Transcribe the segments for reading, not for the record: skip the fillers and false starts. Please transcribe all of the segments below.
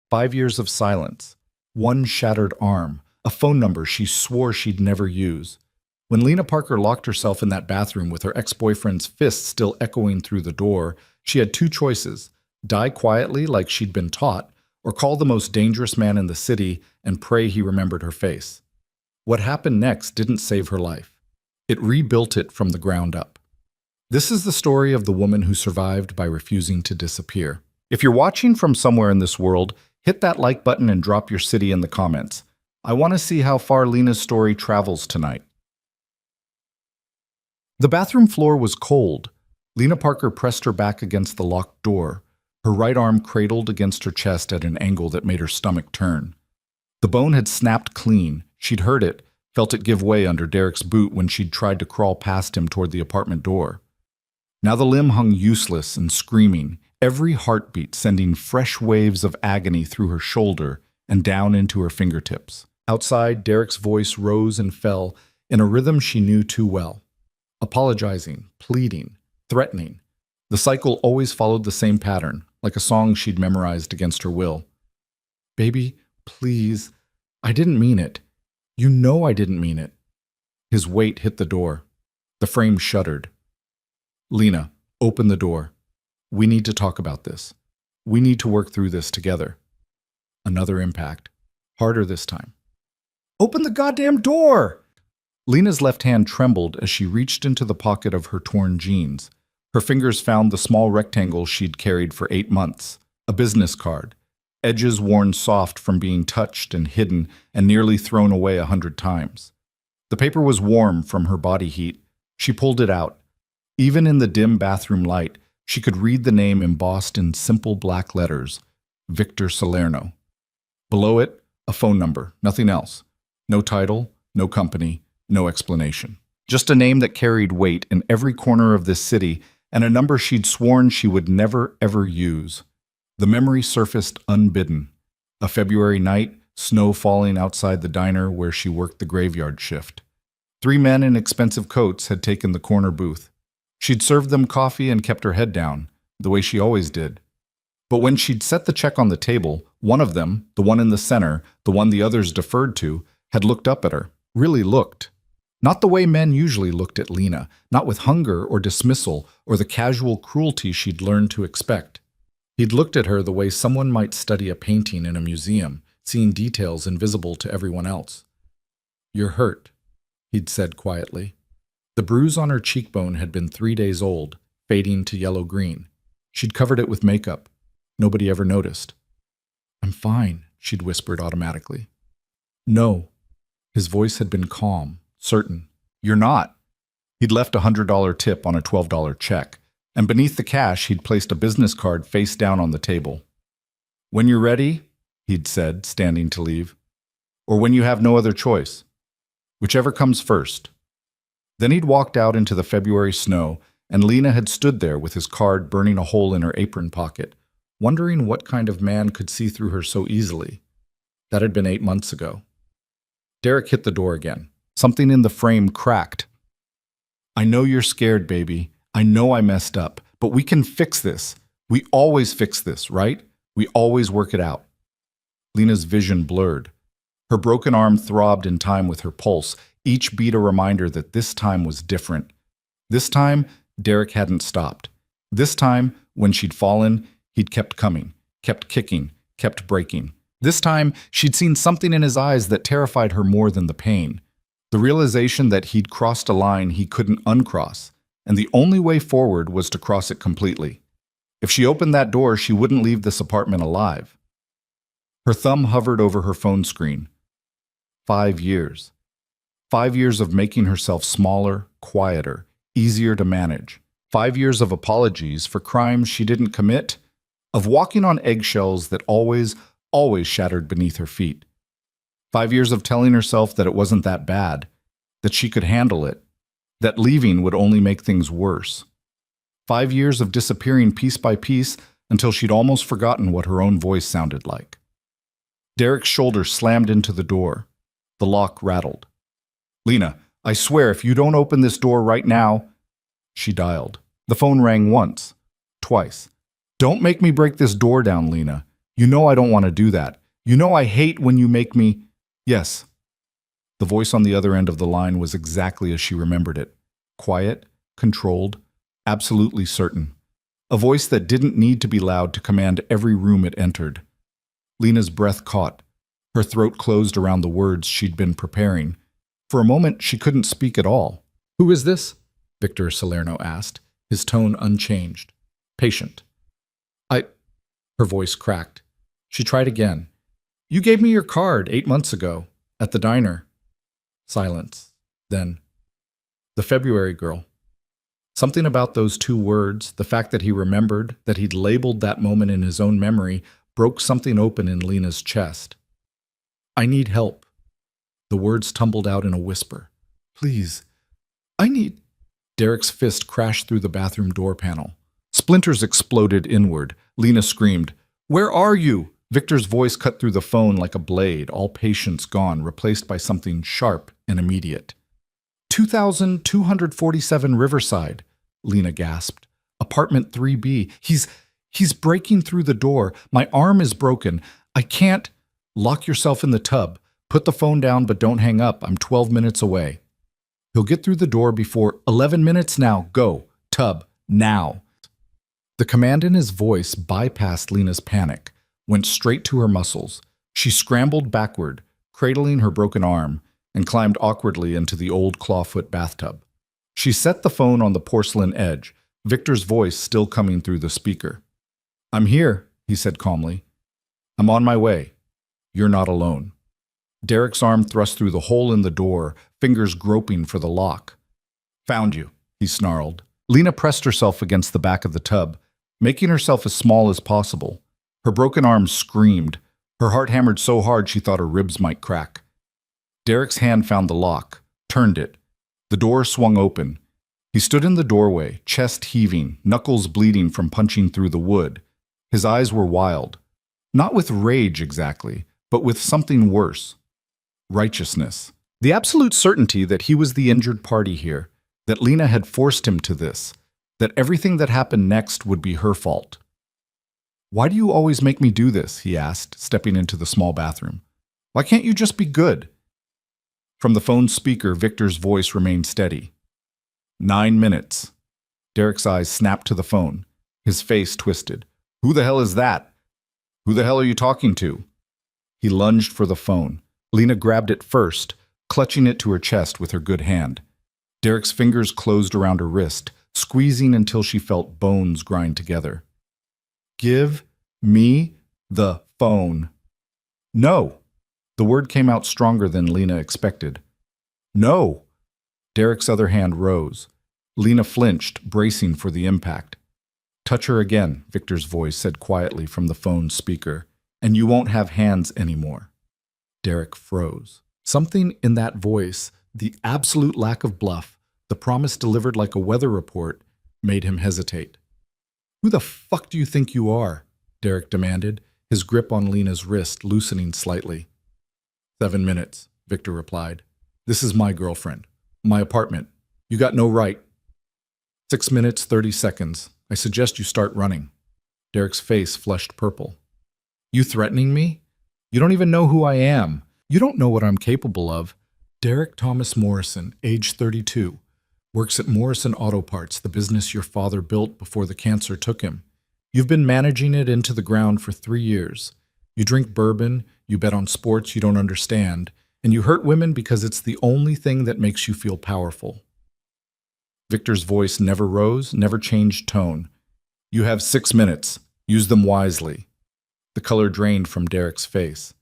5 years of silence. One shattered arm. A phone number she swore she'd never use. When Lena Parker locked herself in that bathroom with her ex-boyfriend's fist still echoing through the door, she had two choices: die quietly like she'd been taught, or call the most dangerous man in the city and pray he remembered her face. What happened next didn't save her life. It rebuilt it from the ground up. This is the story of the woman who survived by refusing to disappear. If you're watching from somewhere in this world, hit that like button and drop your city in the comments. I want to see how far Lena's story travels tonight. The bathroom floor was cold. Lena Parker pressed her back against the locked door, her right arm cradled against her chest at an angle that made her stomach turn. The bone had snapped clean. She'd heard it, felt it give way under Derek's boot when she'd tried to crawl past him toward the apartment door. Now the limb hung useless and screaming, every heartbeat sending fresh waves of agony through her shoulder and down into her fingertips. Outside, Derek's voice rose and fell in a rhythm she knew too well. Apologizing, pleading, threatening. The cycle always followed the same pattern, like a song she'd memorized against her will. "Baby, please, I didn't mean it. You know I didn't mean it." His weight hit the door. The frame shuddered. "Lena, open the door. We need to talk about this. We need to work through this together." Another impact. Harder this time. "Open the goddamn door!" Lena's left hand trembled as she reached into the pocket of her torn jeans. Her fingers found the small rectangle she'd carried for 8 months, a business card, edges worn soft from being touched and hidden and nearly thrown away 100 times. The paper was warm from her body heat. She pulled it out. Even in the dim bathroom light, she could read the name embossed in simple black letters, Victor Salerno. Below it, a phone number, nothing else. No title, no company, no explanation. Just a name that carried weight in every corner of this city, and a number she'd sworn she would never, ever use. The memory surfaced unbidden. A February night, snow falling outside the diner where she worked the graveyard shift. 3 men in expensive coats had taken the corner booth. She'd served them coffee and kept her head down, the way she always did. But when she'd set the check on the table, one of them, the one in the center, the one the others deferred to, had looked up at her. Really looked. Not the way men usually looked at Lena, not with hunger or dismissal or the casual cruelty she'd learned to expect. He'd looked at her the way someone might study a painting in a museum, seeing details invisible to everyone else. "You're hurt," he'd said quietly. The bruise on her cheekbone had been 3 days old, fading to yellow-green. She'd covered it with makeup. Nobody ever noticed. "I'm fine," she'd whispered automatically. "No." His voice had been calm, certain. "You're not." He'd left a $100 tip on a $12 check, and beneath the cash he'd placed a business card face down on the table. "When you're ready," he'd said, standing to leave. "Or when you have no other choice. Whichever comes first." Then he'd walked out into the February snow, and Lena had stood there with his card burning a hole in her apron pocket, wondering what kind of man could see through her so easily. That had been 8 months ago. Derek hit the door again. Something in the frame cracked. "I know you're scared, baby. I know I messed up, but we can fix this. We always fix this, right? We always work it out." Lena's vision blurred. Her broken arm throbbed in time with her pulse, each beat a reminder that this time was different. This time, Derek hadn't stopped. This time, when she'd fallen, he'd kept coming, kept kicking, kept breaking. This time, she'd seen something in his eyes that terrified her more than the pain. The realization that he'd crossed a line he couldn't uncross, and the only way forward was to cross it completely. If she opened that door, she wouldn't leave this apartment alive. Her thumb hovered over her phone screen. 5 years. 5 years of making herself smaller, quieter, easier to manage. 5 years of apologies for crimes she didn't commit, of walking on eggshells that always shattered beneath her feet. 5 years of telling herself that it wasn't that bad, that she could handle it, that leaving would only make things worse. 5 years of disappearing piece by piece until she'd almost forgotten what her own voice sounded like. Derek's shoulder slammed into the door. The lock rattled. "Lena, I swear if you don't open this door right now..." She dialed. The phone rang once, twice. "Don't make me break this door down, Lena," You know I don't want to do that. You know I hate when you make me. Yes. The voice on the other end of the line was exactly as she remembered it. Quiet, controlled, absolutely certain. A voice that didn't need to be loud to command every room it entered. Lena's breath caught. Her throat closed around the words she'd been preparing. For a moment, she couldn't speak at all. "Who is this?" Victor Salerno asked, his tone unchanged. "Patient." Her voice cracked. She tried again. "You gave me your card 8 months ago, at the diner." Silence. Then, "The February girl." Something about those 2 words, the fact that he remembered, that he'd labeled that moment in his own memory, broke something open in Lena's chest. "I need help." The words tumbled out in a whisper. "Please, I need—" Derek's fist crashed through the bathroom door panel. Splinters exploded inward. Lena screamed, "Where are you?" Victor's voice cut through the phone like a blade, all patience gone, replaced by something sharp and immediate. 2247 Riverside, Lena gasped. Apartment 3B. He's breaking through the door. My arm is broken. I can't. Lock yourself in the tub. Put the phone down, but don't hang up. I'm 12 minutes away. He'll get through the door before 11 minutes now. Go. Tub. Now. The command in his voice bypassed Lena's panic, went straight to her muscles. She scrambled backward, cradling her broken arm, and climbed awkwardly into the old clawfoot bathtub. She set the phone on the porcelain edge, Victor's voice still coming through the speaker. "I'm here," he said calmly. "I'm on my way. You're not alone." Derek's arm thrust through the hole in the door, fingers groping for the lock. "Found you," he snarled. Lena pressed herself against the back of the tub, making herself as small as possible. Her broken arm screamed. Her heart hammered so hard she thought her ribs might crack. Derek's hand found the lock, turned it. The door swung open. He stood in the doorway, chest heaving, knuckles bleeding from punching through the wood. His eyes were wild. Not with rage exactly, but with something worse. Righteousness. The absolute certainty that he was the injured party here, that Lena had forced him to this, that everything that happened next would be her fault. "Why do you always make me do this?" he asked, stepping into the small bathroom. "Why can't you just be good?" From the phone speaker, Victor's voice remained steady. 9 minutes. Derek's eyes snapped to the phone. His face twisted. "Who the hell is that? Who the hell are you talking to?" He lunged for the phone. Lena grabbed it first, clutching it to her chest with her good hand. Derek's fingers closed around her wrist, squeezing until she felt bones grind together. "Give me the phone." "No." The word came out stronger than Lena expected. "No." Derek's other hand rose. Lena flinched, bracing for the impact. "Touch her again," Victor's voice said quietly from the phone speaker, "and you won't have hands anymore." Derek froze. Something in that voice, the absolute lack of bluff, the promise delivered like a weather report, made him hesitate. "Who the fuck do you think you are?" Derek demanded, his grip on Lena's wrist loosening slightly. 7 minutes, Victor replied. "This is my girlfriend. My apartment. You got no right." 6 minutes, 30 seconds. "I suggest you start running." Derek's face flushed purple. "You threatening me? You don't even know who I am. You don't know what I'm capable of." Derek Thomas Morrison, age 32, works at Morrison Auto Parts, the business your father built before the cancer took him. You've been managing it into the ground for 3 years. You drink bourbon, you bet on sports you don't understand, and you hurt women because it's the only thing that makes you feel powerful. Victor's voice never rose, never changed tone. "You have 6 minutes. Use them wisely." The color drained from Derek's face.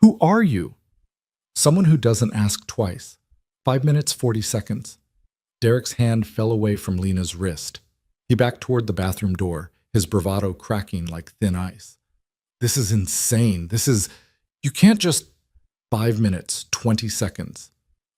Who are you?" "Someone who doesn't ask twice." 5 minutes, 40 seconds. Derek's hand fell away from Lena's wrist. He backed toward the bathroom door, his bravado cracking like thin ice. "This is insane. You can't just—" 5 minutes, 20 seconds.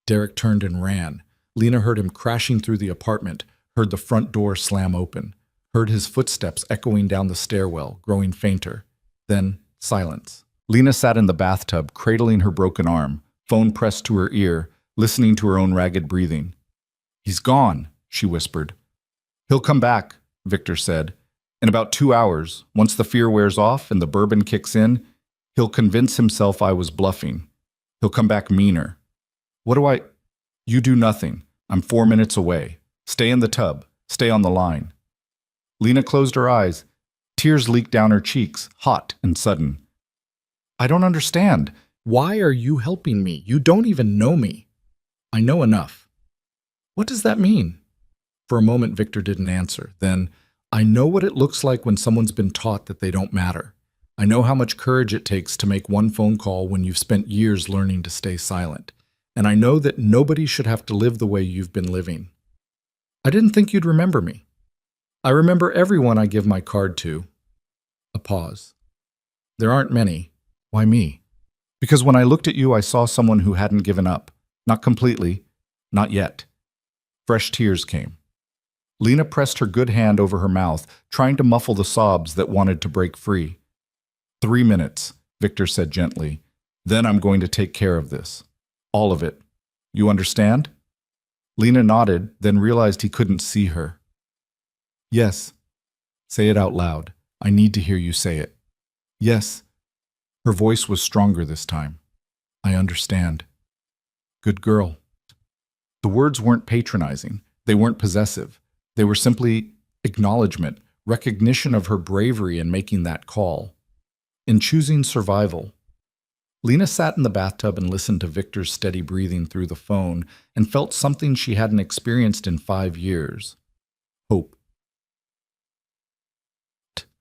Derek turned and ran. Lena heard him crashing through the apartment, heard the front door slam open, heard his footsteps echoing down the stairwell, growing fainter. Then, silence. Lena sat in the bathtub, cradling her broken arm, phone pressed to her ear, listening to her own ragged breathing. "He's gone," she whispered. "He'll come back," Victor said. In about 2 hours, once the fear wears off and the bourbon kicks in, he'll convince himself I was bluffing. He'll come back meaner. What do I... You do nothing. I'm 4 minutes away. Stay in the tub. Stay on the line. Lena closed her eyes. Tears leaked down her cheeks, hot and sudden. I don't understand. Why are you helping me? You don't even know me. I know enough. What does that mean? For a moment, Victor didn't answer. Then, I know what it looks like when someone's been taught that they don't matter. I know how much courage it takes to make one phone call when you've spent years learning to stay silent. And I know that nobody should have to live the way you've been living. I didn't think you'd remember me. I remember everyone I give my card to. A pause. There aren't many. Why me? Because when I looked at you, I saw someone who hadn't given up. Not completely. Not yet. Fresh tears came. Lena pressed her good hand over her mouth, trying to muffle the sobs that wanted to break free. 3 minutes, Victor said gently. Then I'm going to take care of this. All of it. You understand? Lena nodded, then realized he couldn't see her. Yes. Say it out loud. I need to hear you say it. Yes. Her voice was stronger this time. I understand. Good girl. The words weren't patronizing. They weren't possessive. They were simply acknowledgement, recognition of her bravery in making that call. In choosing survival. Lena sat in the bathtub and listened to Victor's steady breathing through the phone and felt something she hadn't experienced in 5 years. Hope.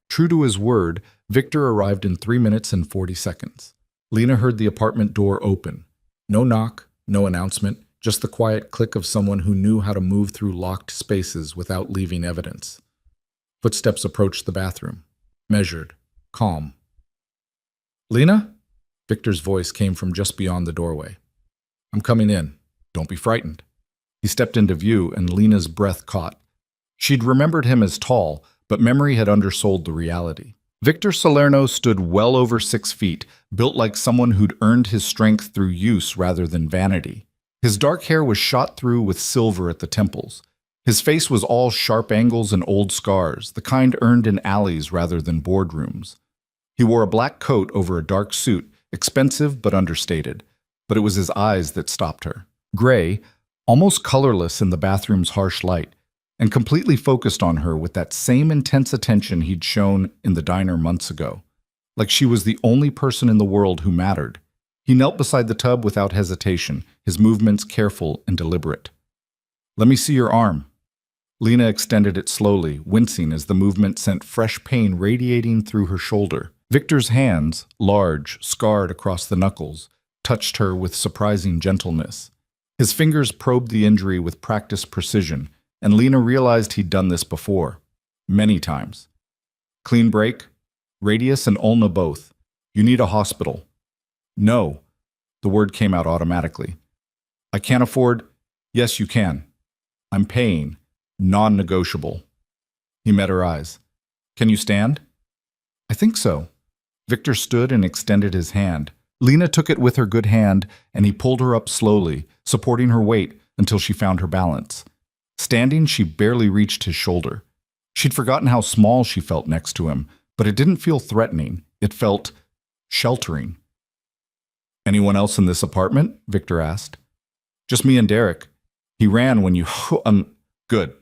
True to his word, Victor arrived in 3 minutes and 40 seconds. Lena heard the apartment door open. No knock, no announcement, just the quiet click of someone who knew how to move through locked spaces without leaving evidence. Footsteps approached the bathroom. Measured. Calm. Lena? Victor's voice came from just beyond the doorway. I'm coming in. Don't be frightened. He stepped into view and Lena's breath caught. She'd remembered him as tall, but memory had undersold the reality. Victor Salerno stood well over 6 feet, built like someone who'd earned his strength through use rather than vanity. His dark hair was shot through with silver at the temples. His face was all sharp angles and old scars, the kind earned in alleys rather than boardrooms. He wore a black coat over a dark suit, expensive but understated, but it was his eyes that stopped her. Gray, almost colorless in the bathroom's harsh light, and completely focused on her with that same intense attention he'd shown in the diner months ago, like she was the only person in the world who mattered. He knelt beside the tub without hesitation, his movements careful and deliberate. Let me see your arm. Lena extended it slowly, wincing as the movement sent fresh pain radiating through her shoulder. Victor's hands, large, scarred across the knuckles, touched her with surprising gentleness. His fingers probed the injury with practiced precision, and Lena realized he'd done this before. Many times. Clean break? Radius and ulna both. You need a hospital. No. The word came out automatically. I can't afford... Yes, you can. I'm paying. Non-negotiable. He met her eyes. Can you stand? I think so. Victor stood and extended his hand. Lena took it with her good hand, and he pulled her up slowly, supporting her weight until she found her balance. Standing, she barely reached his shoulder. She'd forgotten how small she felt next to him, but it didn't feel threatening. It felt sheltering. Anyone else in this apartment? Victor asked. Just me and Derek. He ran when you... Good.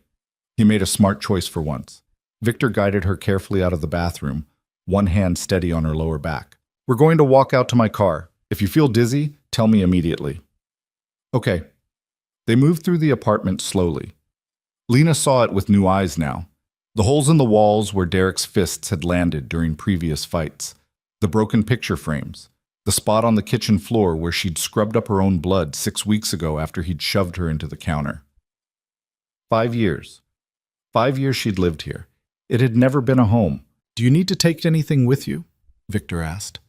He made a smart choice for once. Victor guided her carefully out of the bathroom, one hand steady on her lower back. We're going to walk out to my car. If you feel dizzy, tell me immediately. Okay. They moved through the apartment slowly. Lena saw it with new eyes now. The holes in the walls where Derek's fists had landed during previous fights. The broken picture frames. The spot on the kitchen floor where she'd scrubbed up her own blood 6 weeks ago after he'd shoved her into the counter. 5 years. 5 years she'd lived here. It had never been a home. Do you need to take anything with you? Victor asked.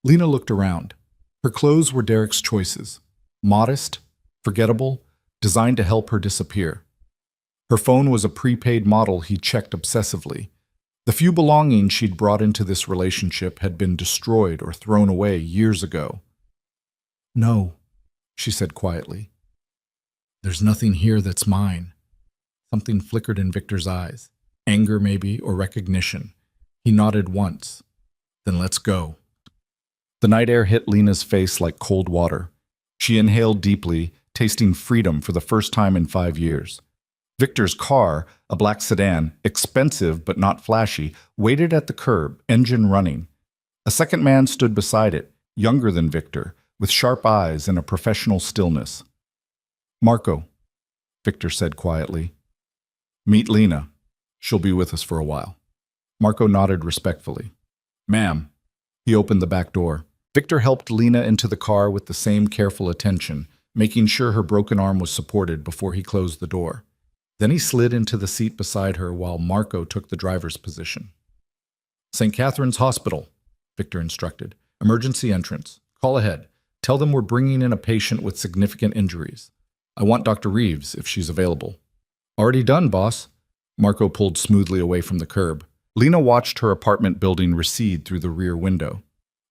Lena looked around. Her clothes were Derek's choices. Modest, forgettable, designed to help her disappear. Her phone was a prepaid model he checked obsessively. The few belongings she'd brought into this relationship had been destroyed or thrown away years ago. No, she said quietly. There's nothing here that's mine. Something flickered in Victor's eyes. Anger, maybe, or recognition. He nodded once. Then let's go. The night air hit Lena's face like cold water. She inhaled deeply, tasting freedom for the first time in 5 years. Victor's car, a black sedan, expensive but not flashy, waited at the curb, engine running. A second man stood beside it, younger than Victor, with sharp eyes and a professional stillness. "Marco," Victor said quietly. "Meet Lena. She'll be with us for a while." Marco nodded respectfully. "Ma'am." He opened the back door. Victor helped Lena into the car with the same careful attention, making sure her broken arm was supported before he closed the door. Then he slid into the seat beside her while Marco took the driver's position. "St. Catherine's Hospital," Victor instructed. "Emergency entrance. Call ahead. Tell them we're bringing in a patient with significant injuries. I want Dr. Reeves, if she's available." "Already done, boss." Marco pulled smoothly away from the curb. Lena watched her apartment building recede through the rear window.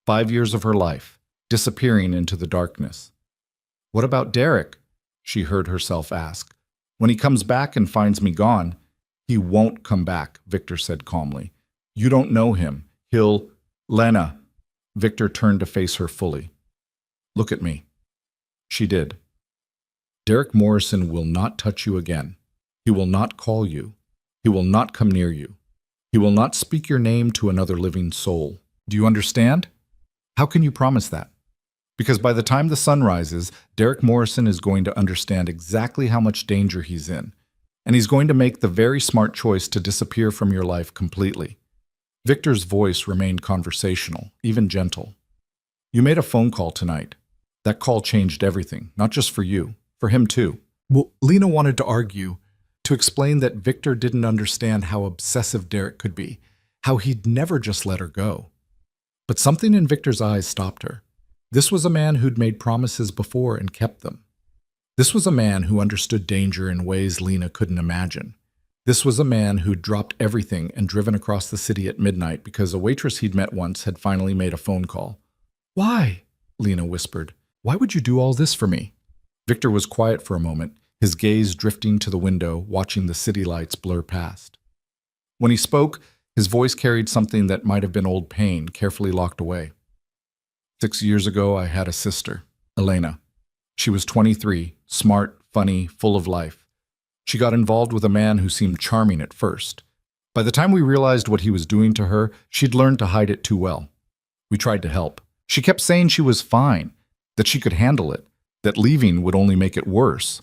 5 years of her life, disappearing into the darkness. "What about Derek?" she heard herself ask. "When he comes back and finds me gone." "He won't come back," Victor said calmly. "You don't know him. He'll—" "Lena." Victor turned to face her fully. "Look at me." She did. "Derek Morrison will not touch you again. He will not call you. He will not come near you. He will not speak your name to another living soul. Do you understand? How can you promise that? Because by the time the sun rises, Derek Morrison is going to understand exactly how much danger he's in, and he's going to make the very smart choice to disappear from your life completely." Victor's voice remained conversational, even gentle. "You made a phone call tonight. That call changed everything, not just for you, for him too." Well, Lena wanted to argue, to explain that Victor didn't understand how obsessive Derek could be, how he'd never just let her go. But something in Victor's eyes stopped her. This was a man who'd made promises before and kept them. This was a man who understood danger in ways Lena couldn't imagine. This was a man who'd dropped everything and driven across the city at midnight because a waitress he'd met once had finally made a phone call. "Why?" Lena whispered. "Why would you do all this for me?" Victor was quiet for a moment, his gaze drifting to the window, watching the city lights blur past. When he spoke, his voice carried something that might have been old pain, carefully locked away. 6 years ago, I had a sister, Elena. She was 23, smart, funny, full of life. She got involved with a man who seemed charming at first. By the time we realized what he was doing to her, she'd learned to hide it too well. We tried to help. She kept saying she was fine, that she could handle it, that leaving would only make it worse.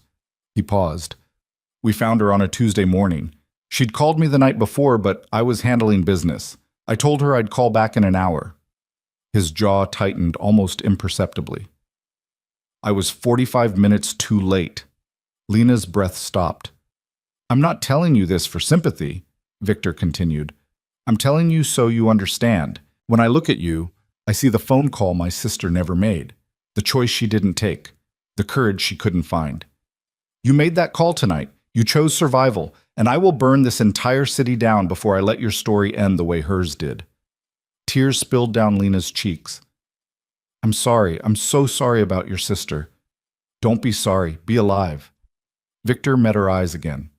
He paused. We found her on a Tuesday morning. She'd called me the night before, but I was handling business. I told her I'd call back in an hour. His jaw tightened almost imperceptibly. I was 45 minutes too late. Lena's breath stopped. I'm not telling you this for sympathy, Victor continued. I'm telling you so you understand. When I look at you, I see the phone call my sister never made, the choice she didn't take, the courage she couldn't find. You made that call tonight. You chose survival, and I will burn this entire city down before I let your story end the way hers did. Tears spilled down Lena's cheeks. I'm sorry. I'm so sorry about your sister. Don't be sorry. Be alive. Victor met her eyes again.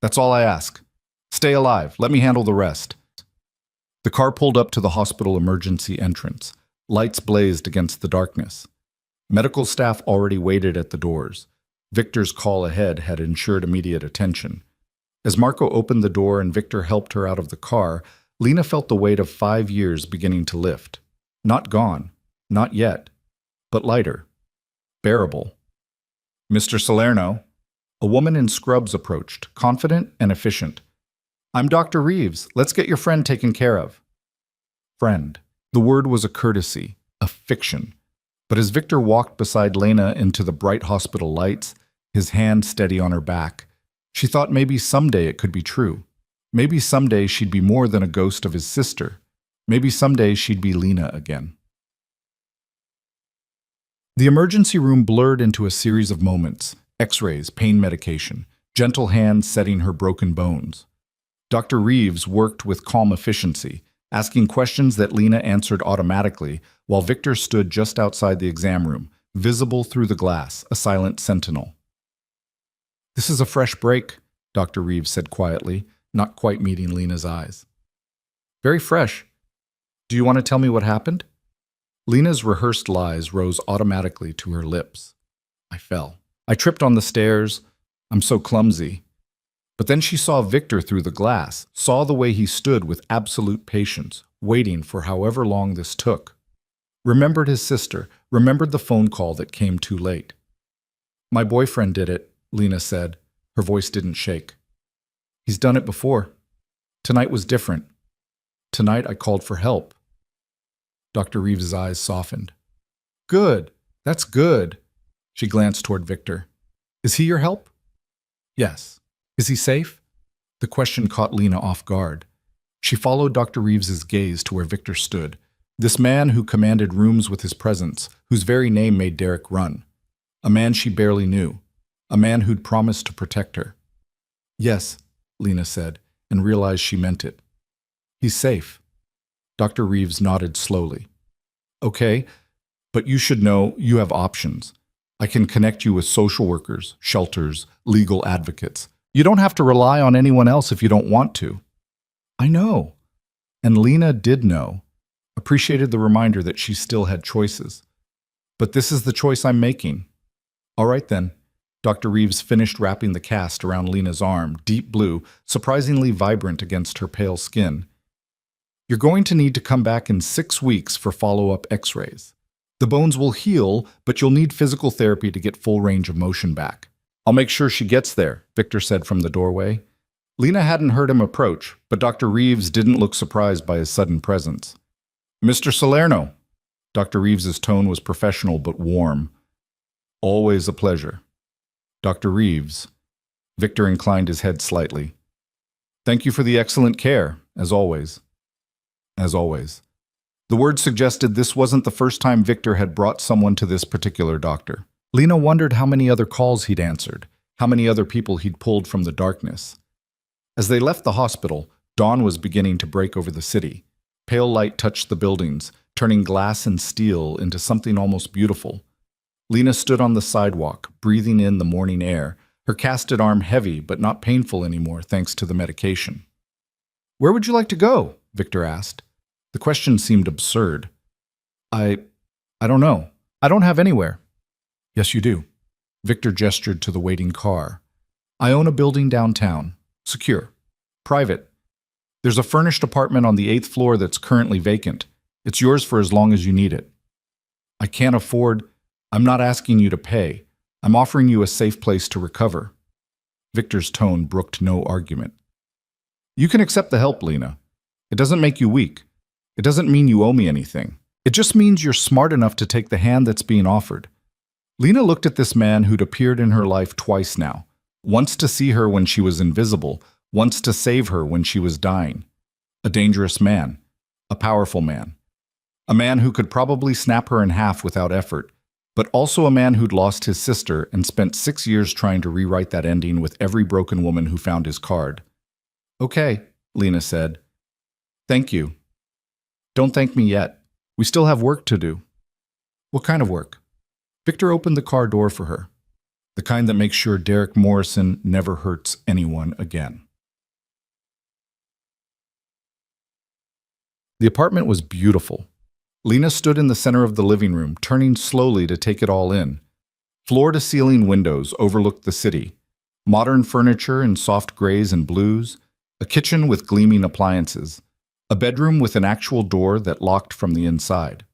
That's all I ask. Stay alive. Let me handle the rest. The car pulled up to the hospital emergency entrance. Lights blazed against the darkness. Medical staff already waited at the doors. Victor's call ahead had ensured immediate attention. As Marco opened the door and Victor helped her out of the car, Lena felt the weight of 5 years beginning to lift. Not gone. Not yet. But lighter. Bearable. Mr. Salerno. A woman in scrubs approached, confident and efficient. I'm Dr. Reeves. Let's get your friend taken care of. Friend. The word was a courtesy, a fiction. But as Victor walked beside Lena into the bright hospital lights, his hand steady on her back, she thought maybe someday it could be true. Maybe someday she'd be more than a ghost of his sister. Maybe someday she'd be Lena again. The emergency room blurred into a series of moments, x-rays, pain medication, gentle hands setting her broken bones. Dr. Reeves worked with calm efficiency, asking questions that Lena answered automatically, while Victor stood just outside the exam room, visible through the glass, a silent sentinel. This is a fresh break, Dr. Reeves said quietly. not quite meeting Lena's eyes. Very fresh. Do you want to tell me what happened? Lena's rehearsed lies rose automatically to her lips. I fell. I tripped on the stairs. I'm so clumsy. But then she saw Victor through the glass, saw the way he stood with absolute patience, waiting for however long this took. Remembered his sister, remembered the phone call that came too late. My boyfriend did it, Lena said. Her voice didn't shake. He's done it before. Tonight was different. Tonight I called for help. Dr. Reeves' eyes softened. Good. That's good. She glanced toward Victor. Is he your help? Yes. Is he safe? The question caught Lena off guard. She followed Dr. Reeves' gaze to where Victor stood, this man who commanded rooms with his presence, whose very name made Derek run. A man she barely knew. A man who'd promised to protect her. Yes, Lena said, and realized she meant it. He's safe. Dr. Reeves nodded slowly. Okay, but you should know you have options. I can connect you with social workers, shelters, legal advocates. You don't have to rely on anyone else if you don't want to. I know. And Lena did know, appreciated the reminder that she still had choices. But this is the choice I'm making. All right then. Dr. Reeves finished wrapping the cast around Lena's arm, deep blue, surprisingly vibrant against her pale skin. You're going to need to come back in 6 weeks for follow-up x-rays. The bones will heal, but you'll need physical therapy to get full range of motion back. I'll make sure she gets there, Victor said from the doorway. Lena hadn't heard him approach, but Dr. Reeves didn't look surprised by his sudden presence. Mr. Salerno. Dr. Reeves's tone was professional but warm. Always a pleasure. Dr. Reeves. Victor inclined his head slightly. Thank you for the excellent care, as always. As always. The word suggested this wasn't the first time Victor had brought someone to this particular doctor. Lena wondered how many other calls he'd answered, how many other people he'd pulled from the darkness. As they left the hospital, dawn was beginning to break over the city. Pale light touched the buildings, turning glass and steel into something almost beautiful. Lena stood on the sidewalk, breathing in the morning air, her casted arm heavy but not painful anymore thanks to the medication. Where would you like to go? Victor asked. The question seemed absurd. I don't know. I don't have anywhere. Yes, you do. Victor gestured to the waiting car. I own a building downtown. Secure. Private. There's a furnished apartment on the 8th floor that's currently vacant. It's yours for as long as you need it. I can't afford. I'm not asking you to pay. I'm offering you a safe place to recover. Victor's tone brooked no argument. You can accept the help, Lena. It doesn't make you weak. It doesn't mean you owe me anything. It just means you're smart enough to take the hand that's being offered. Lena looked at this man who'd appeared in her life twice now. Once to see her when she was invisible, once to save her when she was dying. A dangerous man. A powerful man. A man who could probably snap her in half without effort, but also a man who'd lost his sister and spent 6 years trying to rewrite that ending with every broken woman who found his card. Okay, Lena said. Thank you. Don't thank me yet. We still have work to do. What kind of work? Victor opened the car door for her. The kind that makes sure Derek Morrison never hurts anyone again. The apartment was beautiful. Lena stood in the center of the living room, turning slowly to take it all in. Floor-to-ceiling windows overlooked the city. Modern furniture in soft grays and blues. A kitchen with gleaming appliances. A bedroom with an actual door that locked from the inside.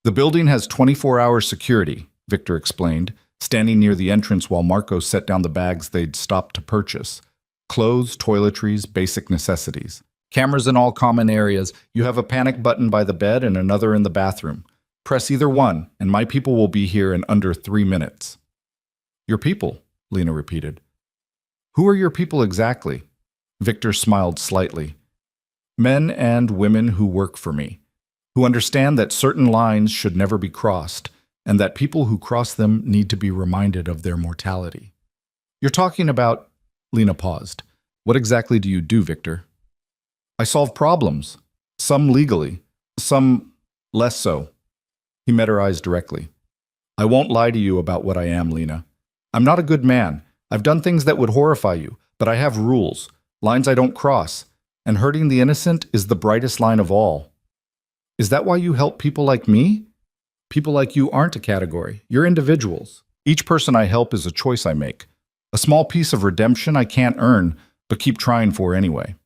The building has 24-hour security, Victor explained, standing near the entrance while Marco set down the bags they'd stopped to purchase. Clothes, toiletries, basic necessities. Cameras in all common areas. You have a panic button by the bed and another in the bathroom. Press either one, and my people will be here in under 3 minutes. Your people, Lena repeated. Who are your people exactly? Victor smiled slightly. Men and women who work for me, who understand that certain lines should never be crossed, and that people who cross them need to be reminded of their mortality. You're talking about... Lena paused. What exactly do you do, Victor? I solve problems. Some legally, some less so. He met her eyes directly. I won't lie to you about what I am, Lena. I'm not a good man. I've done things that would horrify you, but I have rules. Lines I don't cross, and hurting the innocent is the brightest line of all. Is that why you help people like me? People like you aren't a category. You're individuals. Each person I help is a choice I make. A small piece of redemption I can't earn, but keep trying for anyway.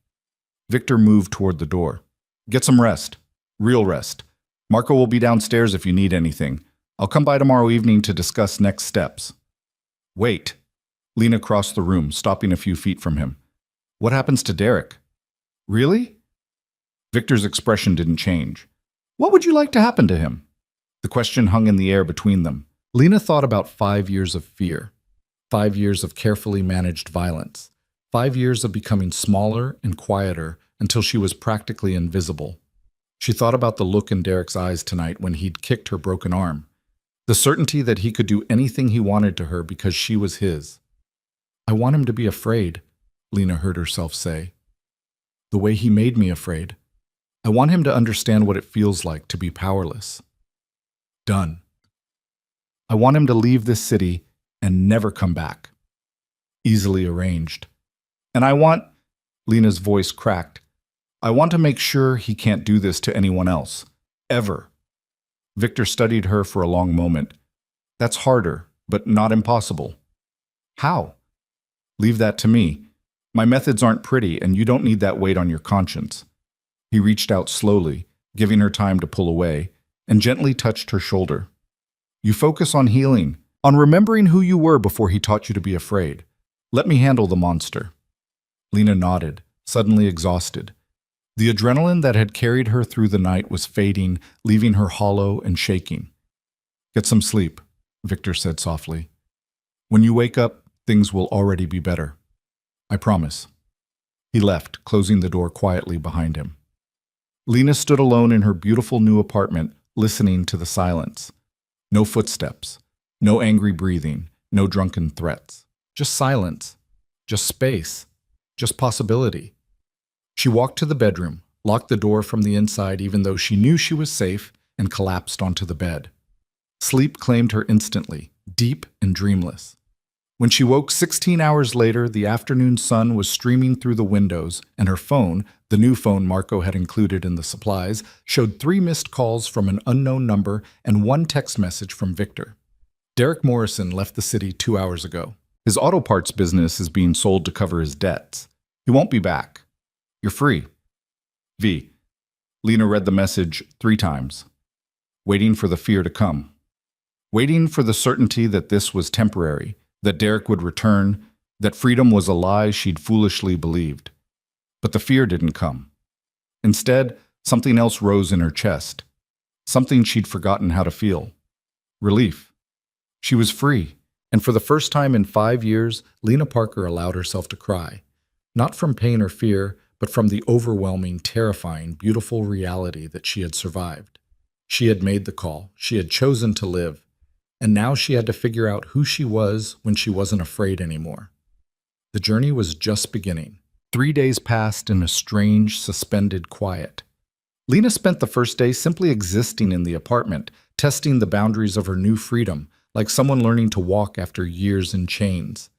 Victor moved toward the door. Get some rest. Real rest. Marco will be downstairs if you need anything. I'll come by tomorrow evening to discuss next steps. Wait. Lena crossed the room, stopping a few feet from him. What happens to Derek? Really? Victor's expression didn't change. What would you like to happen to him? The question hung in the air between them. Lena thought about 5 years of fear, 5 years of carefully managed violence, 5 years of becoming smaller and quieter until she was practically invisible. She thought about the look in Derek's eyes tonight when he'd kicked her broken arm, the certainty that he could do anything he wanted to her because she was his. I want him to be afraid, Lena heard herself say. The way he made me afraid. I want him to understand what it feels like to be powerless. Done. I want him to leave this city and never come back. Easily arranged. And I want, Lena's voice cracked, I want to make sure he can't do this to anyone else. Ever. Victor studied her for a long moment. That's harder, but not impossible. How? Leave that to me. My methods aren't pretty, and you don't need that weight on your conscience. He reached out slowly, giving her time to pull away, and gently touched her shoulder. You focus on healing, on remembering who you were before he taught you to be afraid. Let me handle the monster. Lena nodded, suddenly exhausted. The adrenaline that had carried her through the night was fading, leaving her hollow and shaking. Get some sleep, Victor said softly. When you wake up, things will already be better. I promise. He left, closing the door quietly behind him. Lena stood alone in her beautiful new apartment, listening to the silence. No footsteps, no angry breathing, no drunken threats. Just silence, just space, just possibility. She walked to the bedroom, locked the door from the inside even though she knew she was safe, and collapsed onto the bed. Sleep claimed her instantly, deep and dreamless. When she woke 16 hours later, the afternoon sun was streaming through the windows, and her phone, the new phone Marco had included in the supplies, showed 3 missed calls from an unknown number and 1 text message from Victor. Derek Morrison left the city 2 hours ago. His auto parts business is being sold to cover his debts. He won't be back. You're free. V. Lena read the message 3 times. Waiting for the fear to come. Waiting for the certainty that this was temporary, that Derek would return, that freedom was a lie she'd foolishly believed. But the fear didn't come. Instead, something else rose in her chest. Something she'd forgotten how to feel. Relief. She was free, and for the first time in 5 years, Lena Parker allowed herself to cry. Not from pain or fear, but from the overwhelming, terrifying, beautiful reality that she had survived. She had made the call. She had chosen to live. And now she had to figure out who she was when she wasn't afraid anymore. The journey was just beginning. 3 days passed in a strange, suspended quiet. Lena spent the first day simply existing in the apartment, testing the boundaries of her new freedom, like someone learning to walk after years in chains.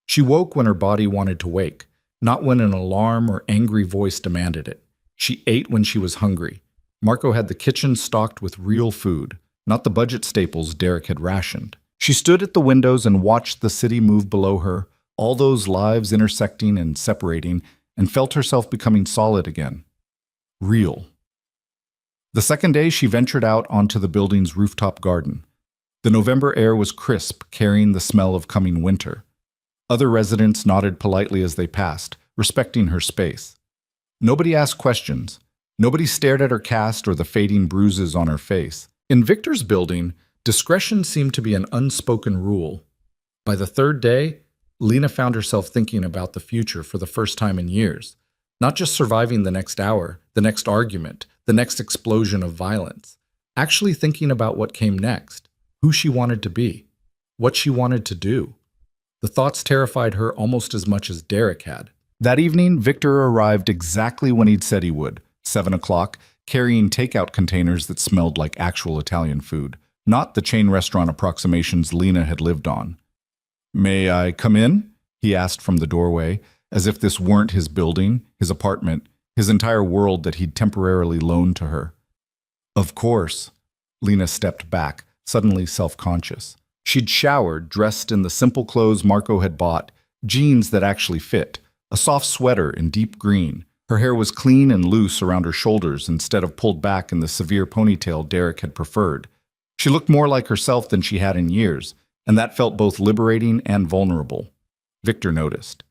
She woke when her body wanted to wake, not when an alarm or angry voice demanded it. She ate when she was hungry. Marco had the kitchen stocked with real food, not the budget staples Derek had rationed. She stood at the windows and watched the city move below her, all those lives intersecting and separating, and felt herself becoming solid again. Real. The second day, she ventured out onto the building's rooftop garden. The November air was crisp, carrying the smell of coming winter. Other residents nodded politely as they passed, respecting her space. Nobody asked questions. Nobody stared at her cast or the fading bruises on her face. In Victor's building, discretion seemed to be an unspoken rule. By the third day, Lena found herself thinking about the future for the first time in years, not just surviving the next hour, the next argument, the next explosion of violence, actually thinking about what came next, who she wanted to be, what she wanted to do. The thoughts terrified her almost as much as Derek had. That evening, Victor arrived exactly when he'd said he would, 7 o'clock, carrying takeout containers that smelled like actual Italian food, not the chain restaurant approximations Lena had lived on. "May I come in?" he asked from the doorway, as if this weren't his building, his apartment, his entire world that he'd temporarily loaned to her. Of course. Lena stepped back, suddenly self-conscious. She'd showered, dressed in the simple clothes Marco had bought, jeans that actually fit, a soft sweater in deep green. Her hair was clean and loose around her shoulders instead of pulled back in the severe ponytail Derek had preferred. She looked more like herself than she had in years, and that felt both liberating and vulnerable. Victor noticed.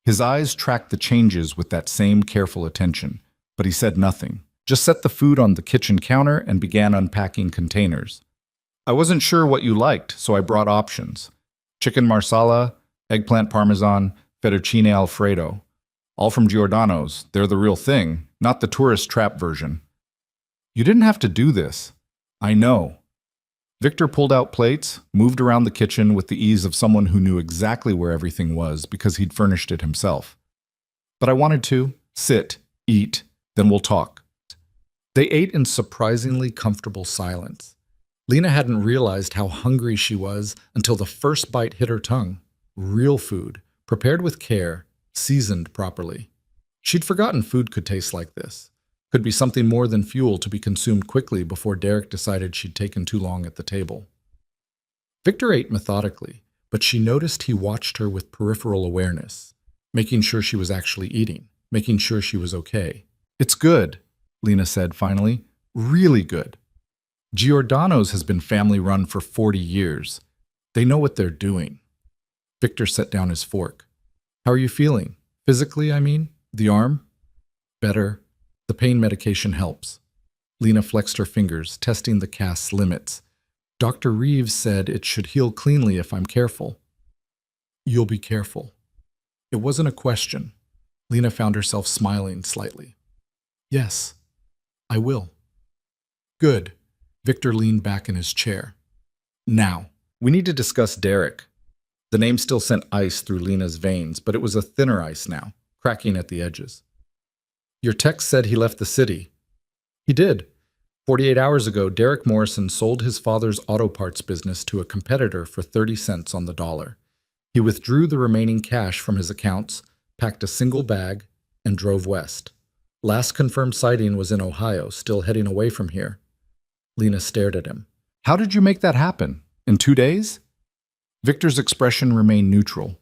His eyes tracked the changes with that same careful attention, but he said nothing, just set the food on the kitchen counter and began unpacking containers. I wasn't sure what you liked, so I brought options. Chicken marsala, eggplant parmesan, fettuccine alfredo. All from Giordano's. They're the real thing, not the tourist trap version. You didn't have to do this. I know. Victor pulled out plates, moved around the kitchen with the ease of someone who knew exactly where everything was because he'd furnished it himself. But I wanted to. Sit, eat, then we'll talk. They ate in surprisingly comfortable silence. Lena hadn't realized how hungry she was until the first bite hit her tongue. Real food, prepared with care, seasoned properly. She'd forgotten food could taste like this. Could be something more than fuel to be consumed quickly before Derek decided she'd taken too long at the table. Victor ate methodically, but she noticed he watched her with peripheral awareness, making sure she was actually eating, making sure she was okay. It's good, Lena said finally. Really good. Giordano's has been family-run for 40 years. They know what they're doing. Victor set down his fork. How are you feeling? Physically, I mean? The arm? Better. The pain medication helps. Lena flexed her fingers, testing the cast's limits. Dr. Reeves said it should heal cleanly if I'm careful. You'll be careful. It wasn't a question. Lena found herself smiling slightly. Yes, I will. Good. Victor leaned back in his chair. Now, we need to discuss Derek. The name still sent ice through Lena's veins, but it was a thinner ice now, cracking at the edges. Your text said he left the city. He did. 48 hours ago, Derek Morrison sold his father's auto parts business to a competitor for 30 cents on the dollar. He withdrew the remaining cash from his accounts, packed a single bag, and drove west. Last confirmed sighting was in Ohio, still heading away from here. Lena stared at him. How did you make that happen? In 2 days? Victor's expression remained neutral.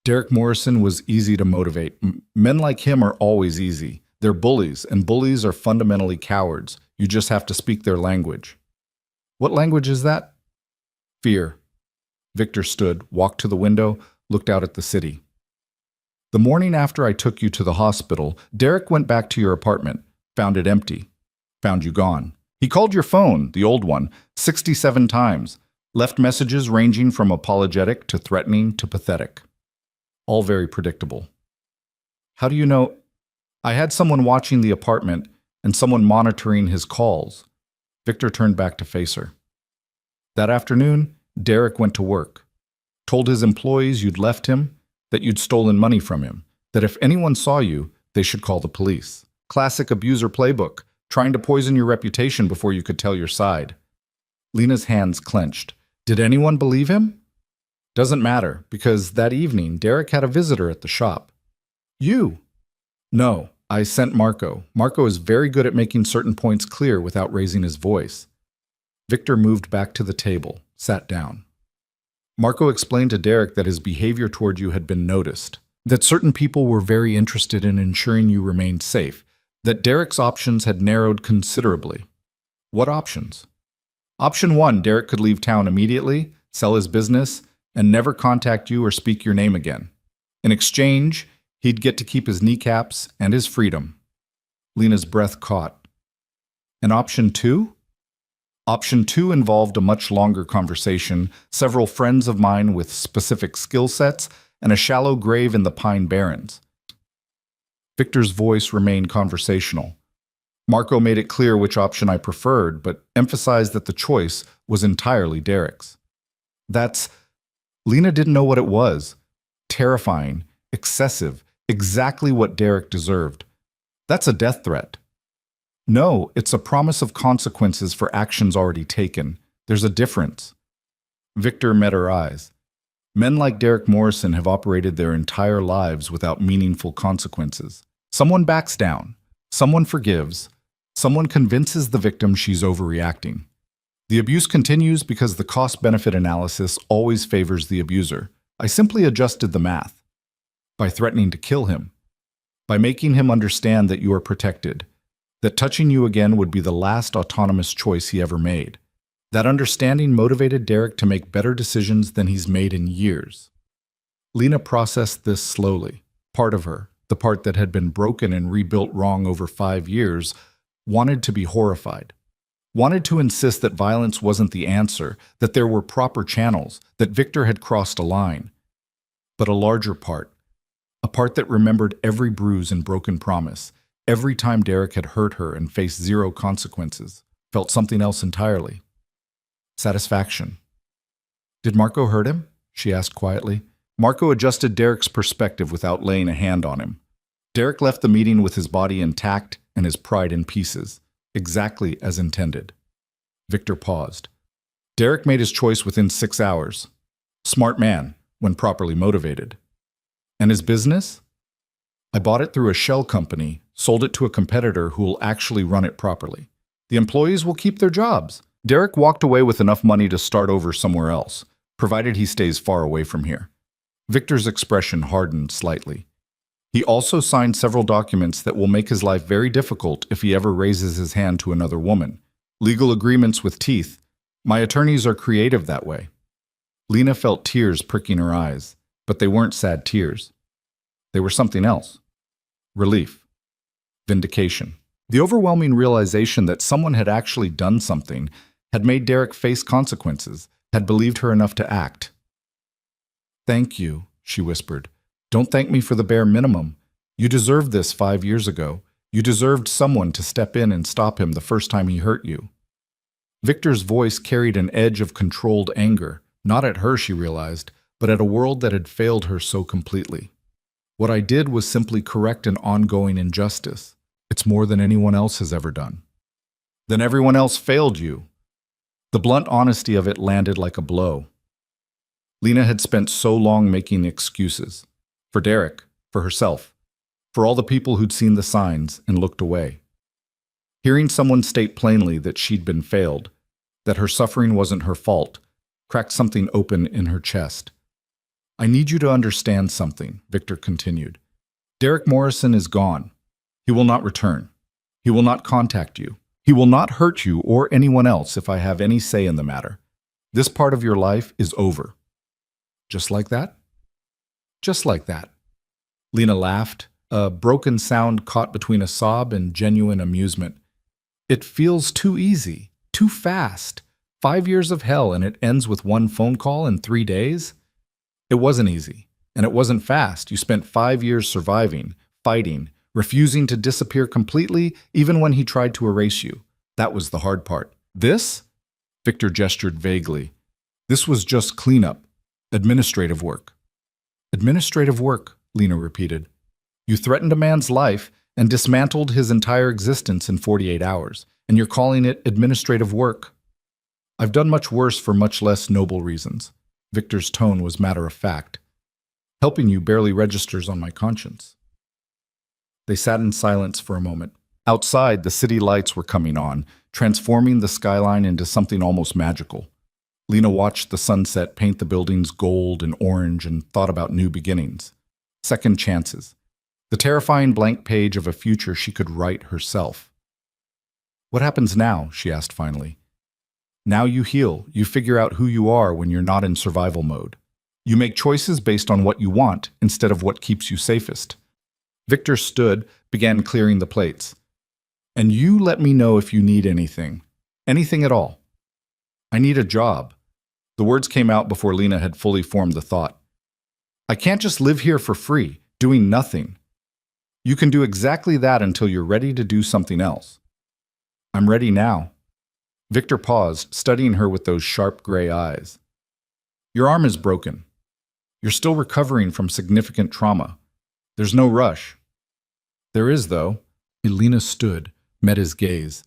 Derek Morrison was easy to motivate. Men like him are always easy. They're bullies, and bullies are fundamentally cowards. You just have to speak their language. What language is that? Fear. Victor stood, walked to the window, looked out at the city. The morning after I took you to the hospital, Derek went back to your apartment, found it empty, found you gone. He called your phone, the old one, 67 times, left messages ranging from apologetic to threatening to pathetic. All very predictable. How do you know? I had someone watching the apartment and someone monitoring his calls. Victor turned back to face her. That afternoon, Derek went to work, told his employees you'd left him, that you'd stolen money from him, that if anyone saw you, they should call the police. Classic abuser playbook, trying to poison your reputation before you could tell your side. Lena's hands clenched. Did anyone believe him? Doesn't matter, because that evening, Derek had a visitor at the shop. You. No, I sent Marco. Marco is very good at making certain points clear without raising his voice. Victor moved back to the table, sat down. Marco explained to Derek that his behavior toward you had been noticed, that certain people were very interested in ensuring you remained safe, that Derek's options had narrowed considerably. What options? Option 1, Derek could leave town immediately, sell his business, and never contact you or speak your name again. In exchange, he'd get to keep his kneecaps and his freedom. Lena's breath caught. And option 2? Option 2 involved a much longer conversation, several friends of mine with specific skill sets, and a shallow grave in the Pine Barrens. Victor's voice remained conversational. Marco made it clear which option I preferred, but emphasized that the choice was entirely Derek's. Lena didn't know what it was. Terrifying, excessive, exactly what Derek deserved. That's a death threat. No, it's a promise of consequences for actions already taken. There's a difference. Victor met her eyes. Men like Derek Morrison have operated their entire lives without meaningful consequences. Someone backs down, someone forgives, someone convinces the victim she's overreacting. The abuse continues because the cost-benefit analysis always favors the abuser. I simply adjusted the math. By threatening to kill him. By making him understand that you are protected. That touching you again would be the last autonomous choice he ever made. That understanding motivated Derek to make better decisions than he's made in years. Lena processed this slowly. Part of her, the part that had been broken and rebuilt wrong over 5 years, wanted to be horrified. Wanted to insist that violence wasn't the answer, that there were proper channels, that Victor had crossed a line. But a larger part, a part that remembered every bruise and broken promise, every time Derek had hurt her and faced zero consequences, felt something else entirely. Satisfaction. Did Marco hurt him? She asked quietly. Marco adjusted Derek's perspective without laying a hand on him. Derek left the meeting with his body intact and his pride in pieces, exactly as intended. Victor paused. Derek made his choice within 6 hours. Smart man, when properly motivated. And his business? I bought it through a shell company, sold it to a competitor who will actually run it properly. The employees will keep their jobs. Derek walked away with enough money to start over somewhere else, provided he stays far away from here. Victor's expression hardened slightly. He also signed several documents that will make his life very difficult if he ever raises his hand to another woman. Legal agreements with teeth. My attorneys are creative that way. Lena felt tears pricking her eyes, but they weren't sad tears. They were something else. Relief. Vindication. The overwhelming realization that someone had actually done something, had made Derek face consequences, had believed her enough to act. Thank you, she whispered. Don't thank me for the bare minimum. You deserved this 5 years ago. You deserved someone to step in and stop him the first time he hurt you. Victor's voice carried an edge of controlled anger, not at her, she realized, but at a world that had failed her so completely. What I did was simply correct an ongoing injustice. It's more than anyone else has ever done. Then everyone else failed you. The blunt honesty of it landed like a blow. Lena had spent so long making excuses. For Derek, for herself, for all the people who'd seen the signs and looked away. Hearing someone state plainly that she'd been failed, that her suffering wasn't her fault, cracked something open in her chest. I need you to understand something, Victor continued. Derek Morrison is gone. He will not return. He will not contact you. He will not hurt you or anyone else if I have any say in the matter. This part of your life is over. Just like that? Just like that. Lena laughed, a broken sound caught between a sob and genuine amusement. It feels too easy, too fast. 5 years of hell and it ends with one phone call in 3 days? It wasn't easy, and it wasn't fast. You spent 5 years surviving, fighting, refusing to disappear completely even when he tried to erase you. That was the hard part. This? Victor gestured vaguely. This was just cleanup, administrative work. Administrative work, Lena repeated. You threatened a man's life and dismantled his entire existence in 48 hours, and you're calling it administrative work. I've done much worse for much less noble reasons. Victor's tone was matter-of-fact. Helping you barely registers on my conscience. They sat in silence for a moment. Outside, the city lights were coming on, transforming the skyline into something almost magical. Lena watched the sunset paint the buildings gold and orange and thought about new beginnings. Second chances. The terrifying blank page of a future she could write herself. What happens now? She asked finally. Now you heal. You figure out who you are when you're not in survival mode. You make choices based on what you want instead of what keeps you safest. Victor stood, began clearing the plates. And you let me know if you need anything. Anything at all. I need a job. The words came out before Lena had fully formed the thought. I can't just live here for free, doing nothing. You can do exactly that until you're ready to do something else. I'm ready now. Victor paused, studying her with those sharp gray eyes. Your arm is broken. You're still recovering from significant trauma. There's no rush. There is, though. Lena stood, met his gaze.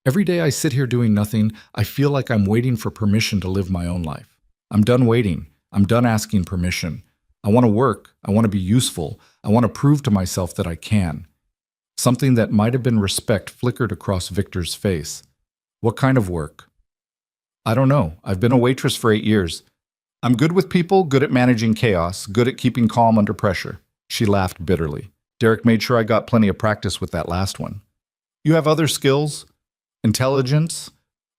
Every day I sit here doing nothing, I feel like I'm waiting for permission to live my own life. I'm done waiting. I'm done asking permission. I want to work. I want to be useful. I want to prove to myself that I can. Something that might have been respect flickered across Victor's face. What kind of work? I don't know. I've been a waitress for 8 years. I'm good with people, good at managing chaos, good at keeping calm under pressure. She laughed bitterly. Derek made sure I got plenty of practice with that last one. You have other skills? Intelligence,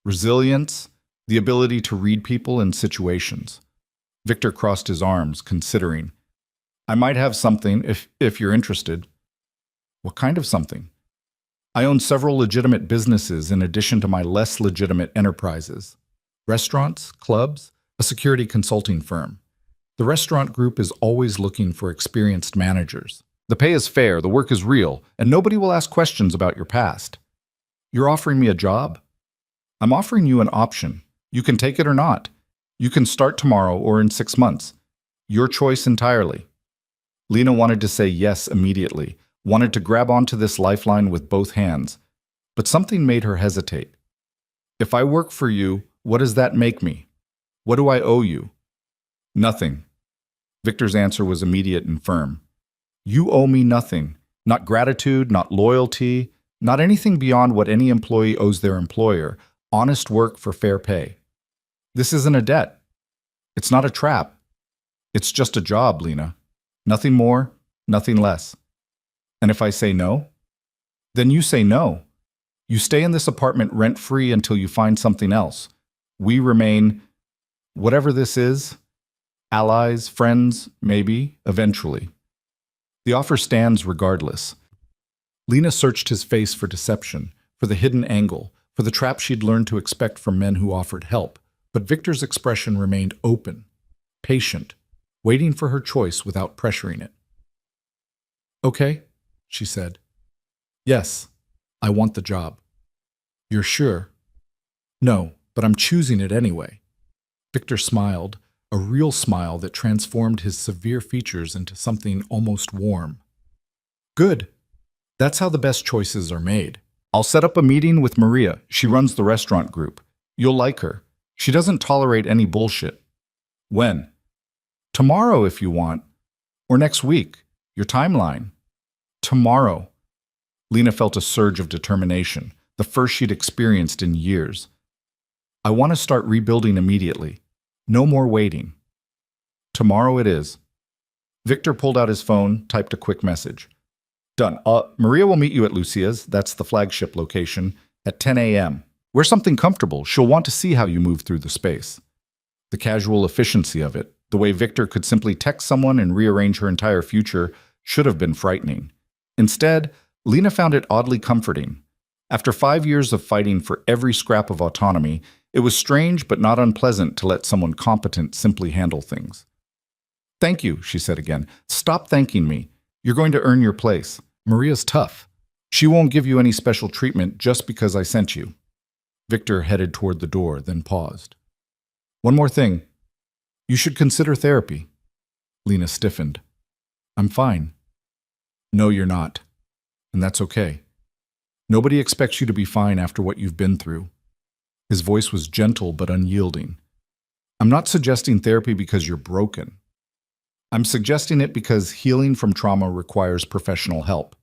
resilience, the ability to read people and situations. Victor crossed his arms, considering. I might have something if you're interested. What kind of something? I own several legitimate businesses in addition to my less legitimate enterprises. Restaurants, clubs, a security consulting firm. The restaurant group is always looking for experienced managers. The pay is fair, the work is real, and nobody will ask questions about your past. You're offering me a job? I'm offering you an option. You can take it or not. You can start tomorrow or in 6 months. Your choice entirely. Lena wanted to say yes immediately, wanted to grab onto this lifeline with both hands, but something made her hesitate. If I work for you, what does that make me? What do I owe you? Nothing. Victor's answer was immediate and firm. You owe me nothing. Not gratitude, not loyalty, not anything beyond what any employee owes their employer. Honest work for fair pay. This isn't a debt. It's not a trap. It's just a job, Lena. Nothing more, nothing less. And if I say no, then you say no. You stay in this apartment rent-free until you find something else. We remain, whatever this is, allies, friends, maybe, eventually. The offer stands regardless. Lena searched his face for deception, for the hidden angle, for the trap she'd learned to expect from men who offered help. But Victor's expression remained open, patient, waiting for her choice without pressuring it. Okay, she said. Yes, I want the job. You're sure? No, but I'm choosing it anyway. Victor smiled, a real smile that transformed his severe features into something almost warm. Good. That's how the best choices are made. I'll set up a meeting with Maria. She runs the restaurant group. You'll like her. She doesn't tolerate any bullshit. When? Tomorrow, if you want. Or next week. Your timeline. Tomorrow. Lena felt a surge of determination, the first she'd experienced in years. I want to start rebuilding immediately. No more waiting. Tomorrow it is. Victor pulled out his phone, typed a quick message. Done. Maria will meet you at Lucia's, that's the flagship location, at 10 a.m. Wear something comfortable. She'll want to see how you move through the space. The casual efficiency of it, the way Victor could simply text someone and rearrange her entire future, should have been frightening. Instead, Lena found it oddly comforting. After 5 years of fighting for every scrap of autonomy, it was strange but not unpleasant to let someone competent simply handle things. Thank you, she said again. Stop thanking me. You're going to earn your place. Maria's tough. She won't give you any special treatment just because I sent you. Victor headed toward the door, then paused. One more thing. You should consider therapy. Lena stiffened. I'm fine. No, you're not. And that's okay. Nobody expects you to be fine after what you've been through. His voice was gentle but unyielding. I'm not suggesting therapy because you're broken. I'm suggesting it because healing from trauma requires professional help.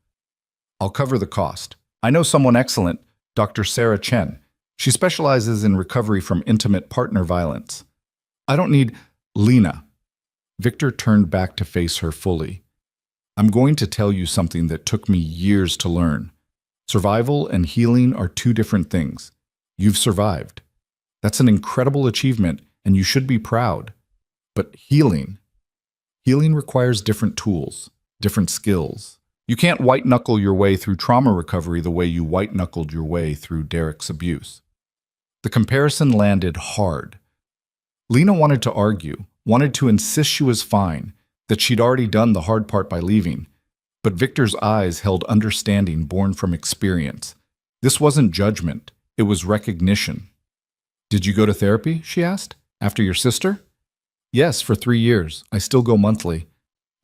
I'll cover the cost. I know someone excellent, Dr. Sarah Chen. She specializes in recovery from intimate partner violence. I don't need Lena. Victor turned back to face her fully. I'm going to tell you something that took me years to learn. Survival and healing are two different things. You've survived. That's an incredible achievement, and you should be proud. But healing requires different tools, different skills. You can't white-knuckle your way through trauma recovery the way you white-knuckled your way through Derek's abuse. The comparison landed hard. Lena wanted to argue, wanted to insist she was fine, that she'd already done the hard part by leaving. But Victor's eyes held understanding born from experience. This wasn't judgment, it was recognition. Did you go to therapy, she asked, after your sister? Yes, for 3 years. I still go monthly.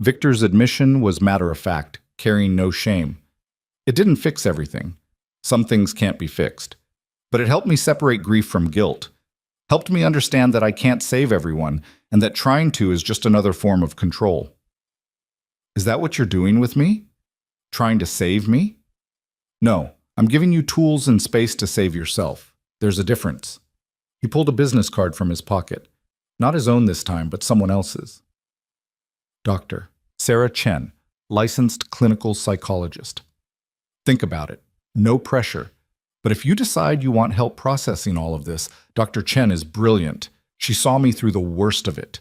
Victor's admission was matter-of-fact, carrying no shame. It didn't fix everything. Some things can't be fixed. But it helped me separate grief from guilt. Helped me understand that I can't save everyone and that trying to is just another form of control. Is that what you're doing with me? Trying to save me? No, I'm giving you tools and space to save yourself. There's a difference. He pulled a business card from his pocket. Not his own this time, but someone else's. Dr. Sarah Chen, licensed clinical psychologist. Think about it. No pressure. But if you decide you want help processing all of this, Dr. Chen is brilliant. She saw me through the worst of it.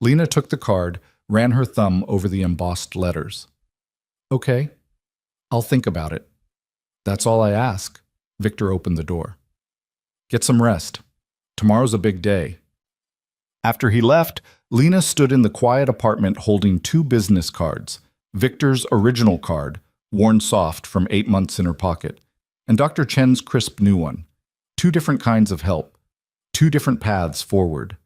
Lena took the card, ran her thumb over the embossed letters. Okay, I'll think about it. That's all I ask. Victor opened the door. Get some rest. Tomorrow's a big day. After he left, Lena stood in the quiet apartment holding two business cards, Victor's original card, worn soft from 8 months in her pocket, and Dr. Chen's crisp new one. Two different kinds of help. Two different paths forward.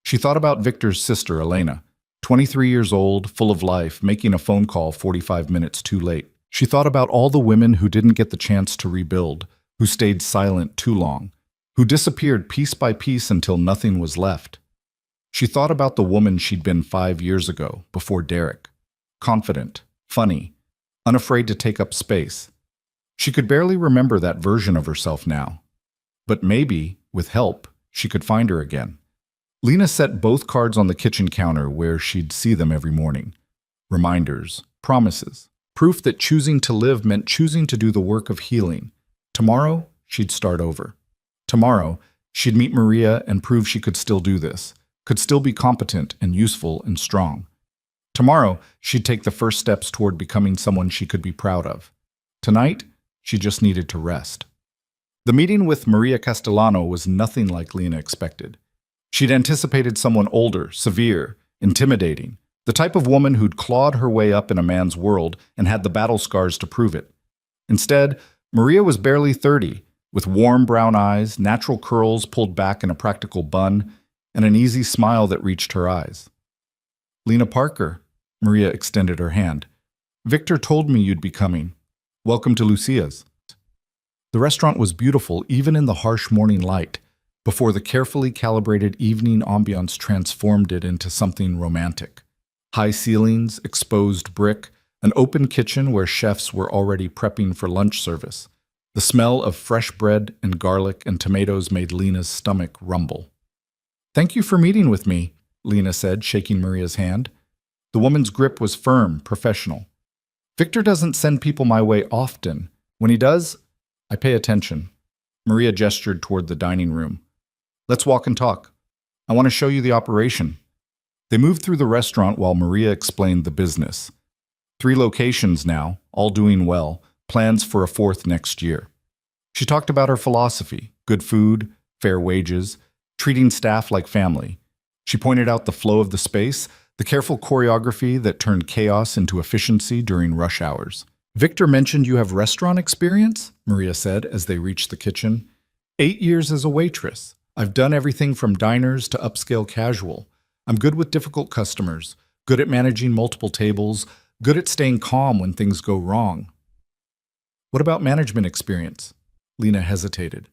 She thought about Victor's sister, Elena, 23 years old, full of life, making a phone call 45 minutes too late. She thought about all the women who didn't get the chance to rebuild, who stayed silent too long, who disappeared piece by piece until nothing was left. She thought about the woman she'd been 5 years ago, before Derek. Confident, funny, unafraid to take up space. She could barely remember that version of herself now. But maybe, with help, she could find her again. Lena set both cards on the kitchen counter where she'd see them every morning. Reminders, promises, proof that choosing to live meant choosing to do the work of healing. Tomorrow, she'd start over. Tomorrow, she'd meet Maria and prove she could still do this, could still be competent and useful and strong. Tomorrow, she'd take the first steps toward becoming someone she could be proud of. Tonight, she just needed to rest. The meeting with Maria Castellano was nothing like Lena expected. She'd anticipated someone older, severe, intimidating, the type of woman who'd clawed her way up in a man's world and had the battle scars to prove it. Instead, Maria was barely 30, with warm brown eyes, natural curls pulled back in a practical bun, and an easy smile that reached her eyes. Lena Parker, Maria extended her hand. Victor told me you'd be coming. Welcome to Lucia's. The restaurant was beautiful even in the harsh morning light, before the carefully calibrated evening ambiance transformed it into something romantic. High ceilings, exposed brick, an open kitchen where chefs were already prepping for lunch service. The smell of fresh bread and garlic and tomatoes made Lena's stomach rumble. Thank you for meeting with me, Lena said, shaking Maria's hand. The woman's grip was firm, professional. Victor doesn't send people my way often. When he does, I pay attention. Maria gestured toward the dining room. Let's walk and talk. I want to show you the operation. They moved through the restaurant while Maria explained the business. 3 locations now, all doing well, plans for a 4th next year. She talked about her philosophy, good food, fair wages, treating staff like family. She pointed out the flow of the space, the careful choreography that turned chaos into efficiency during rush hours. Victor mentioned you have restaurant experience, Maria said as they reached the kitchen. 8 years as a waitress. I've done everything from diners to upscale casual. I'm good with difficult customers, good at managing multiple tables, good at staying calm when things go wrong. What about management experience? Lena hesitated.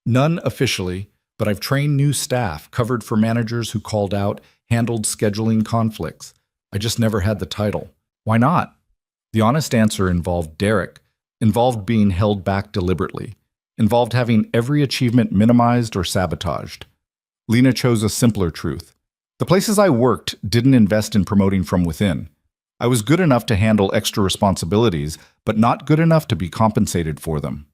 None officially, but I've trained new staff, covered for managers who called out, handled scheduling conflicts. I just never had the title. Why not? The honest answer involved Derek, involved being held back deliberately, involved having every achievement minimized or sabotaged. Lena chose a simpler truth. The places I worked didn't invest in promoting from within. I was good enough to handle extra responsibilities, but not good enough to be compensated for them.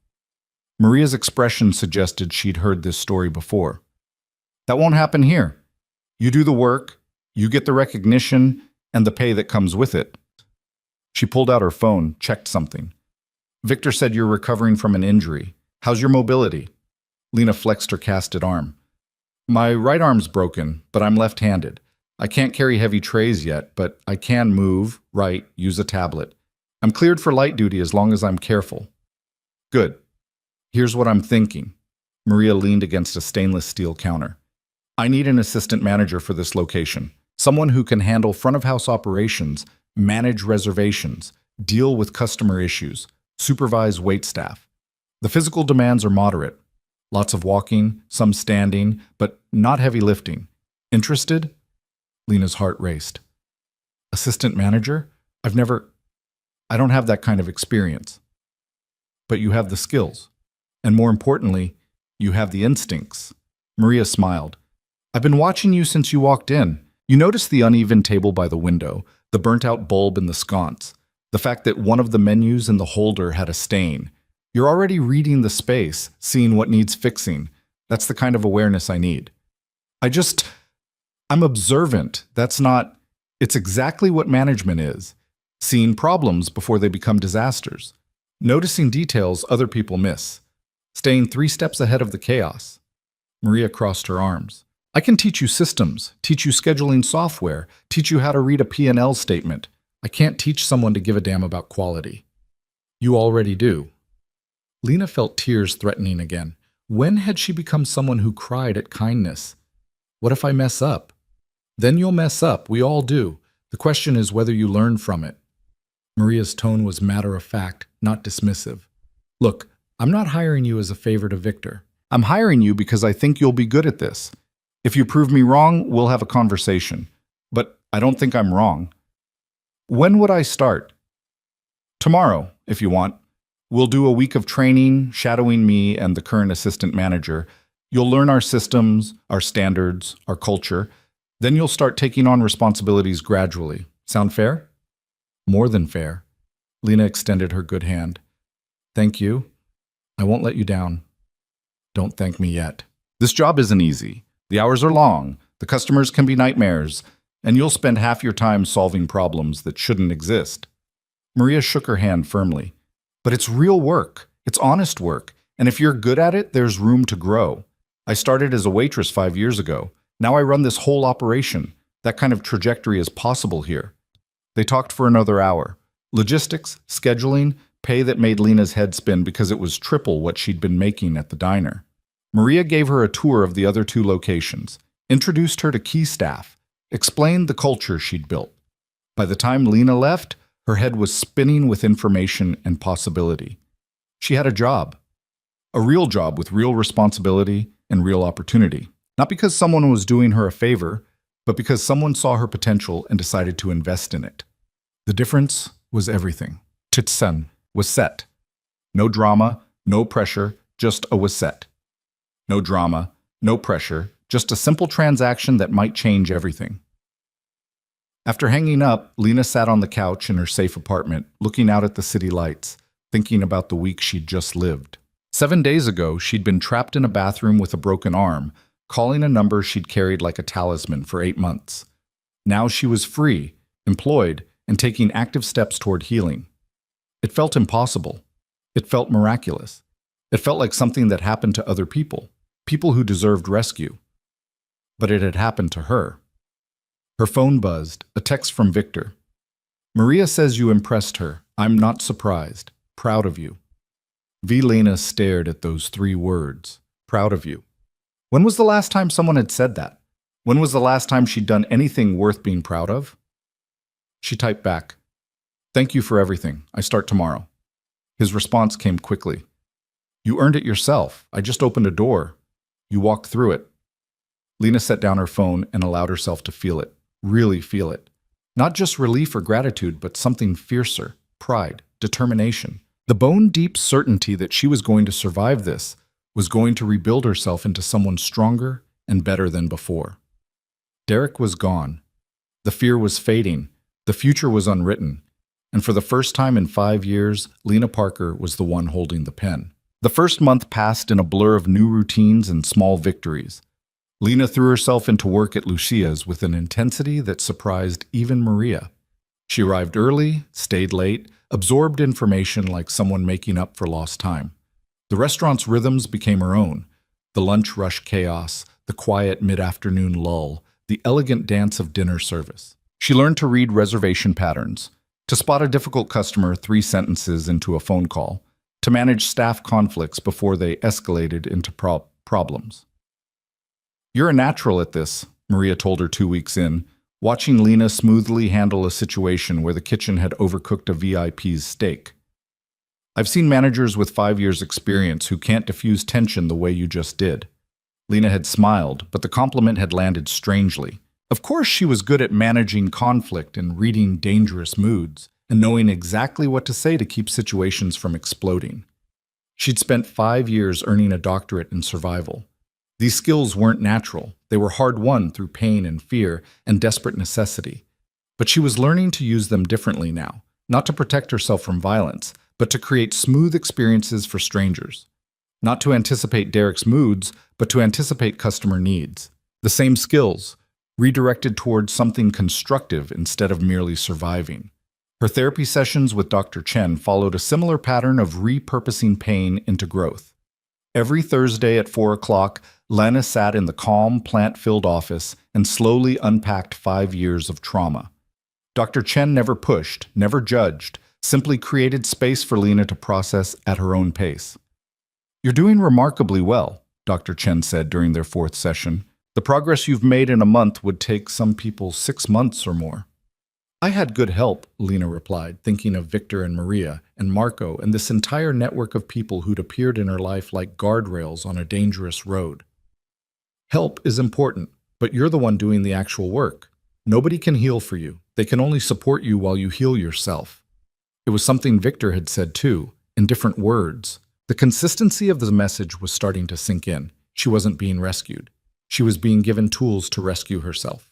Maria's expression suggested she'd heard this story before. That won't happen here. You do the work, you get the recognition, and the pay that comes with it. She pulled out her phone, checked something. Victor said you're recovering from an injury. How's your mobility? Lena flexed her casted arm. My right arm's broken, but I'm left-handed. I can't carry heavy trays yet, but I can move, write, use a tablet. I'm cleared for light duty as long as I'm careful. Good. Here's what I'm thinking. Maria leaned against a stainless steel counter. I need an assistant manager for this location. Someone who can handle front-of-house operations, manage reservations, deal with customer issues, supervise waitstaff. The physical demands are moderate. Lots of walking, some standing, but not heavy lifting. Interested? Lena's heart raced. Assistant manager? I don't have that kind of experience. But you have the skills. And more importantly, you have the instincts. Maria smiled. I've been watching you since you walked in. You noticed the uneven table by the window, the burnt-out bulb in the sconce, the fact that one of the menus in the holder had a stain. You're already reading the space, seeing what needs fixing. That's the kind of awareness I need. I'm observant. It's exactly what management is. Seeing problems before they become disasters. Noticing details other people miss. Staying 3 steps ahead of the chaos. Maria crossed her arms. I can teach you systems, teach you scheduling software, teach you how to read a P&L statement. I can't teach someone to give a damn about quality. You already do. Lena felt tears threatening again. When had she become someone who cried at kindness? What if I mess up? Then you'll mess up, we all do. The question is whether you learn from it. Maria's tone was matter-of-fact, not dismissive. Look, I'm not hiring you as a favor to Victor. I'm hiring you because I think you'll be good at this. If you prove me wrong, we'll have a conversation. But I don't think I'm wrong. When would I start? Tomorrow, if you want. We'll do a week of training, shadowing me and the current assistant manager. You'll learn our systems, our standards, our culture. Then you'll start taking on responsibilities gradually. Sound fair? More than fair. Lena extended her good hand. Thank you. I won't let you down. Don't thank me yet. This job isn't easy. The hours are long, the customers can be nightmares, and you'll spend half your time solving problems that shouldn't exist. Maria shook her hand firmly. But it's real work. It's honest work. And if you're good at it, there's room to grow. I started as a waitress 5 years ago. Now I run this whole operation. That kind of trajectory is possible here. They talked for another hour. Logistics, scheduling, pay that made Lena's head spin because it was triple what she'd been making at the diner. Maria gave her a tour of the other 2 locations, introduced her to key staff, explained the culture she'd built. By the time Lena left, her head was spinning with information and possibility. She had a job. A real job with real responsibility and real opportunity. Not because someone was doing her a favor, but because someone saw her potential and decided to invest in it. The difference was everything. Titsen was set. No drama, no pressure, just a was set. No drama, no pressure, just a simple transaction that might change everything. After hanging up, Lena sat on the couch in her safe apartment, looking out at the city lights, thinking about the week she'd just lived. 7 days ago, she'd been trapped in a bathroom with a broken arm, calling a number she'd carried like a talisman for 8 months. Now she was free, employed, and taking active steps toward healing. It felt impossible. It felt miraculous. It felt like something that happened to other people, people who deserved rescue. But it had happened to her. Her phone buzzed, a text from Victor. Maria says you impressed her. I'm not surprised. Proud of you. Lena stared at those 3 words. Proud of you. When was the last time someone had said that? When was the last time she'd done anything worth being proud of? She typed back, Thank you for everything. I start tomorrow. His response came quickly. You earned it yourself. I just opened a door. You walked through it. Lena set down her phone and allowed herself to feel it, really feel it. Not just relief or gratitude, but something fiercer, pride, determination. The bone-deep certainty that she was going to survive this, was going to rebuild herself into someone stronger and better than before. Derek was gone. The fear was fading. The future was unwritten. And for the first time in 5 years, Lena Parker was the one holding the pen. The first month passed in a blur of new routines and small victories. Lena threw herself into work at Lucia's with an intensity that surprised even Maria. She arrived early, stayed late, absorbed information like someone making up for lost time. The restaurant's rhythms became her own. The lunch rush chaos, the quiet mid-afternoon lull, the elegant dance of dinner service. She learned to read reservation patterns, to spot a difficult customer 3 sentences into a phone call, to manage staff conflicts before they escalated into problems. You're a natural at this, Maria told her 2 weeks in, watching Lena smoothly handle a situation where the kitchen had overcooked a VIP's steak. I've seen managers with 5 years' experience who can't diffuse tension the way you just did. Lena had smiled, but the compliment had landed strangely. Of course, she was good at managing conflict and reading dangerous moods, and knowing exactly what to say to keep situations from exploding. She'd spent 5 years earning a doctorate in survival. These skills weren't natural. They were hard-won through pain and fear and desperate necessity. But she was learning to use them differently now, not to protect herself from violence, but to create smooth experiences for strangers. Not to anticipate Derek's moods, but to anticipate customer needs. The same skills, redirected towards something constructive instead of merely surviving. Her therapy sessions with Dr. Chen followed a similar pattern of repurposing pain into growth. Every Thursday at 4 o'clock, Lena sat in the calm, plant-filled office and slowly unpacked 5 years of trauma. Dr. Chen never pushed, never judged, simply created space for Lena to process at her own pace. "You're doing remarkably well," Dr. Chen said during their 4th session. "The progress you've made in a month would take some people 6 months or more." "I had good help," Lena replied, thinking of Victor and Maria and Marco and this entire network of people who'd appeared in her life like guardrails on a dangerous road. "Help is important, but you're the one doing the actual work. Nobody can heal for you. They can only support you while you heal yourself." It was something Victor had said too, in different words. The consistency of the message was starting to sink in. She wasn't being rescued. She was being given tools to rescue herself.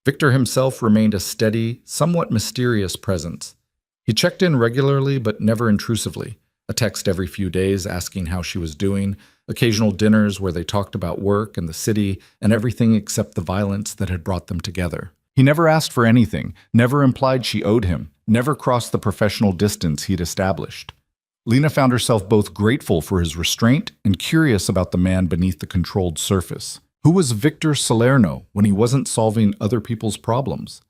Victor himself remained a steady, somewhat mysterious presence. He checked in regularly but never intrusively, a text every few days asking how she was doing, occasional dinners where they talked about work and the city and everything except the violence that had brought them together. He never asked for anything, never implied she owed him, never crossed the professional distance he'd established. Lena found herself both grateful for his restraint and curious about the man beneath the controlled surface. Who was Victor Salerno when he wasn't solving other people's problems?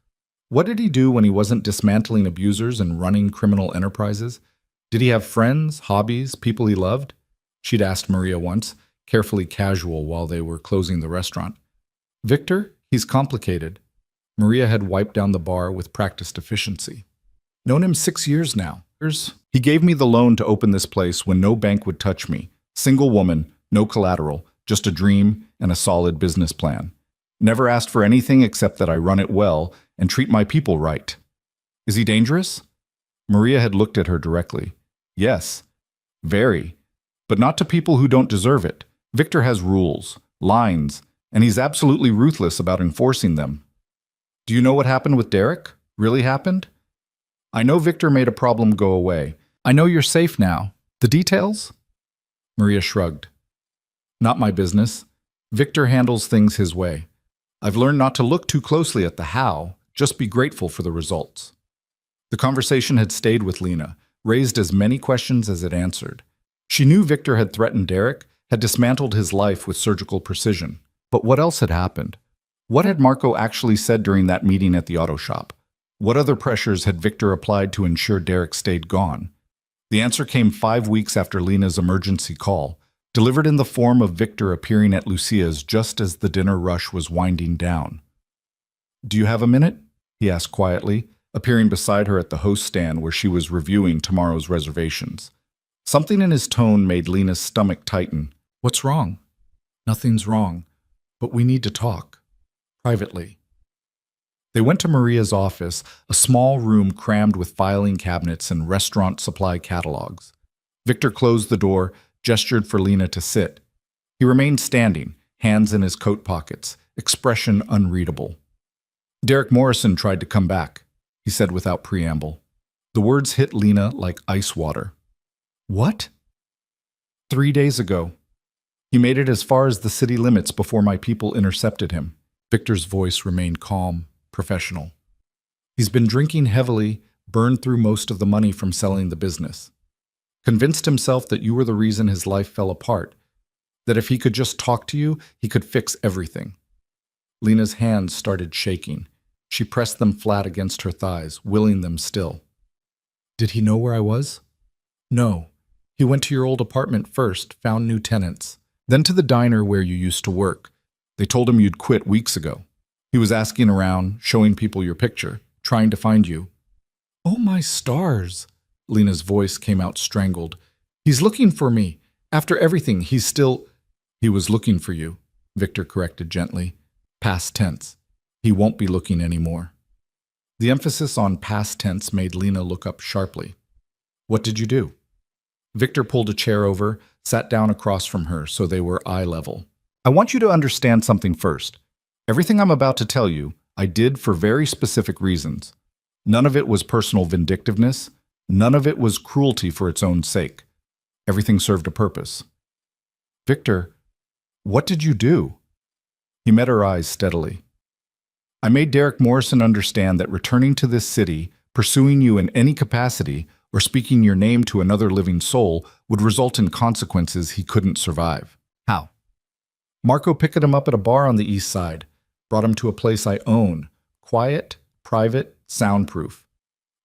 What did he do when he wasn't dismantling abusers and running criminal enterprises? Did he have friends, hobbies, people he loved? She'd asked Maria once, carefully casual while they were closing the restaurant. "Victor, he's complicated." Maria had wiped down the bar with practiced efficiency. "Known him 6 years now. He gave me the loan to open this place when no bank would touch me. Single woman, no collateral, just a dream and a solid business plan. Never asked for anything except that I run it well and treat my people right." "Is he dangerous?" Maria had looked at her directly. "Yes, very. But not to people who don't deserve it. Victor has rules, lines, and he's absolutely ruthless about enforcing them." "Do you know what happened with Derek? Really happened?" "I know Victor made a problem go away. I know you're safe now. The details?" Maria shrugged. "Not my business. Victor handles things his way. I've learned not to look too closely at the how, just be grateful for the results." The conversation had stayed with Lena, raised as many questions as it answered. She knew Victor had threatened Derek, had dismantled his life with surgical precision. But what else had happened? What had Marco actually said during that meeting at the auto shop? What other pressures had Victor applied to ensure Derek stayed gone? The answer came 5 weeks after Lena's emergency call, delivered in the form of Victor appearing at Lucia's just as the dinner rush was winding down. "Do you have a minute?" he asked quietly, appearing beside her at the host stand where she was reviewing tomorrow's reservations. Something in his tone made Lena's stomach tighten. "What's wrong?" "Nothing's wrong, but we need to talk. Privately." They went to Maria's office, a small room crammed with filing cabinets and restaurant supply catalogs. Victor closed the door, gestured for Lena to sit. He remained standing, hands in his coat pockets, expression unreadable. "Derek Morrison tried to come back," he said without preamble. The words hit Lena like ice water. "What?" "3 days ago. He made it as far as the city limits before my people intercepted him." Victor's voice remained calm, professional. "He's been drinking heavily, burned through most of the money from selling the business. Convinced himself that you were the reason his life fell apart, that if he could just talk to you, he could fix everything." Lena's hands started shaking. She pressed them flat against her thighs, willing them still. "Did he know where I was?" "No. He went to your old apartment first, found new tenants, then to the diner where you used to work. They told him you'd quit weeks ago. He was asking around, showing people your picture, trying to find you." "Oh my stars!" Lena's voice came out strangled. He's looking for me. After everything, he's still... He was looking for you, Victor corrected gently. Past tense. He won't be looking anymore. The emphasis on past tense made Lena look up sharply. What did you do? Victor pulled a chair over, sat down across from her so they were eye level. I want you to understand something first. Everything I'm about to tell you, I did for very specific reasons. None of it was personal vindictiveness. None of it was cruelty for its own sake. Everything served a purpose. Victor, what did you do? He met her eyes steadily. I made Derek Morrison understand that returning to this city, pursuing you in any capacity, or speaking your name to another living soul would result in consequences he couldn't survive. How? Marco picked him up at a bar on the east side, brought him to a place I own, quiet, private, soundproof.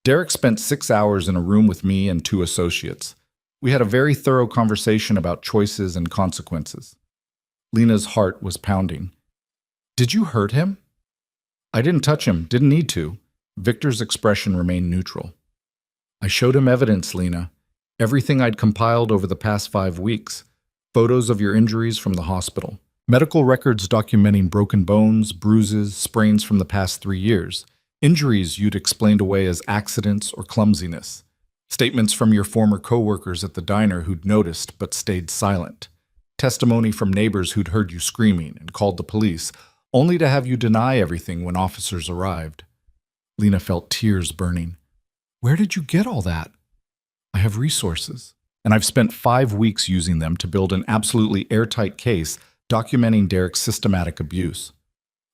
Derek spent 6 hours in a room with me and 2 associates. We had a very thorough conversation about choices and consequences. Lena's heart was pounding. Did you hurt him? I didn't touch him, didn't need to. Victor's expression remained neutral. I showed him evidence, Lena. Everything I'd compiled over the past 5 weeks. Photos of your injuries from the hospital. Medical records documenting broken bones, bruises, sprains from the past 3 years. Injuries you'd explained away as accidents or clumsiness. Statements from your former co-workers at the diner who'd noticed but stayed silent. Testimony from neighbors who'd heard you screaming and called the police, only to have you deny everything when officers arrived. Lena felt tears burning. Where did you get all that? I have resources, and I've spent 5 weeks using them to build an absolutely airtight case documenting Derek's systematic abuse.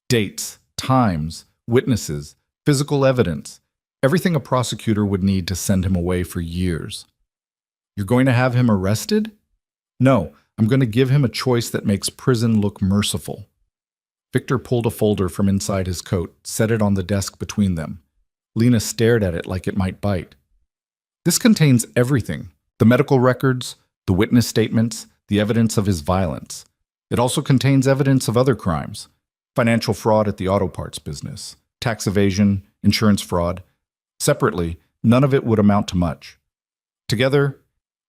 Dates, times, witnesses, physical evidence, everything a prosecutor would need to send him away for years. You're going to have him arrested? No, I'm going to give him a choice that makes prison look merciful. Victor pulled a folder from inside his coat, set it on the desk between them. Lena stared at it like it might bite. This contains everything. The medical records, the witness statements, the evidence of his violence. It also contains evidence of other crimes. Financial fraud at the auto parts business, tax evasion, insurance fraud. Separately, none of it would amount to much. Together,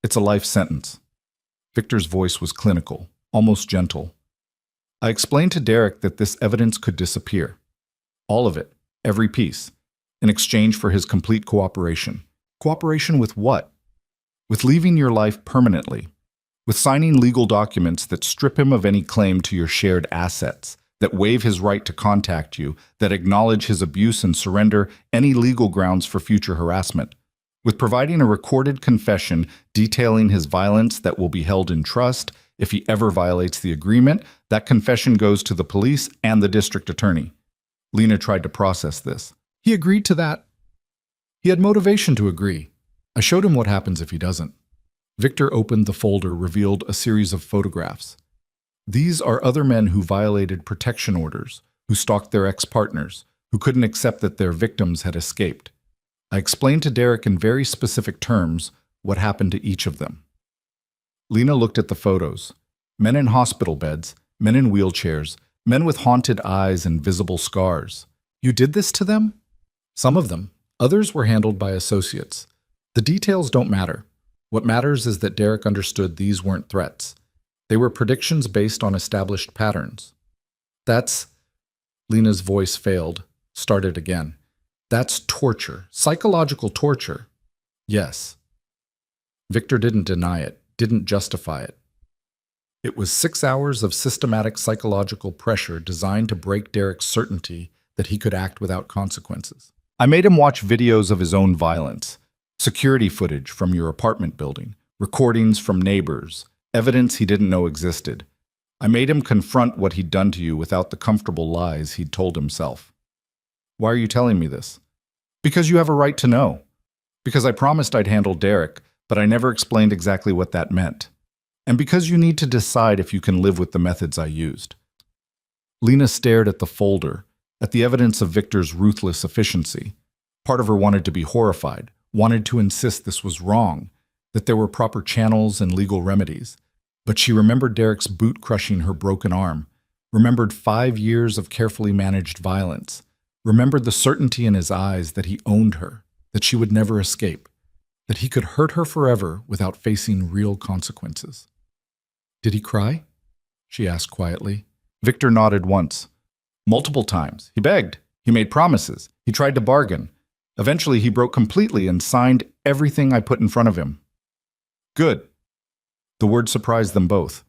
it's a life sentence. Victor's voice was clinical, almost gentle. I explained to Derek that this evidence could disappear. All of it, every piece, in exchange for his complete cooperation. Cooperation with what? With leaving your life permanently. With signing legal documents that strip him of any claim to your shared assets, that waive his right to contact you, that acknowledge his abuse and surrender any legal grounds for future harassment. With providing a recorded confession detailing his violence that will be held in trust. If he ever violates the agreement, that confession goes to the police and the district attorney. Lena tried to process this. He agreed to that. He had motivation to agree. I showed him what happens if he doesn't. Victor opened the folder, revealed a series of photographs. These are other men who violated protection orders, who stalked their ex-partners, who couldn't accept that their victims had escaped. I explained to Derek in very specific terms what happened to each of them. Lena looked at the photos. Men in hospital beds, men in wheelchairs, men with haunted eyes and visible scars. You did this to them? Some of them. Others were handled by associates. The details don't matter. What matters is that Derek understood these weren't threats. They were predictions based on established patterns. That's... Lena's voice failed, started again. That's torture, psychological torture. Yes. Victor didn't deny it, didn't justify it. It was 6 hours of systematic psychological pressure designed to break Derek's certainty that he could act without consequences. I made him watch videos of his own violence, security footage from your apartment building, recordings from neighbors, evidence he didn't know existed. I made him confront what he'd done to you without the comfortable lies he'd told himself. Why are you telling me this? Because you have a right to know. Because I promised I'd handle Derek, but I never explained exactly what that meant. And because you need to decide if you can live with the methods I used. Lena stared at the folder, at the evidence of Victor's ruthless efficiency. Part of her wanted to be horrified, wanted to insist this was wrong, that there were proper channels and legal remedies. But she remembered Derek's boot crushing her broken arm, remembered 5 years of carefully managed violence, remembered the certainty in his eyes that he owned her, that she would never escape. that he could hurt her forever without facing real consequences. Did he cry? She asked quietly. Victor nodded once. Multiple times. He begged. He made promises. He tried to bargain. Eventually, he broke completely and signed everything I put in front of him. Good. The word surprised them both.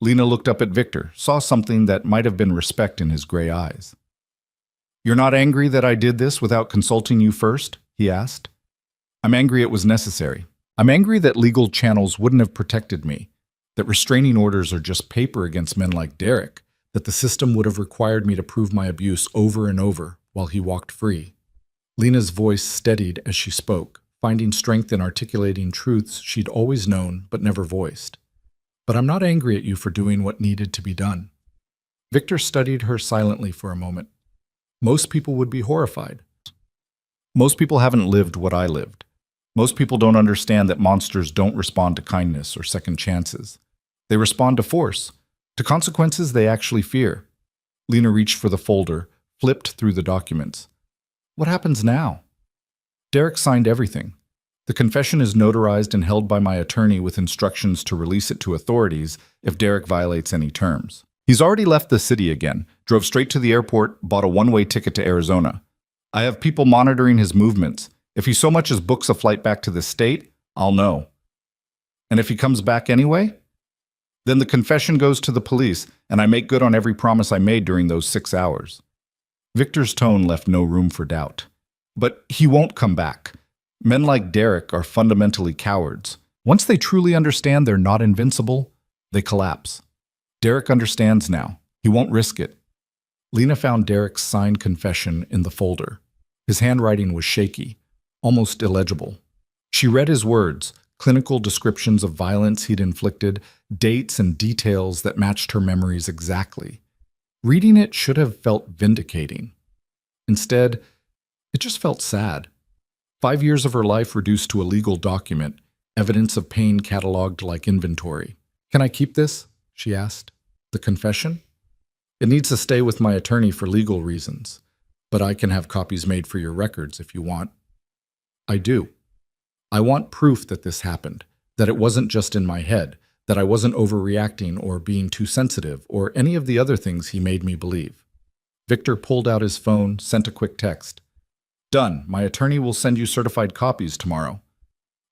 Lena looked up at Victor, saw something that might have been respect in his gray eyes. You're not angry that I did this without consulting you first? He asked. I'm angry it was necessary. I'm angry that legal channels wouldn't have protected me, that restraining orders are just paper against men like Derek, that the system would have required me to prove my abuse over and over while he walked free. Lena's voice steadied as she spoke, finding strength in articulating truths she'd always known but never voiced. But I'm not angry at you for doing what needed to be done. Victor studied her silently for a moment. Most people would be horrified. Most people haven't lived what I lived. Most people don't understand that monsters don't respond to kindness or second chances. They respond to force, to consequences they actually fear. Lena reached for the folder, flipped through the documents. What happens now? Derek signed everything. The confession is notarized and held by my attorney with instructions to release it to authorities if Derek violates any terms. He's already left the city again, drove straight to the airport, bought a one-way ticket to Arizona. I have people monitoring his movements. If he so much as books a flight back to the state, I'll know. And if he comes back anyway? Then the confession goes to the police, and I make good on every promise I made during those 6 hours. Victor's tone left no room for doubt. But he won't come back. Men like Derek are fundamentally cowards. Once they truly understand they're not invincible, they collapse. Derek understands now. He won't risk it. Lena found Derek's signed confession in the folder. His handwriting was shaky, almost illegible. She read his words, clinical descriptions of violence he'd inflicted, dates and details that matched her memories exactly. Reading it should have felt vindicating. Instead, it just felt sad. 5 years of her life reduced to a legal document, evidence of pain cataloged like inventory. Can I keep this? She asked. The confession? It needs to stay with my attorney for legal reasons, but I can have copies made for your records if you want. I do. I want proof that this happened, that it wasn't just in my head, that I wasn't overreacting or being too sensitive or any of the other things he made me believe. Victor pulled out his phone, sent a quick text. Done. My attorney will send you certified copies tomorrow.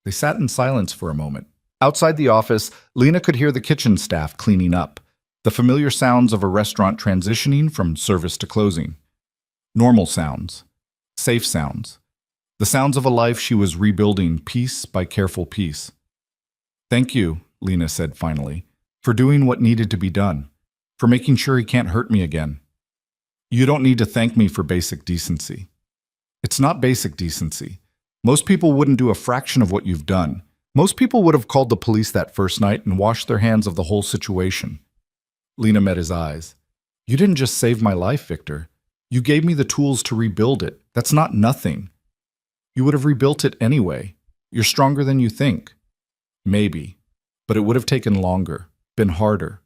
They sat in silence for a moment. Outside the office, Lena could hear the kitchen staff cleaning up, the familiar sounds of a restaurant transitioning from service to closing. Normal sounds. Safe sounds. The sounds of a life she was rebuilding piece by careful piece. Thank you, Lena said finally, for doing what needed to be done, for making sure he can't hurt me again. You don't need to thank me for basic decency. It's not basic decency. Most people wouldn't do a fraction of what you've done. Most people would have called the police that first night and washed their hands of the whole situation. Lena met his eyes. You didn't just save my life, Victor. You gave me the tools to rebuild it. That's not nothing. You would have rebuilt it anyway. You're stronger than you think. Maybe. But it would have taken longer, been harder.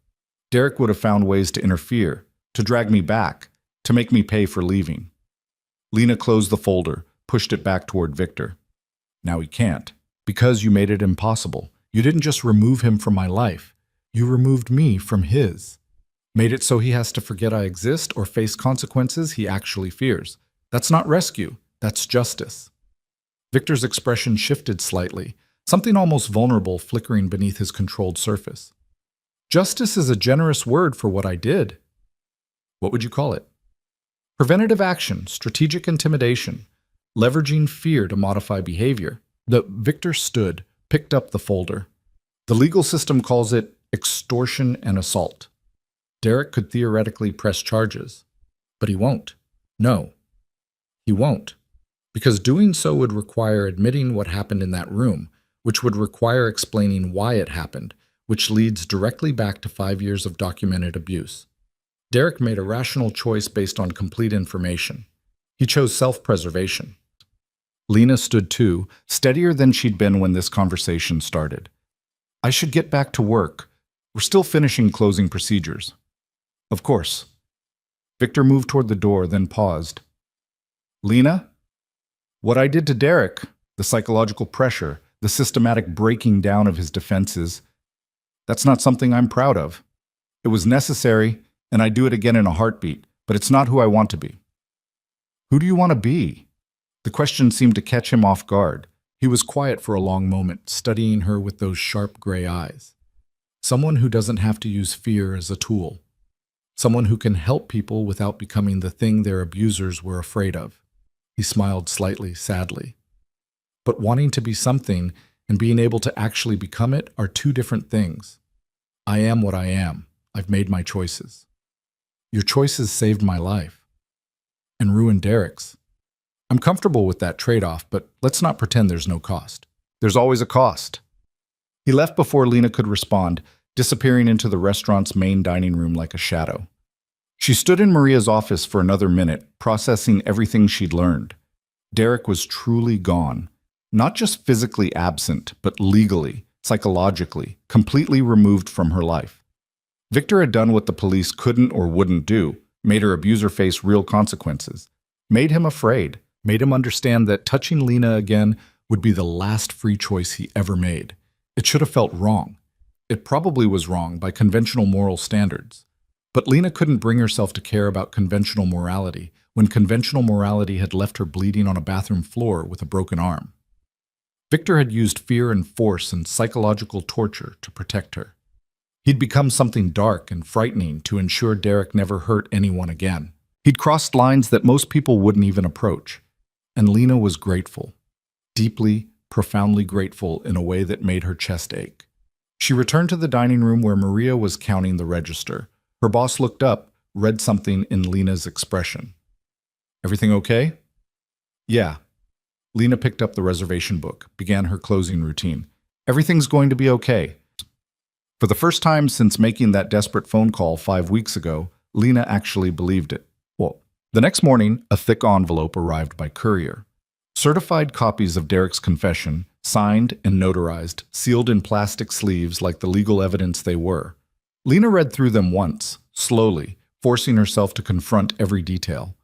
Derek would have found ways to interfere, to drag me back, to make me pay for leaving. Lena closed the folder, pushed it back toward Victor. Now he can't. Because you made it impossible. You didn't just remove him from my life. You removed me from his. Made it so he has to forget I exist or face consequences he actually fears. That's not rescue. That's justice. Victor's expression shifted slightly, something almost vulnerable flickering beneath his controlled surface. Justice is a generous word for what I did. What would you call it? Preventative action, strategic intimidation, leveraging fear to modify behavior. Victor stood, picked up the folder. The legal system calls it extortion and assault. Derek could theoretically press charges, but he won't. No, he won't. Because doing so would require admitting what happened in that room, which would require explaining why it happened, which leads directly back to 5 years of documented abuse. Derek made a rational choice based on complete information. He chose self-preservation. Lena stood too, steadier than she'd been when this conversation started. I should get back to work. We're still finishing closing procedures. Of course. Victor moved toward the door, then paused. Lena? What I did to Derek, the psychological pressure, the systematic breaking down of his defenses. That's not something I'm proud of. It was necessary, and I'd do it again in a heartbeat, but it's not who I want to be. Who do you want to be? The question seemed to catch him off guard. He was quiet for a long moment, studying her with those sharp gray eyes. Someone who doesn't have to use fear as a tool. Someone who can help people without becoming the thing their abusers were afraid of. He smiled slightly, sadly. But wanting to be something and being able to actually become it are two different things. I am what I am. I've made my choices. Your choices saved my life. And ruined Derek's. I'm comfortable with that trade-off, but let's not pretend there's no cost. There's always a cost. He left before Lena could respond, disappearing into the restaurant's main dining room like a shadow. She stood in Maria's office for another minute, processing everything she'd learned. Derek was truly gone. Not just physically absent, but legally, psychologically, completely removed from her life. Victor had done what the police couldn't or wouldn't do, made her abuser face real consequences, made him afraid, made him understand that touching Lena again would be the last free choice he ever made. It should have felt wrong. It probably was wrong by conventional moral standards. But Lena couldn't bring herself to care about conventional morality when conventional morality had left her bleeding on a bathroom floor with a broken arm. Victor had used fear and force and psychological torture to protect her. He'd become something dark and frightening to ensure Derek never hurt anyone again. He'd crossed lines that most people wouldn't even approach. And Lena was grateful. Deeply, profoundly grateful in a way that made her chest ache. She returned to the dining room where Maria was counting the register. Her boss looked up, read something in Lena's expression. Everything okay? Yeah. Lena picked up the reservation book, began her closing routine. Everything's going to be okay. For the first time since making that desperate phone call 5 weeks ago, Lena actually believed it. Well, the next morning, a thick envelope arrived by courier. Certified copies of Derek's confession, signed and notarized, sealed in plastic sleeves like the legal evidence they were. Lena read through them once, slowly, forcing herself to confront every detail.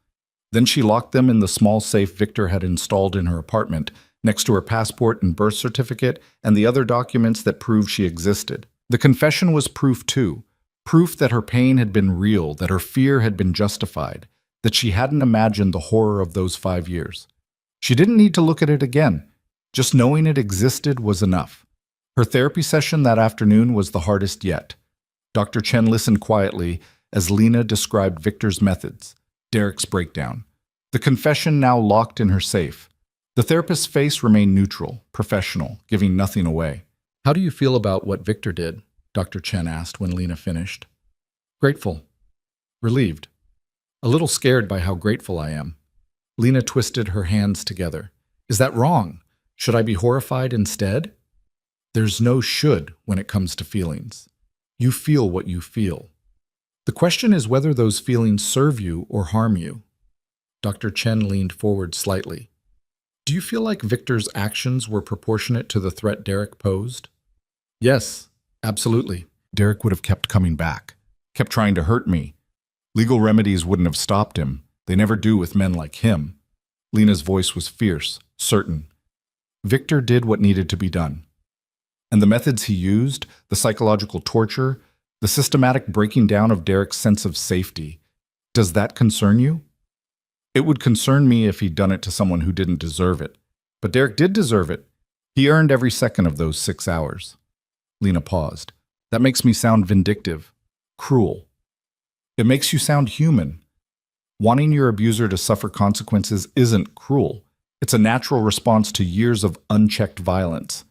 Then she locked them in the small safe Victor had installed in her apartment, next to her passport and birth certificate and the other documents that proved she existed. The confession was proof too, proof that her pain had been real, that her fear had been justified, that she hadn't imagined the horror of those 5 years. She didn't need to look at it again. Just knowing it existed was enough. Her therapy session that afternoon was the hardest yet. Dr. Chen listened quietly as Lena described Victor's methods, Derek's breakdown. The confession now locked in her safe. The therapist's face remained neutral, professional, giving nothing away. How do you feel about what Victor did? Dr. Chen asked when Lena finished. Grateful. Relieved. A little scared by how grateful I am. Lena twisted her hands together. Is that wrong? Should I be horrified instead? There's no should when it comes to feelings. You feel what you feel. The question is whether those feelings serve you or harm you. Dr. Chen leaned forward slightly. Do you feel like Victor's actions were proportionate to the threat Derek posed? Yes, absolutely. Derek would have kept coming back, kept trying to hurt me. Legal remedies wouldn't have stopped him. They never do with men like him. Lena's voice was fierce, certain. Victor did what needed to be done. And the methods he used, the psychological torture, the systematic breaking down of Derek's sense of safety, does that concern you? It would concern me if he'd done it to someone who didn't deserve it. But Derek did deserve it. He earned every second of those 6 hours. Lena paused. That makes me sound vindictive, cruel. It makes you sound human. Wanting your abuser to suffer consequences isn't cruel. It's a natural response to years of unchecked violence.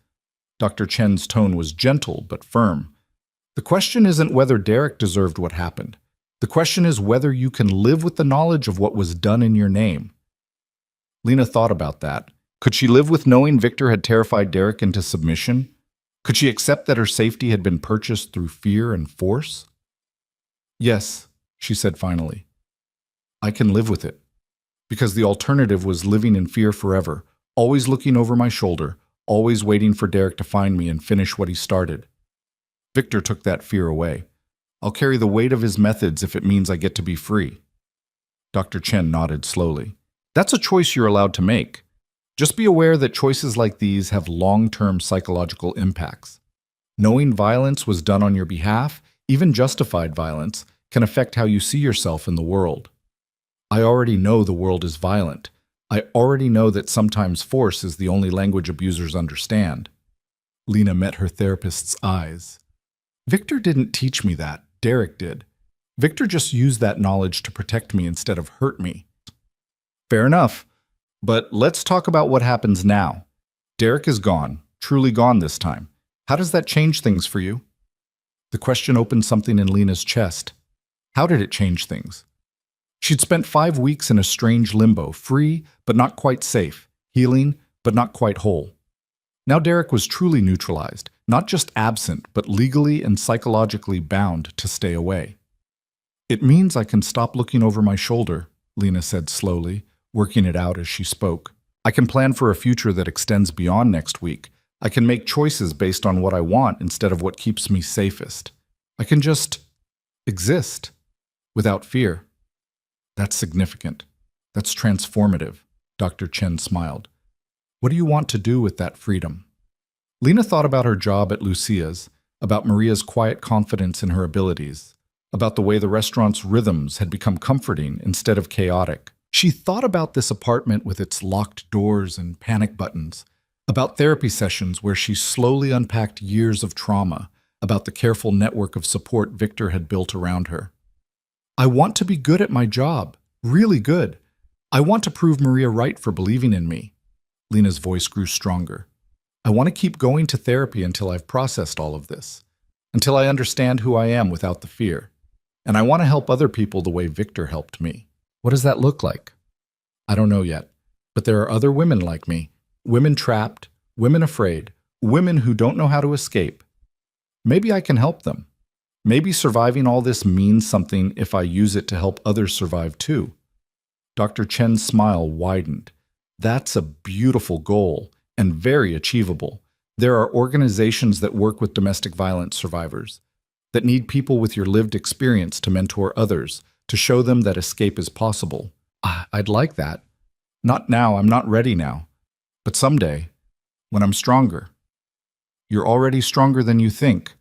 Dr. Chen's tone was gentle but firm. The question isn't whether Derek deserved what happened. The question is whether you can live with the knowledge of what was done in your name. Lena thought about that. Could she live with knowing Victor had terrified Derek into submission? Could she accept that her safety had been purchased through fear and force? Yes, she said finally. I can live with it. Because the alternative was living in fear forever, always looking over my shoulder, always waiting for Derek to find me and finish what he started. Victor took that fear away. I'll carry the weight of his methods if it means I get to be free. Dr. Chen nodded slowly. That's a choice you're allowed to make. Just be aware that choices like these have long-term psychological impacts. Knowing violence was done on your behalf, even justified violence, can affect how you see yourself in the world. I already know the world is violent. I already know that sometimes force is the only language abusers understand. Lena met her therapist's eyes. Victor didn't teach me that. Derek did. Victor just used that knowledge to protect me instead of hurt me. Fair enough. But let's talk about what happens now. Derek is gone, truly gone this time. How does that change things for you? The question opened something in Lena's chest. How did it change things? She'd spent 5 weeks in a strange limbo, free but not quite safe, healing but not quite whole. Now Derek was truly neutralized, not just absent, but legally and psychologically bound to stay away. It means I can stop looking over my shoulder, Lena said slowly, working it out as she spoke. I can plan for a future that extends beyond next week. I can make choices based on what I want instead of what keeps me safest. I can just exist without fear. That's significant. That's transformative, Dr. Chen smiled. What do you want to do with that freedom? Lena thought about her job at Lucia's, about Maria's quiet confidence in her abilities, about the way the restaurant's rhythms had become comforting instead of chaotic. She thought about this apartment with its locked doors and panic buttons, about therapy sessions where she slowly unpacked years of trauma, about the careful network of support Victor had built around her. I want to be good at my job, really good. I want to prove Maria right for believing in me. Lena's voice grew stronger. I want to keep going to therapy until I've processed all of this, until I understand who I am without the fear. And I want to help other people the way Victor helped me. What does that look like? I don't know yet, but there are other women like me, women trapped, women afraid, women who don't know how to escape. Maybe I can help them. Maybe surviving all this means something if I use it to help others survive too. Dr. Chen's smile widened. That's a beautiful goal and very achievable. There are organizations that work with domestic violence survivors, that need people with your lived experience to mentor others, to show them that escape is possible. I'd like that. Not now, I'm not ready now. But someday, when I'm stronger. You're already stronger than you think.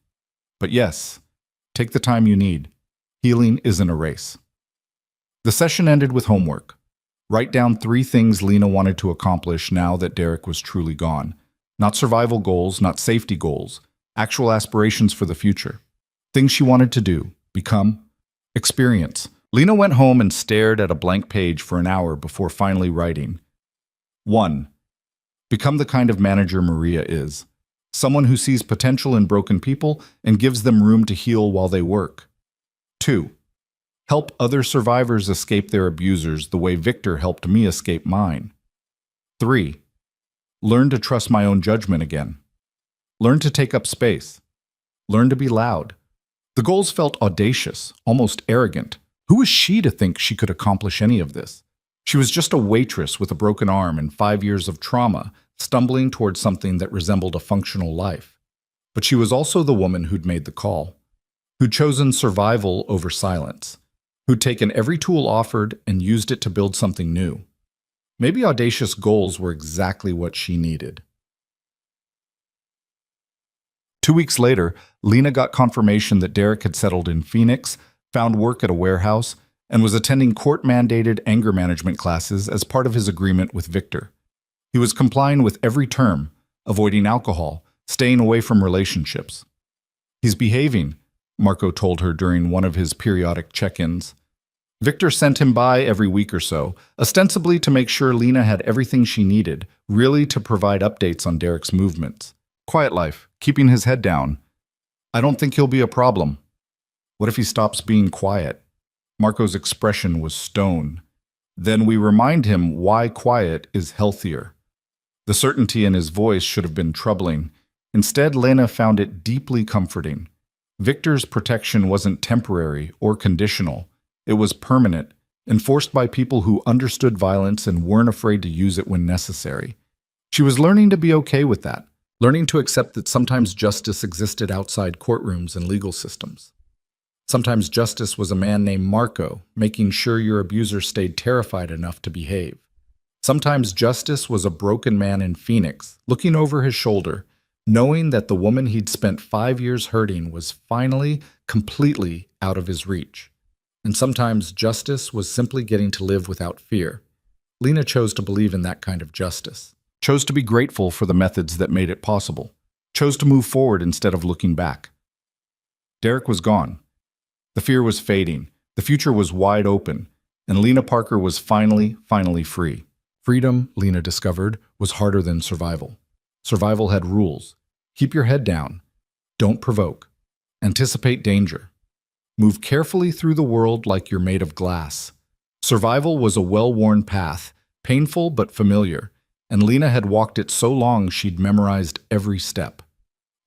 But yes, take the time you need. Healing isn't a race. The session ended with homework. Write down 3 things Lena wanted to accomplish now that Derek was truly gone. Not survival goals, not safety goals. Actual aspirations for the future. Things she wanted to do, become, experience. Lena went home and stared at a blank page for an hour before finally writing. 1. Become the kind of manager Maria is. Someone who sees potential in broken people and gives them room to heal while they work. 2. Help other survivors escape their abusers the way Victor helped me escape mine. 3. Learn to trust my own judgment again. Learn to take up space. Learn to be loud. The goals felt audacious, almost arrogant. Who was she to think she could accomplish any of this? She was just a waitress with a broken arm and 5 years of trauma, stumbling towards something that resembled a functional life. But she was also the woman who'd made the call, who'd chosen survival over silence, who'd taken every tool offered and used it to build something new. Maybe audacious goals were exactly what she needed. 2 weeks later, Lena got confirmation that Derek had settled in Phoenix, found work at a warehouse, and was attending court-mandated anger management classes as part of his agreement with Victor. He was complying with every term, avoiding alcohol, staying away from relationships. He's behaving, Marco told her during one of his periodic check-ins. Victor sent him by every week or so, ostensibly to make sure Lena had everything she needed, really to provide updates on Derek's movements. Quiet life, keeping his head down. I don't think he'll be a problem. What if he stops being quiet? Marco's expression was stone. Then we remind him why quiet is healthier. The certainty in his voice should have been troubling. Instead, Lena found it deeply comforting. Victor's protection wasn't temporary or conditional. It was permanent, enforced by people who understood violence and weren't afraid to use it when necessary. She was learning to be okay with that, learning to accept that sometimes justice existed outside courtrooms and legal systems. Sometimes justice was a man named Marco, making sure your abuser stayed terrified enough to behave. Sometimes Justice was a broken man in Phoenix, looking over his shoulder, knowing that the woman he'd spent 5 years hurting was finally, completely out of his reach. And sometimes Justice was simply getting to live without fear. Lena chose to believe in that kind of justice, chose to be grateful for the methods that made it possible, chose to move forward instead of looking back. Derek was gone. The fear was fading, the future was wide open, and Lena Parker was finally free. Freedom, Lena discovered, was harder than survival. Survival had rules. Keep your head down. Don't provoke. Anticipate danger. Move carefully through the world like you're made of glass. Survival was a well-worn path, painful but familiar, and Lena had walked it so long she'd memorized every step.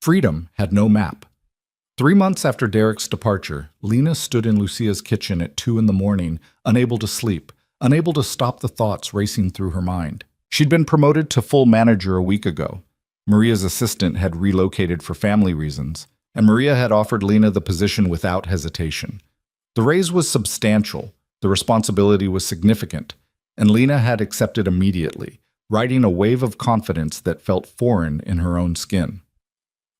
Freedom had no map. 3 months after Derek's departure, Lena stood in Lucia's kitchen at 2 a.m, unable to sleep, unable to stop the thoughts racing through her mind. She'd been promoted to full manager a week ago. Maria's assistant had relocated for family reasons, and Maria had offered Lena the position without hesitation. The raise was substantial, the responsibility was significant, and Lena had accepted immediately, riding a wave of confidence that felt foreign in her own skin.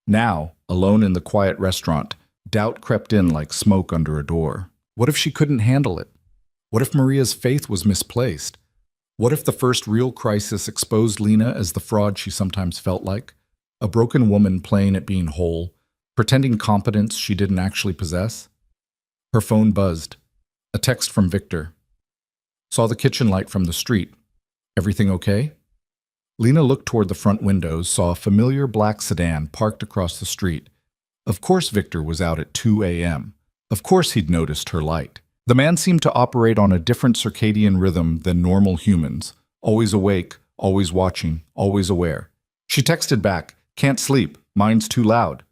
Now, alone in the quiet restaurant, doubt crept in like smoke under a door. What if she couldn't handle it? What if Maria's faith was misplaced? What if the first real crisis exposed Lena as the fraud she sometimes felt like? A broken woman playing at being whole, pretending competence she didn't actually possess? Her phone buzzed. A text from Victor. Saw the kitchen light from the street. Everything okay? Lena looked toward the front windows, saw a familiar black sedan parked across the street. Of course Victor was out at 2 a.m. Of course he'd noticed her light. The man seemed to operate on a different circadian rhythm than normal humans. Always awake, always watching, always aware. She texted back, "Can't sleep, mind's too loud."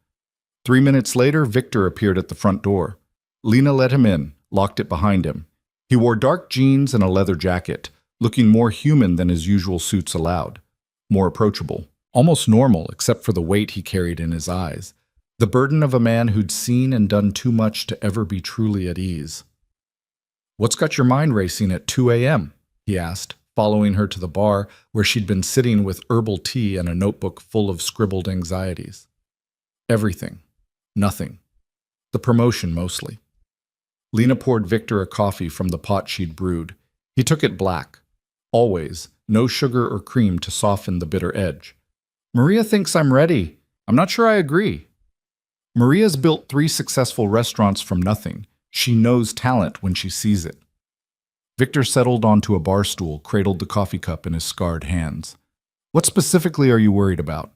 3 minutes later, Victor appeared at the front door. Lena let him in, locked it behind him. He wore dark jeans and a leather jacket, looking more human than his usual suits allowed. More approachable, almost normal except for the weight he carried in his eyes. The burden of a man who'd seen and done too much to ever be truly at ease. "What's got your mind racing at 2 a.m.?" he asked, following her to the bar where she'd been sitting with herbal tea and a notebook full of scribbled anxieties. Everything. Nothing. The promotion, mostly. Lena poured Victor a coffee from the pot she'd brewed. He took it black. Always, no sugar or cream to soften the bitter edge. "Maria thinks I'm ready. I'm not sure I agree." Maria's built 3 successful restaurants from nothing. She knows talent when she sees it. Victor settled onto a bar stool, cradled the coffee cup in his scarred hands. "What specifically are you worried about?"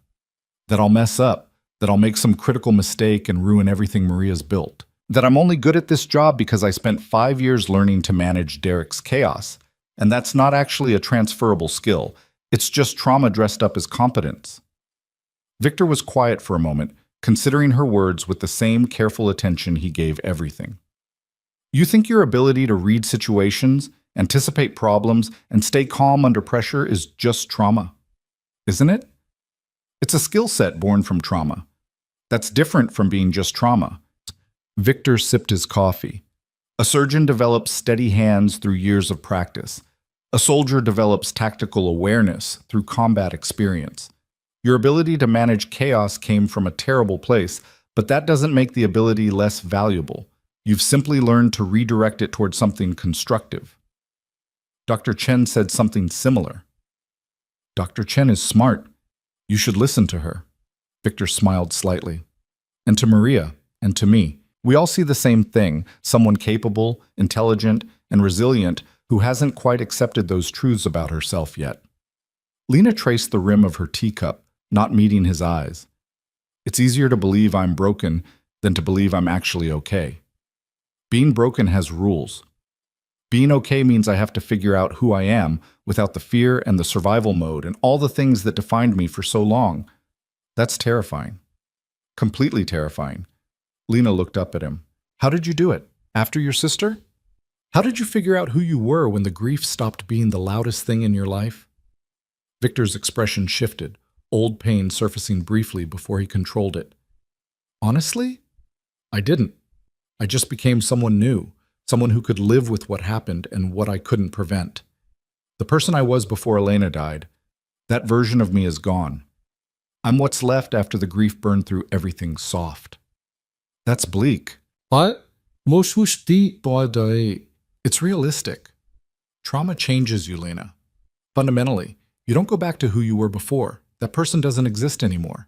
"That I'll mess up, that I'll make some critical mistake and ruin everything Maria's built. That I'm only good at this job because I spent 5 years learning to manage Derek's chaos, and that's not actually a transferable skill. It's just trauma dressed up as competence." Victor was quiet for a moment, considering her words with the same careful attention he gave everything. "You think your ability to read situations, anticipate problems, and stay calm under pressure is just trauma, isn't it? It's a skill set born from trauma. That's different from being just trauma." Victor sipped his coffee. A surgeon develops steady hands through years of practice. A soldier develops tactical awareness through combat experience. Your ability to manage chaos came from a terrible place, but that doesn't make the ability less valuable. You've simply learned to redirect it toward something constructive. Dr. Chen said something similar. "Dr. Chen is smart. You should listen to her." Victor smiled slightly. "And to Maria, and to me. We all see the same thing, someone capable, intelligent, and resilient who hasn't quite accepted those truths about herself yet." Lena traced the rim of her teacup, not meeting his eyes. "It's easier to believe I'm broken than to believe I'm actually okay. Being broken has rules. Being okay means I have to figure out who I am without the fear and the survival mode and all the things that defined me for so long. That's terrifying. Completely terrifying." Lena looked up at him. "How did you do it? After your sister? How did you figure out who you were when the grief stopped being the loudest thing in your life?" Victor's expression shifted, old pain surfacing briefly before he controlled it. "Honestly, I didn't. I just became someone new, someone who could live with what happened and what I couldn't prevent. The person I was before Elena died, that version of me is gone. I'm what's left after the grief burned through everything soft. That's bleak. What? Most wish the boy. It's realistic. Trauma changes you, Lena. Fundamentally, you don't go back to who you were before. That person doesn't exist anymore.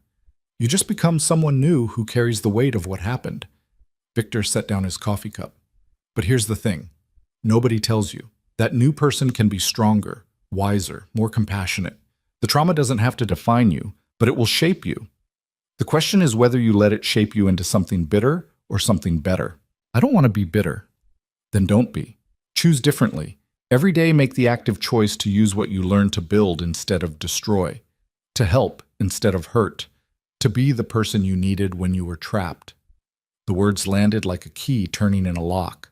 You just become someone new who carries the weight of what happened. Victor set down his coffee cup. But here's the thing. Nobody tells you. That new person can be stronger, wiser, more compassionate. The trauma doesn't have to define you, but it will shape you. The question is whether you let it shape you into something bitter or something better. I don't want to be bitter. Then don't be. Choose differently. Every day make the active choice to use what you learn to build instead of destroy, to help instead of hurt, to be the person you needed when you were trapped. The words landed like a key turning in a lock.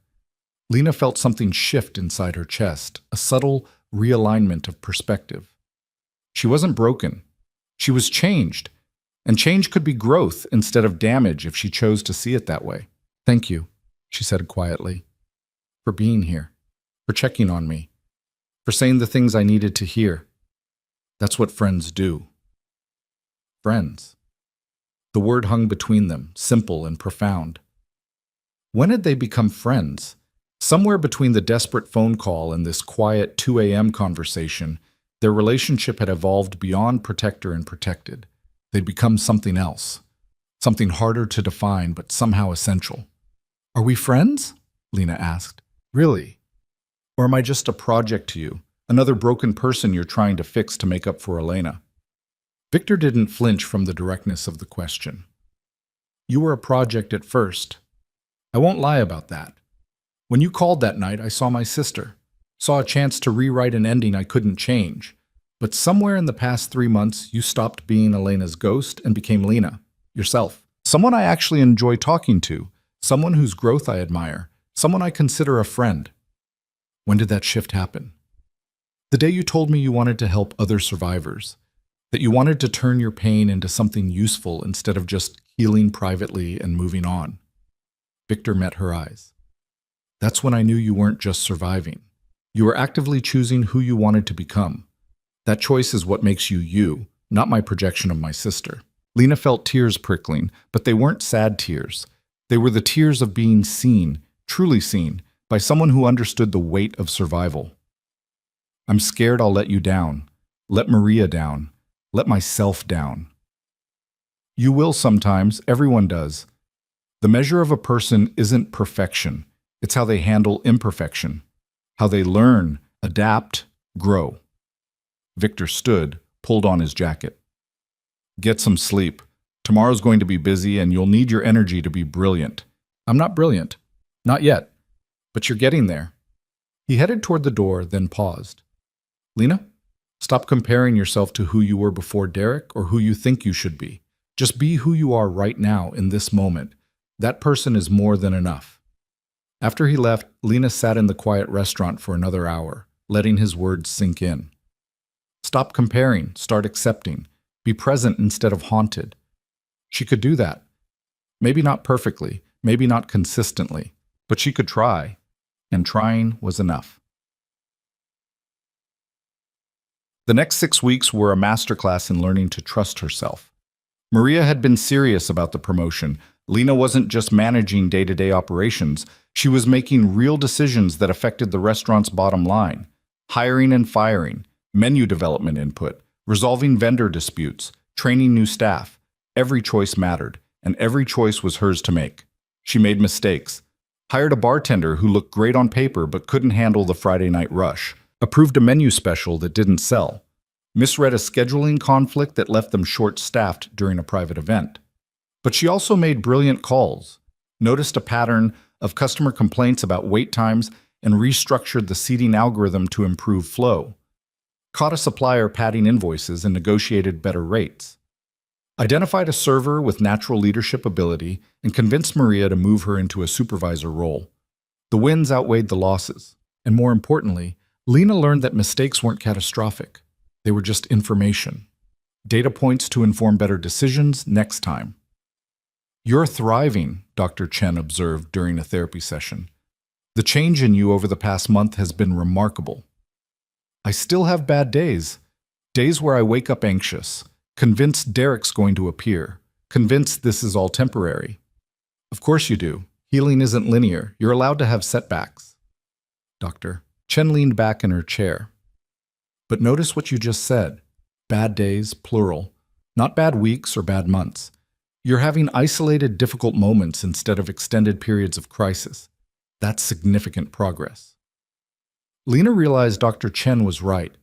Lena felt something shift inside her chest, a subtle realignment of perspective. She wasn't broken. She was changed. And change could be growth instead of damage if she chose to see it that way. Thank you, she said quietly, for being here, for checking on me, for saying the things I needed to hear. That's what friends do. Friends. The word hung between them, simple and profound. When had they become friends? Somewhere between the desperate phone call and this quiet 2 a.m. conversation, their relationship had evolved beyond protector and protected. They'd become something else, something harder to define but somehow essential. Are we friends? Lena asked. Really? Or am I just a project to you, another broken person you're trying to fix to make up for Elena? Victor didn't flinch from the directness of the question. You were a project at first. I won't lie about that. When you called that night, I saw my sister, saw a chance to rewrite an ending I couldn't change. But somewhere in the past 3 months, you stopped being Elena's ghost and became Lena, yourself. Someone I actually enjoy talking to, someone whose growth I admire, someone I consider a friend. When did that shift happen? The day you told me you wanted to help other survivors, that you wanted to turn your pain into something useful instead of just healing privately and moving on. Victor met her eyes. That's when I knew you weren't just surviving. You were actively choosing who you wanted to become. That choice is what makes you you, not my projection of my sister. Lena felt tears prickling, but they weren't sad tears. They were the tears of being seen, truly seen, by someone who understood the weight of survival. I'm scared I'll let you down, let Maria down, let myself down. You will sometimes, everyone does. The measure of a person isn't perfection. It's how they handle imperfection, how they learn, adapt, grow. Victor stood, pulled on his jacket. Get some sleep. Tomorrow's going to be busy and you'll need your energy to be brilliant. I'm not brilliant. Not yet. But you're getting there. He headed toward the door, then paused. Lena, stop comparing yourself to who you were before Derek or who you think you should be. Just be who you are right now in this moment. That person is more than enough. After he left, Lena sat in the quiet restaurant for another hour, letting his words sink in. Stop comparing, start accepting. Be present instead of haunted. She could do that. Maybe not perfectly, maybe not consistently, but she could try, and trying was enough. The next 6 weeks were a masterclass in learning to trust herself. Maria had been serious about the promotion. Lena wasn't just managing day-to-day operations. She was making real decisions that affected the restaurant's bottom line. Hiring and firing, menu development input, resolving vendor disputes, training new staff. Every choice mattered, and every choice was hers to make. She made mistakes. Hired a bartender who looked great on paper but couldn't handle the Friday night rush. Approved a menu special that didn't sell. Misread a scheduling conflict that left them short-staffed during a private event. But she also made brilliant calls, noticed a pattern of customer complaints about wait times, and restructured the seating algorithm to improve flow. Caught a supplier padding invoices and negotiated better rates. Identified a server with natural leadership ability and convinced Maria to move her into a supervisor role. The wins outweighed the losses. And more importantly, Lena learned that mistakes weren't catastrophic. They were just information. Data points to inform better decisions next time. You're thriving, Dr. Chen observed during a therapy session. The change in you over the past month has been remarkable. I still have bad days. Days where I wake up anxious, convinced Derek's going to appear, convinced this is all temporary. Of course you do. Healing isn't linear. You're allowed to have setbacks. Doctor. Chen leaned back in her chair. But notice what you just said. Bad days, plural. Not bad weeks or bad months. You're having isolated, difficult moments instead of extended periods of crisis. That's significant progress. Lena realized Dr. Chen was right.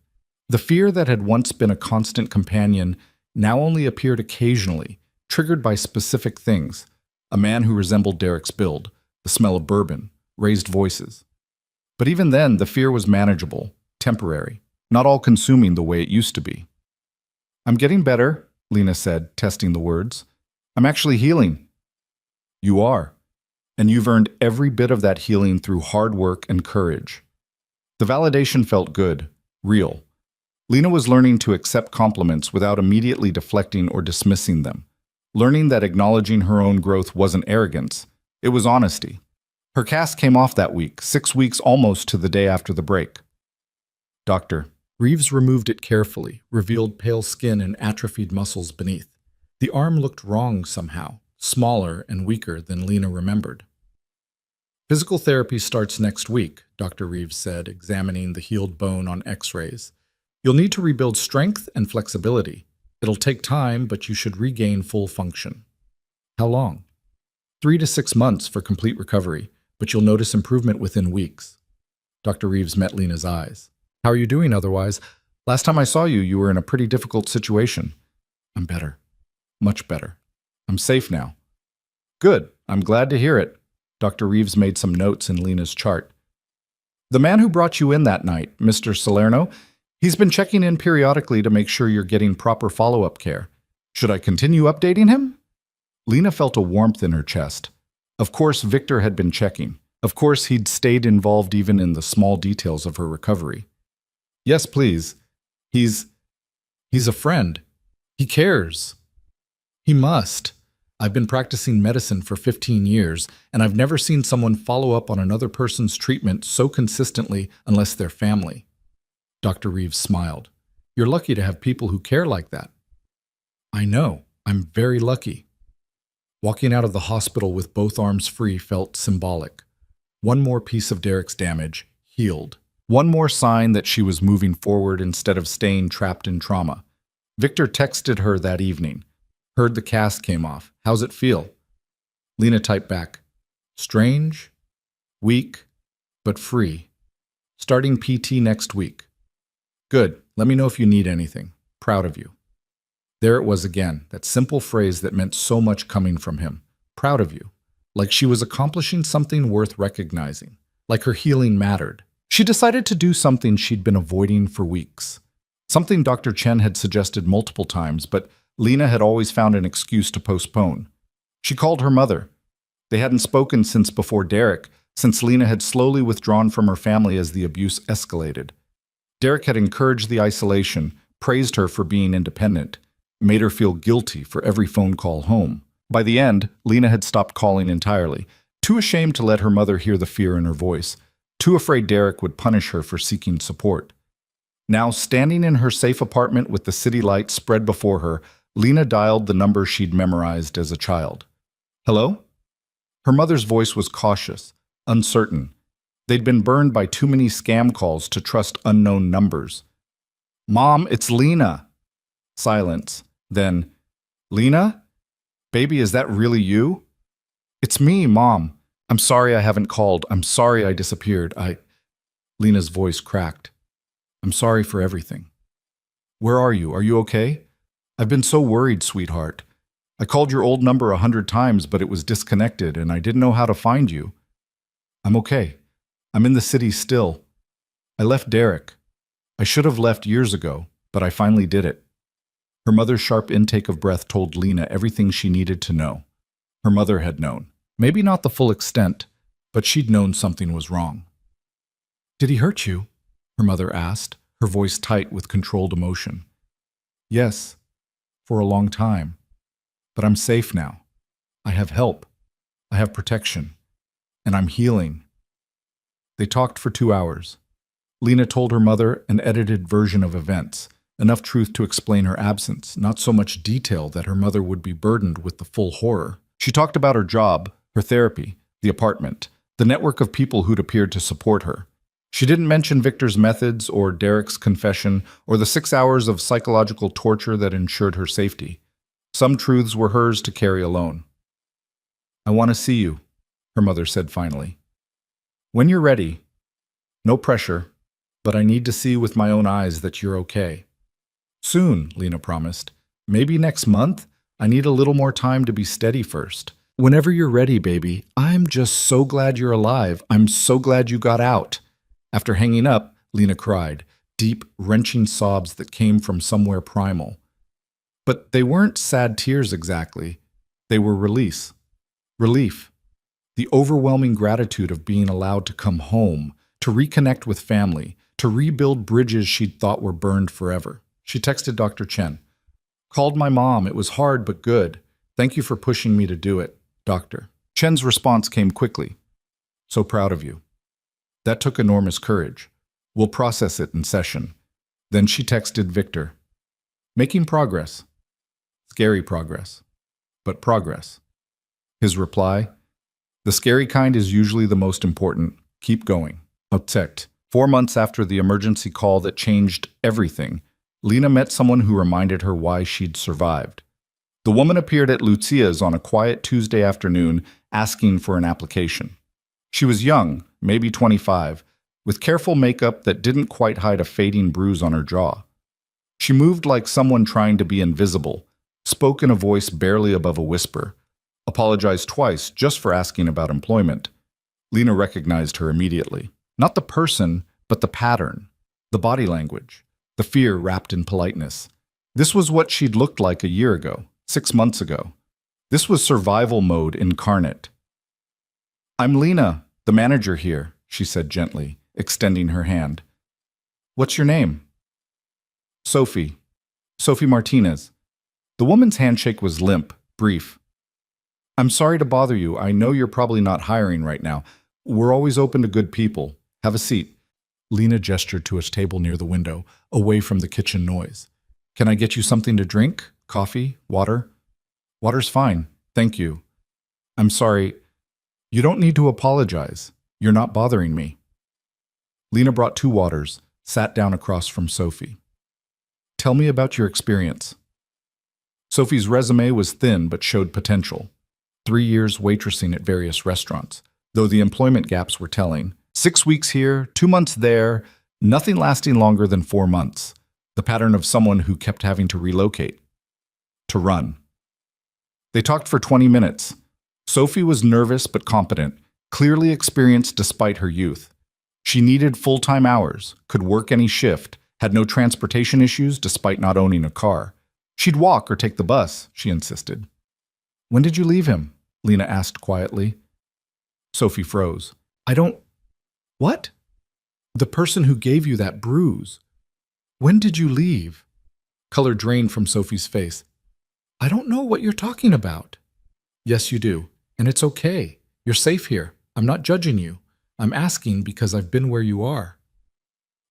The fear that had once been a constant companion now only appeared occasionally, triggered by specific things. A man who resembled Derek's build, the smell of bourbon, raised voices. But even then, the fear was manageable, temporary, not all-consuming the way it used to be. I'm getting better, Lena said, testing the words. I'm actually healing. You are. And you've earned every bit of that healing through hard work and courage. The validation felt good, real. Lena was learning to accept compliments without immediately deflecting or dismissing them, learning that acknowledging her own growth wasn't arrogance, it was honesty. Her cast came off that week, 6 weeks almost to the day after the break. Doctor. Reeves removed it carefully, revealed pale skin and atrophied muscles beneath. The arm looked wrong somehow, smaller and weaker than Lena remembered. Physical therapy starts next week, Dr. Reeves said, examining the healed bone on x-rays. You'll need to rebuild strength and flexibility. It'll take time, but you should regain full function. How long? 3 to 6 months for complete recovery, but you'll notice improvement within weeks. Dr. Reeves met Lena's eyes. How are you doing otherwise? Last time I saw you, you were in a pretty difficult situation. I'm better. Much better. I'm safe now. Good. I'm glad to hear it. Dr. Reeves made some notes in Lena's chart. The man who brought you in that night, Mr. Salerno, he's been checking in periodically to make sure you're getting proper follow-up care. Should I continue updating him? Lena felt a warmth in her chest. Of course, Victor had been checking. Of course, he'd stayed involved even in the small details of her recovery. Yes, please. He's a friend. He cares. He must. I've been practicing medicine for 15 years, and I've never seen someone follow up on another person's treatment so consistently unless they're family. Dr. Reeves smiled. You're lucky to have people who care like that. I know. I'm very lucky. Walking out of the hospital with both arms free felt symbolic. One more piece of Derek's damage, healed. One more sign that she was moving forward instead of staying trapped in trauma. Victor texted her that evening. Heard the cast came off. How's it feel? Lena typed back. Strange, weak, but free. Starting PT next week. Good. Let me know if you need anything. Proud of you. There it was again, that simple phrase that meant so much coming from him. Proud of you. Like she was accomplishing something worth recognizing. Like her healing mattered. She decided to do something she'd been avoiding for weeks. Something Dr. Chen had suggested multiple times, but Lena had always found an excuse to postpone. She called her mother. They hadn't spoken since before Derek, since Lena had slowly withdrawn from her family as the abuse escalated. Derek had encouraged the isolation, praised her for being independent, made her feel guilty for every phone call home. By the end, Lena had stopped calling entirely, too ashamed to let her mother hear the fear in her voice, too afraid Derek would punish her for seeking support. Now, standing in her safe apartment with the city lights spread before her, Lena dialed the number she'd memorized as a child. Hello? Her mother's voice was cautious, uncertain. They'd been burned by too many scam calls to trust unknown numbers. Mom, it's Lena. Silence. Then, Lena? Baby, is that really you? It's me, Mom. I'm sorry I haven't called. I'm sorry I disappeared. Lena's voice cracked. I'm sorry for everything. Where are you? Are you okay? I've been so worried, sweetheart. I called your old number 100 times, but it was disconnected, and I didn't know how to find you. I'm okay. I'm in the city still. I left Derek. I should have left years ago, but I finally did it. Her mother's sharp intake of breath told Lena everything she needed to know. Her mother had known. Maybe not the full extent, but she'd known something was wrong. Did he hurt you? Her mother asked, her voice tight with controlled emotion. Yes, for a long time. But I'm safe now. I have help. I have protection. And I'm healing. They talked for 2 hours. Lena told her mother an edited version of events, enough truth to explain her absence, not so much detail that her mother would be burdened with the full horror. She talked about her job, her therapy, the apartment, the network of people who'd appeared to support her. She didn't mention Victor's methods or Derek's confession or the 6 hours of psychological torture that ensured her safety. Some truths were hers to carry alone. "I want to see you," her mother said finally. "When you're ready. No pressure, but I need to see with my own eyes that you're okay." "Soon," Lena promised. "Maybe next month? I need a little more time to be steady first." "Whenever you're ready, baby. I'm just so glad you're alive. I'm so glad you got out." After hanging up, Lena cried, deep, wrenching sobs that came from somewhere primal. But they weren't sad tears exactly. They were release. Relief. The overwhelming gratitude of being allowed to come home, to reconnect with family, to rebuild bridges she'd thought were burned forever. She texted Dr. Chen. "Called my mom. It was hard but good. Thank you for pushing me to do it, doctor." Chen's response came quickly. "So proud of you." That took enormous courage. "We'll process it in session." Then she texted Victor. "Making progress. Scary progress. But progress." His reply, "The scary kind is usually the most important. Keep going." Upset. 4 months after the emergency call that changed everything, Lena met someone who reminded her why she'd survived. The woman appeared at Lucia's on a quiet Tuesday afternoon asking for an application. She was young, maybe 25, with careful makeup that didn't quite hide a fading bruise on her jaw. She moved like someone trying to be invisible, spoke in a voice barely above a whisper, apologized twice just for asking about employment. Lena recognized her immediately. Not the person, but the pattern, the body language, the fear wrapped in politeness. This was what she'd looked like a year ago, 6 months ago. This was survival mode incarnate. "I'm Lena, the manager here," she said gently, extending her hand. "What's your name?" "Sophie. Sophie Martinez." The woman's handshake was limp, brief. "I'm sorry to bother you. I know you're probably not hiring right now. We're always open to good people. Have a seat." Lena gestured to a table near the window, away from the kitchen noise. "Can I get you something to drink? Coffee? Water?" "Water's fine. Thank you." "I'm sorry. You don't need to apologize. You're not bothering me." Lena brought 2 waters, sat down across from Sophie. "Tell me about your experience." Sophie's resume was thin but showed potential. 3 years waitressing at various restaurants, though the employment gaps were telling. 6 weeks here, 2 months there, nothing lasting longer than 4 months. The pattern of someone who kept having to relocate. To run. They talked for 20 minutes. Sophie was nervous but competent, clearly experienced despite her youth. She needed full-time hours, could work any shift, had no transportation issues despite not owning a car. She'd walk or take the bus, she insisted. "When did you leave him?" Lena asked quietly. Sophie froze. "I don't... What?" "The person who gave you that bruise. When did you leave?" Color drained from Sophie's face. "I don't know what you're talking about." "Yes, you do. And it's okay. You're safe here. I'm not judging you. I'm asking because I've been where you are."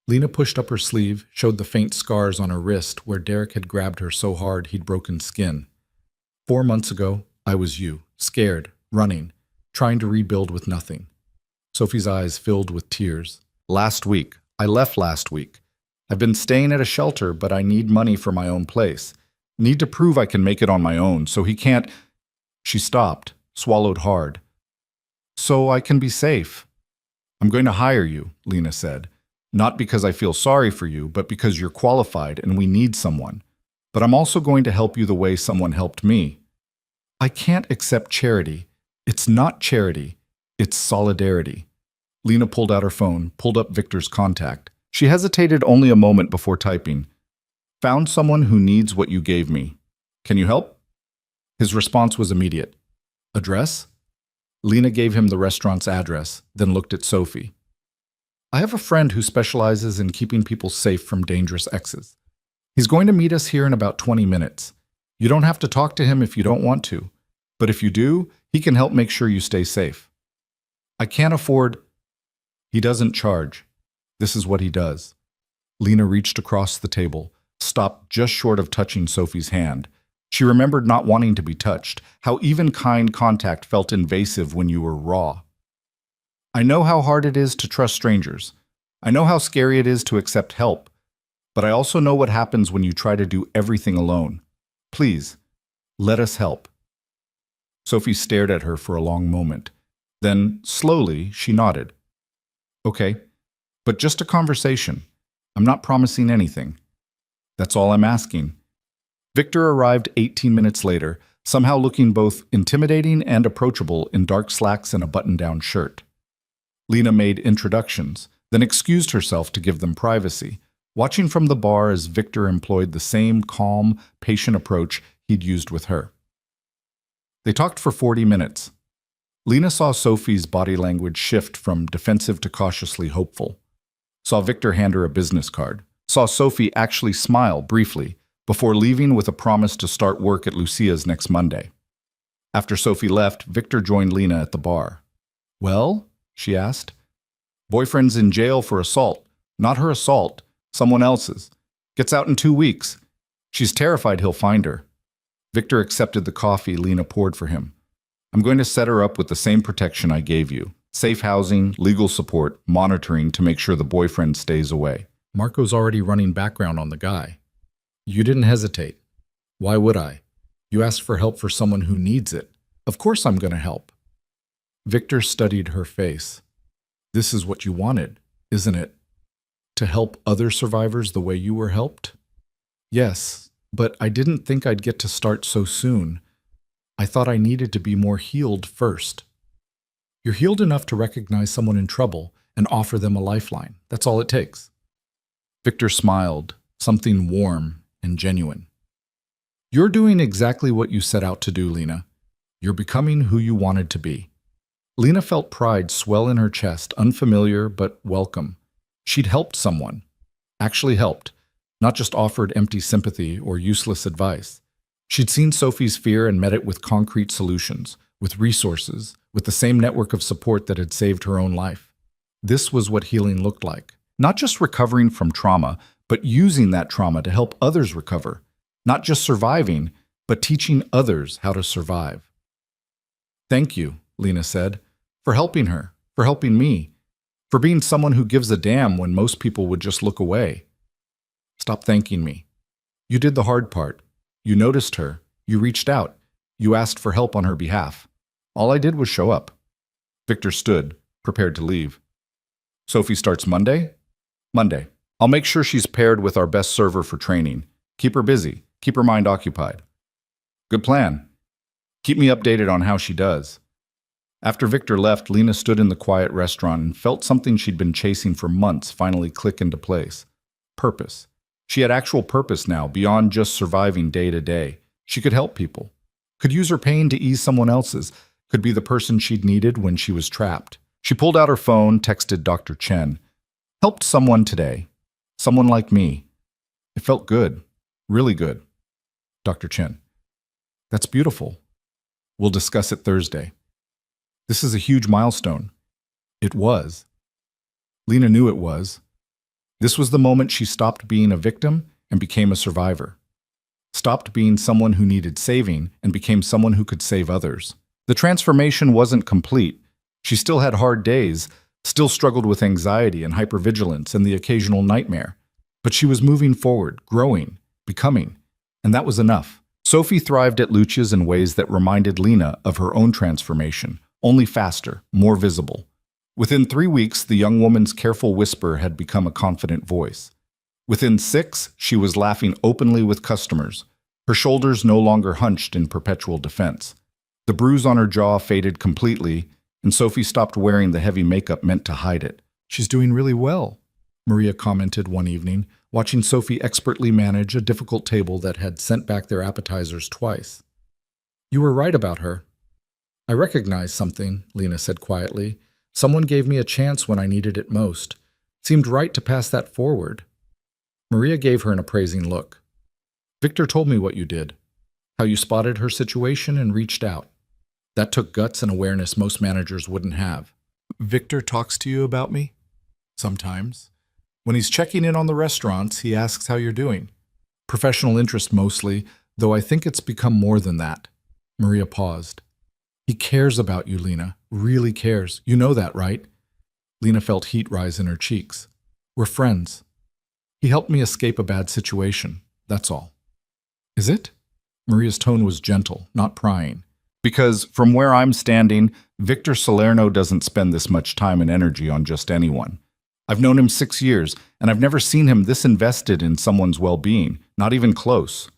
Lena pushed up her sleeve, showed the faint scars on her wrist where Derek had grabbed her so hard he'd broken skin. 4 months ago, I was you, scared, running, trying to rebuild with nothing. Sophie's eyes filled with tears. "Last week. I left last week. I've been staying at a shelter, but I need money for my own place. Need to prove I can make it on my own, so he can't..." She stopped, swallowed hard. "So I can be safe." "I'm going to hire you," Lena said. "Not because I feel sorry for you, but because you're qualified and we need someone. But I'm also going to help you the way someone helped me." "I can't accept charity. It's not charity. It's solidarity." Lena pulled out her phone, pulled up Victor's contact. She hesitated only a moment before typing. "Found someone who needs what you gave me. Can you help?" His response was immediate. "Address?" Lena gave him the restaurant's address, then looked at Sophie. "I have a friend who specializes in keeping people safe from dangerous exes. He's going to meet us here in about 20 minutes. You don't have to talk to him if you don't want to, but if you do, he can help make sure you stay safe." "I can't afford..." "He doesn't charge. This is what he does. Lena reached across the table, stopped just short of touching Sophie's hand. She remembered not wanting to be touched, how even kind contact felt invasive when you were raw. I know how hard it is to trust strangers. I know how scary it is to accept help. But I also know what happens when you try to do everything alone. Please, let us help. Sophie stared at her for a long moment. Then, slowly, she nodded. Okay, but just a conversation. I'm not promising anything. That's all I'm asking. Victor arrived 18 minutes later, somehow looking both intimidating and approachable in dark slacks and a button-down shirt. Lena made introductions, then excused herself to give them privacy, watching from the bar as Victor employed the same calm, patient approach he'd used with her. They talked for 40 minutes. Lena saw Sophie's body language shift from defensive to cautiously hopeful. Saw Victor hand her a business card. Saw Sophie actually smile briefly before leaving with a promise to start work at Lucia's next Monday. After Sophie left, Victor joined Lena at the bar. Well? She asked. Boyfriend's in jail for assault. Not her assault, someone else's. Gets out in 2 weeks. She's terrified he'll find her. Victor accepted the coffee Lena poured for him. I'm going to set her up with the same protection I gave you. Safe housing, legal support, monitoring to make sure the boyfriend stays away. Marco's already running background on the guy. You didn't hesitate. Why would I? You asked for help for someone who needs it. Of course I'm going to help. Victor studied her face. This is what you wanted, isn't it? To help other survivors the way you were helped? Yes, but I didn't think I'd get to start so soon. I thought I needed to be more healed first. You're healed enough to recognize someone in trouble and offer them a lifeline. That's all it takes. Victor smiled, something warm and genuine. You're doing exactly what you set out to do, Lena. You're becoming who you wanted to be. Lena felt pride swell in her chest, unfamiliar but welcome. She'd helped someone. Actually helped, not just offered empty sympathy or useless advice. She'd seen Sophie's fear and met it with concrete solutions, with resources, with the same network of support that had saved her own life. This was what healing looked like. Not just recovering from trauma, but using that trauma to help others recover. Not just surviving, but teaching others how to survive. Thank you, Lena said, for helping her, for helping me, for being someone who gives a damn when most people would just look away. Stop thanking me. You did the hard part. You noticed her. You reached out. You asked for help on her behalf. All I did was show up. Victor stood, prepared to leave. Sophie starts Monday? Monday. I'll make sure she's paired with our best server for training. Keep her busy. Keep her mind occupied. Good plan. Keep me updated on how she does. After Victor left, Lena stood in the quiet restaurant and felt something she'd been chasing for months finally click into place. Purpose. She had actual purpose now, beyond just surviving day to day. She could help people. Could use her pain to ease someone else's. Could be the person she'd needed when she was trapped. She pulled out her phone, texted Dr. Chen. Helped someone today. Someone like me. It felt good. Really good. Dr. Chen. That's beautiful. We'll discuss it Thursday. This is a huge milestone. It was. Lena knew it was. This was the moment she stopped being a victim and became a survivor. Stopped being someone who needed saving and became someone who could save others. The transformation wasn't complete. She still had hard days, still struggled with anxiety and hypervigilance and the occasional nightmare. But she was moving forward, growing, becoming, and that was enough. Sophie thrived at Lucia's in ways that reminded Lena of her own transformation, only faster, more visible. Within 3 weeks, the young woman's careful whisper had become a confident voice. Within 6, she was laughing openly with customers, her shoulders no longer hunched in perpetual defense. The bruise on her jaw faded completely, and Sophie stopped wearing the heavy makeup meant to hide it. She's doing really well, Maria commented one evening, watching Sophie expertly manage a difficult table that had sent back their appetizers twice. You were right about her. I recognize something, Lena said quietly. Someone gave me a chance when I needed it most. Seemed right to pass that forward. Maria gave her an appraising look. Victor told me what you did, how you spotted her situation and reached out. That took guts and awareness most managers wouldn't have. Victor talks to you about me? Sometimes. When he's checking in on the restaurants, he asks how you're doing. Professional interest mostly, though I think it's become more than that. Maria paused. He cares about you, Lena. Really cares. You know that, right? Lena felt heat rise in her cheeks. We're friends. He helped me escape a bad situation. That's all. Is it? Maria's tone was gentle, not prying. Because from where I'm standing, Victor Salerno doesn't spend this much time and energy on just anyone. I've known him 6 years, and I've never seen him this invested in someone's well-being, not even close.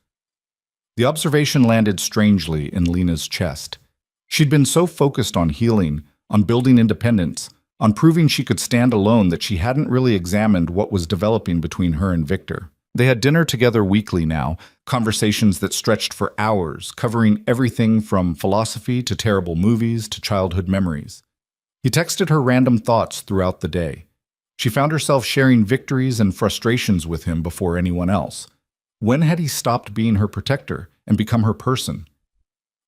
The observation landed strangely in Lena's chest. She'd been so focused on healing, on building independence, on proving she could stand alone that she hadn't really examined what was developing between her and Victor. They had dinner together weekly now, conversations that stretched for hours, covering everything from philosophy to terrible movies to childhood memories. He texted her random thoughts throughout the day. She found herself sharing victories and frustrations with him before anyone else. When had he stopped being her protector and become her person?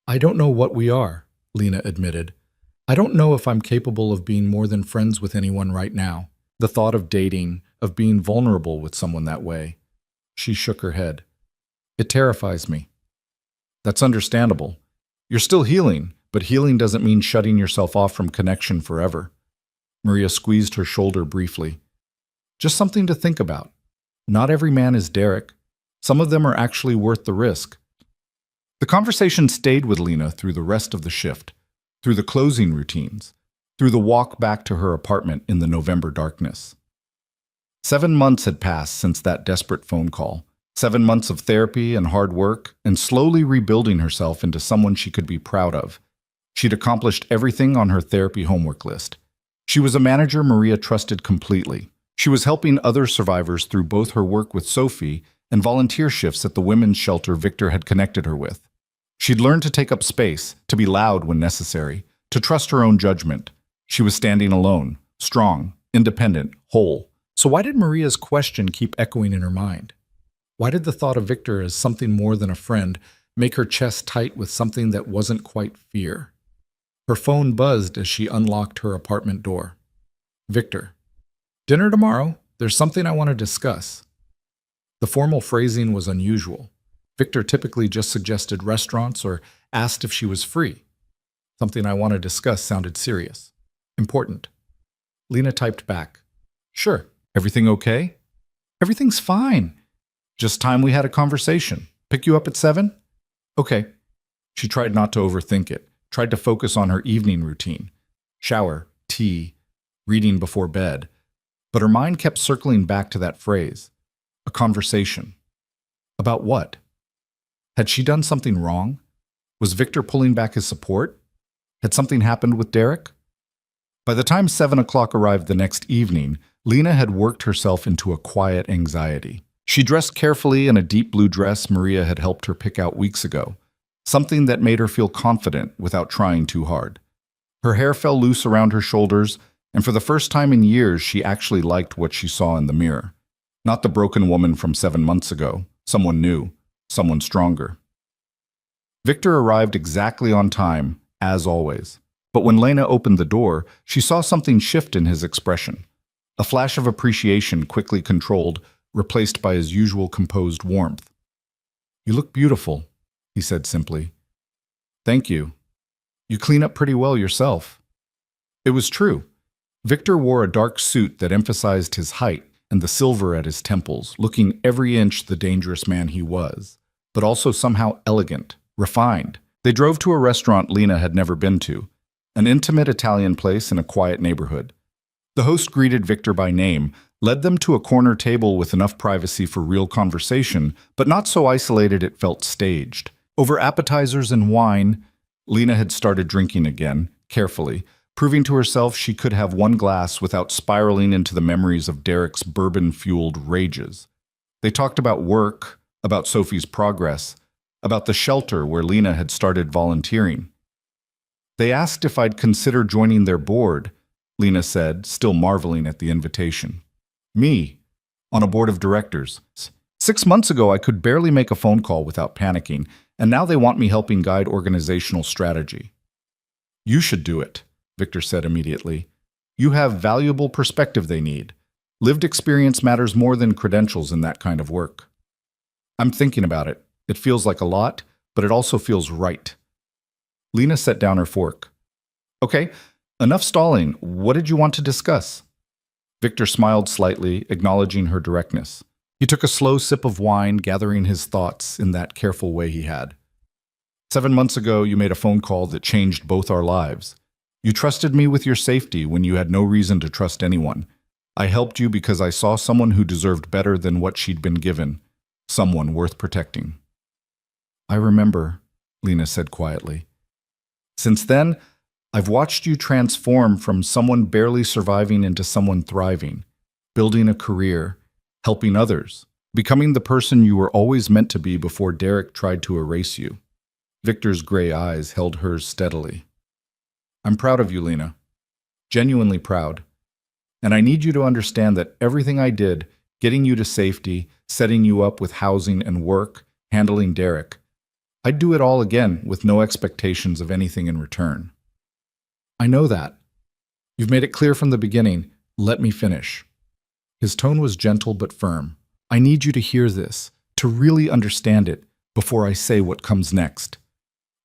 I don't know what we are, Lena admitted. I don't know if I'm capable of being more than friends with anyone right now. The thought of dating, of being vulnerable with someone that way. She shook her head. It terrifies me. That's understandable. You're still healing, but healing doesn't mean shutting yourself off from connection forever. Maria squeezed her shoulder briefly. Just something to think about. Not every man is Derek. Some of them are actually worth the risk. The conversation stayed with Lena through the rest of the shift, through the closing routines, through the walk back to her apartment in the November darkness. 7 months had passed since that desperate phone call. 7 months of therapy and hard work, and slowly rebuilding herself into someone she could be proud of. She'd accomplished everything on her therapy homework list. She was a manager Maria trusted completely. She was helping other survivors through both her work with Sophie and volunteer shifts at the women's shelter Victor had connected her with. She'd learned to take up space, to be loud when necessary, to trust her own judgment. She was standing alone, strong, independent, whole. So why did Maria's question keep echoing in her mind? Why did the thought of Victor as something more than a friend make her chest tight with something that wasn't quite fear? Her phone buzzed as she unlocked her apartment door. Victor. Dinner tomorrow. There's something I want to discuss. The formal phrasing was unusual. Victor typically just suggested restaurants or asked if she was free. Something I want to discuss sounded serious. Important. Lena typed back. Sure. Everything okay? Everything's fine. Just time we had a conversation. Pick you up at 7? Okay. She tried not to overthink it, tried to focus on her evening routine. Shower, tea, reading before bed. But her mind kept circling back to that phrase. A conversation. About what? Had she done something wrong? Was Victor pulling back his support? Had something happened with Derek? By the time 7 o'clock arrived the next evening, Lena had worked herself into a quiet anxiety. She dressed carefully in a deep blue dress Maria had helped her pick out weeks ago, something that made her feel confident without trying too hard. Her hair fell loose around her shoulders, and for the first time in years she actually liked what she saw in the mirror. Not the broken woman from 7 months ago, someone new, someone stronger. Victor arrived exactly on time, as always. But when Lena opened the door, she saw something shift in his expression. A flash of appreciation quickly controlled, replaced by his usual composed warmth. You look beautiful, he said simply. Thank you. You clean up pretty well yourself. It was true. Victor wore a dark suit that emphasized his height and the silver at his temples, looking every inch the dangerous man he was, but also somehow elegant, refined. They drove to a restaurant Lena had never been to, an intimate Italian place in a quiet neighborhood. The host greeted Victor by name, led them to a corner table with enough privacy for real conversation, but not so isolated it felt staged. Over appetizers and wine, Lena had started drinking again, carefully, proving to herself she could have one glass without spiraling into the memories of Derek's bourbon-fueled rages. They talked about work, about Sophie's progress, about the shelter where Lena had started volunteering. They asked if I'd consider joining their board, Lena said, still marveling at the invitation. Me, on a board of directors. 6 months ago, I could barely make a phone call without panicking, and now they want me helping guide organizational strategy. You should do it, Victor said immediately. You have valuable perspective they need. Lived experience matters more than credentials in that kind of work. I'm thinking about it. It feels like a lot, but it also feels right. Lena set down her fork. Okay, enough stalling. What did you want to discuss? Victor smiled slightly, acknowledging her directness. He took a slow sip of wine, gathering his thoughts in that careful way he had. 7 months ago, you made a phone call that changed both our lives. You trusted me with your safety when you had no reason to trust anyone. I helped you because I saw someone who deserved better than what she'd been given, someone worth protecting. I remember, Lena said quietly. Since then, I've watched you transform from someone barely surviving into someone thriving, building a career, helping others, becoming the person you were always meant to be before Derek tried to erase you. Victor's gray eyes held hers steadily. I'm proud of you, Lena. Genuinely proud. And I need you to understand that everything I did, getting you to safety, setting you up with housing and work, handling Derek, I'd do it all again with no expectations of anything in return. I know that. You've made it clear from the beginning. Let me finish. His tone was gentle but firm. I need you to hear this, to really understand it, before I say what comes next.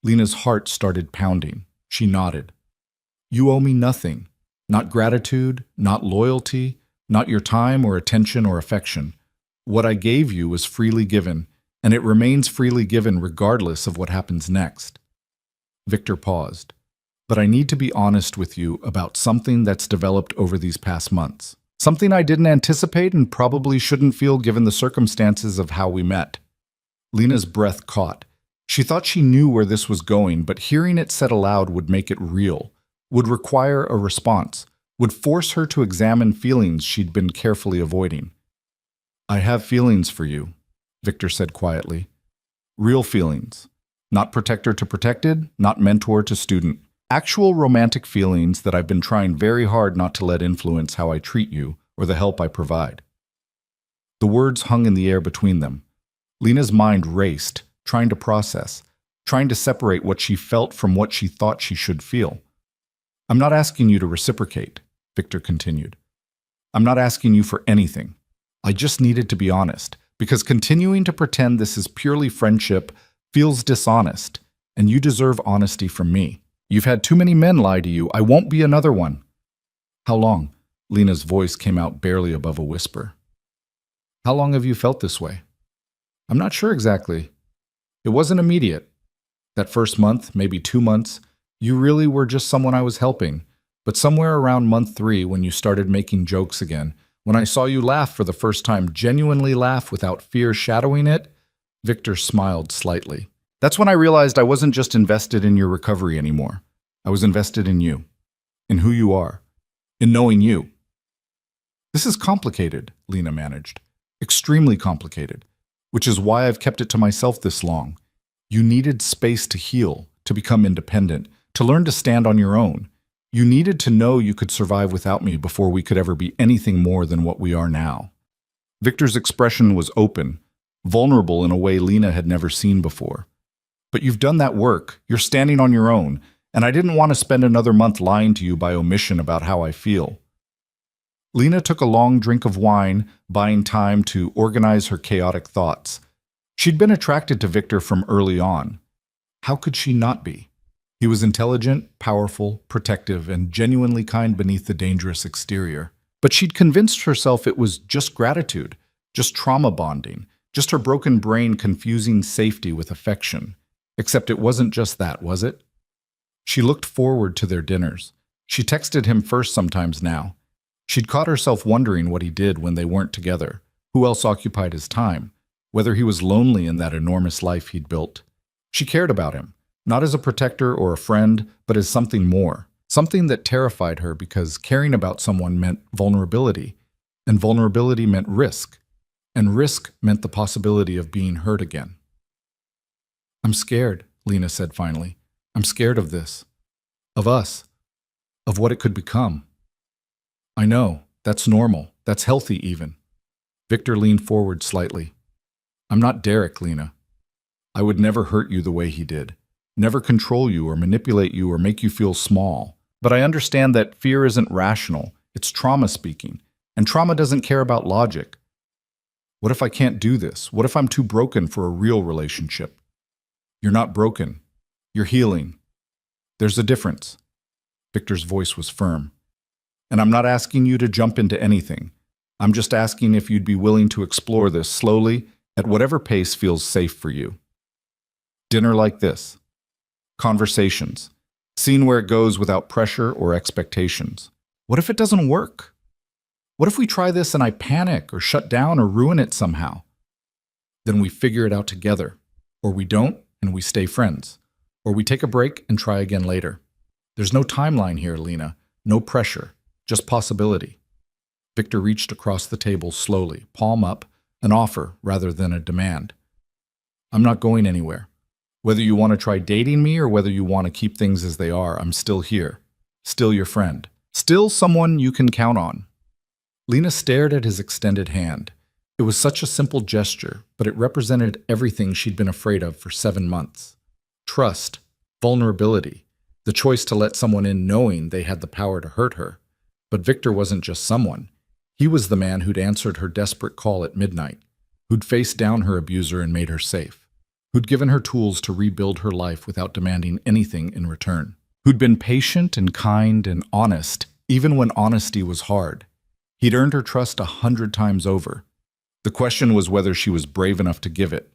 Lena's heart started pounding. She nodded. You owe me nothing. Not gratitude, not loyalty, not your time or attention or affection. What I gave you was freely given, and it remains freely given regardless of what happens next. Victor paused. But I need to be honest with you about something that's developed over these past months. Something I didn't anticipate and probably shouldn't feel given the circumstances of how we met. Lena's breath caught. She thought she knew where this was going, but hearing it said aloud would make it real, would require a response, would force her to examine feelings she'd been carefully avoiding. I have feelings for you, Victor said quietly. Real feelings. Not protector to protected, not mentor to student. Actual romantic feelings that I've been trying very hard not to let influence how I treat you or the help I provide. The words hung in the air between them. Lena's mind raced, trying to process, trying to separate what she felt from what she thought she should feel. I'm not asking you to reciprocate, Victor continued. I'm not asking you for anything. I just needed to be honest, because continuing to pretend this is purely friendship feels dishonest, and you deserve honesty from me. You've had too many men lie to you. I won't be another one. How long? Lena's voice came out barely above a whisper. How long have you felt this way? I'm not sure exactly. It wasn't immediate. That first month, maybe 2 months, you really were just someone I was helping. But somewhere around month 3, when you started making jokes again, when I saw you laugh for the first time, genuinely laugh without fear shadowing it, Victor smiled slightly. That's when I realized I wasn't just invested in your recovery anymore. I was invested in you, in who you are, in knowing you. This is complicated, Lena managed. Extremely complicated, which is why I've kept it to myself this long. You needed space to heal, to become independent, to learn to stand on your own. You needed to know you could survive without me before we could ever be anything more than what we are now. Victor's expression was open, vulnerable in a way Lena had never seen before. But you've done that work, you're standing on your own, and I didn't want to spend another month lying to you by omission about how I feel. Lena took a long drink of wine, buying time to organize her chaotic thoughts. She'd been attracted to Victor from early on. How could she not be? He was intelligent, powerful, protective, and genuinely kind beneath the dangerous exterior. But she'd convinced herself it was just gratitude, just trauma bonding, just her broken brain confusing safety with affection. Except it wasn't just that, was it? She looked forward to their dinners. She texted him first sometimes now. She'd caught herself wondering what he did when they weren't together, who else occupied his time, whether he was lonely in that enormous life he'd built. She cared about him, not as a protector or a friend, but as something more, something that terrified her because caring about someone meant vulnerability, and vulnerability meant risk, and risk meant the possibility of being hurt again. I'm scared, Lena said finally. I'm scared of this. Of us. Of what it could become. I know. That's normal. That's healthy even. Victor leaned forward slightly. I'm not Derek, Lena. I would never hurt you the way he did. Never control you or manipulate you or make you feel small. But I understand that fear isn't rational. It's trauma speaking. And trauma doesn't care about logic. What if I can't do this? What if I'm too broken for a real relationship? You're not broken. You're healing. There's a difference. Victor's voice was firm. And I'm not asking you to jump into anything. I'm just asking if you'd be willing to explore this slowly, at whatever pace feels safe for you. Dinner like this. Conversations. Seeing where it goes without pressure or expectations. What if it doesn't work? What if we try this and I panic or shut down or ruin it somehow? Then we figure it out together. Or we don't and we stay friends. Or we take a break and try again later. There's no timeline here, Lena. No pressure. Just possibility. Victor reached across the table slowly, palm up, an offer rather than a demand. I'm not going anywhere. Whether you want to try dating me or whether you want to keep things as they are, I'm still here. Still your friend. Still someone you can count on. Lena stared at his extended hand. It was such a simple gesture, but it represented everything she'd been afraid of for 7 months. Trust, vulnerability, the choice to let someone in knowing they had the power to hurt her. But Victor wasn't just someone. He was the man who'd answered her desperate call at midnight, who'd faced down her abuser and made her safe, who'd given her tools to rebuild her life without demanding anything in return, who'd been patient and kind and honest, even when honesty was hard. He'd earned her trust 100 times over. The question was whether she was brave enough to give it.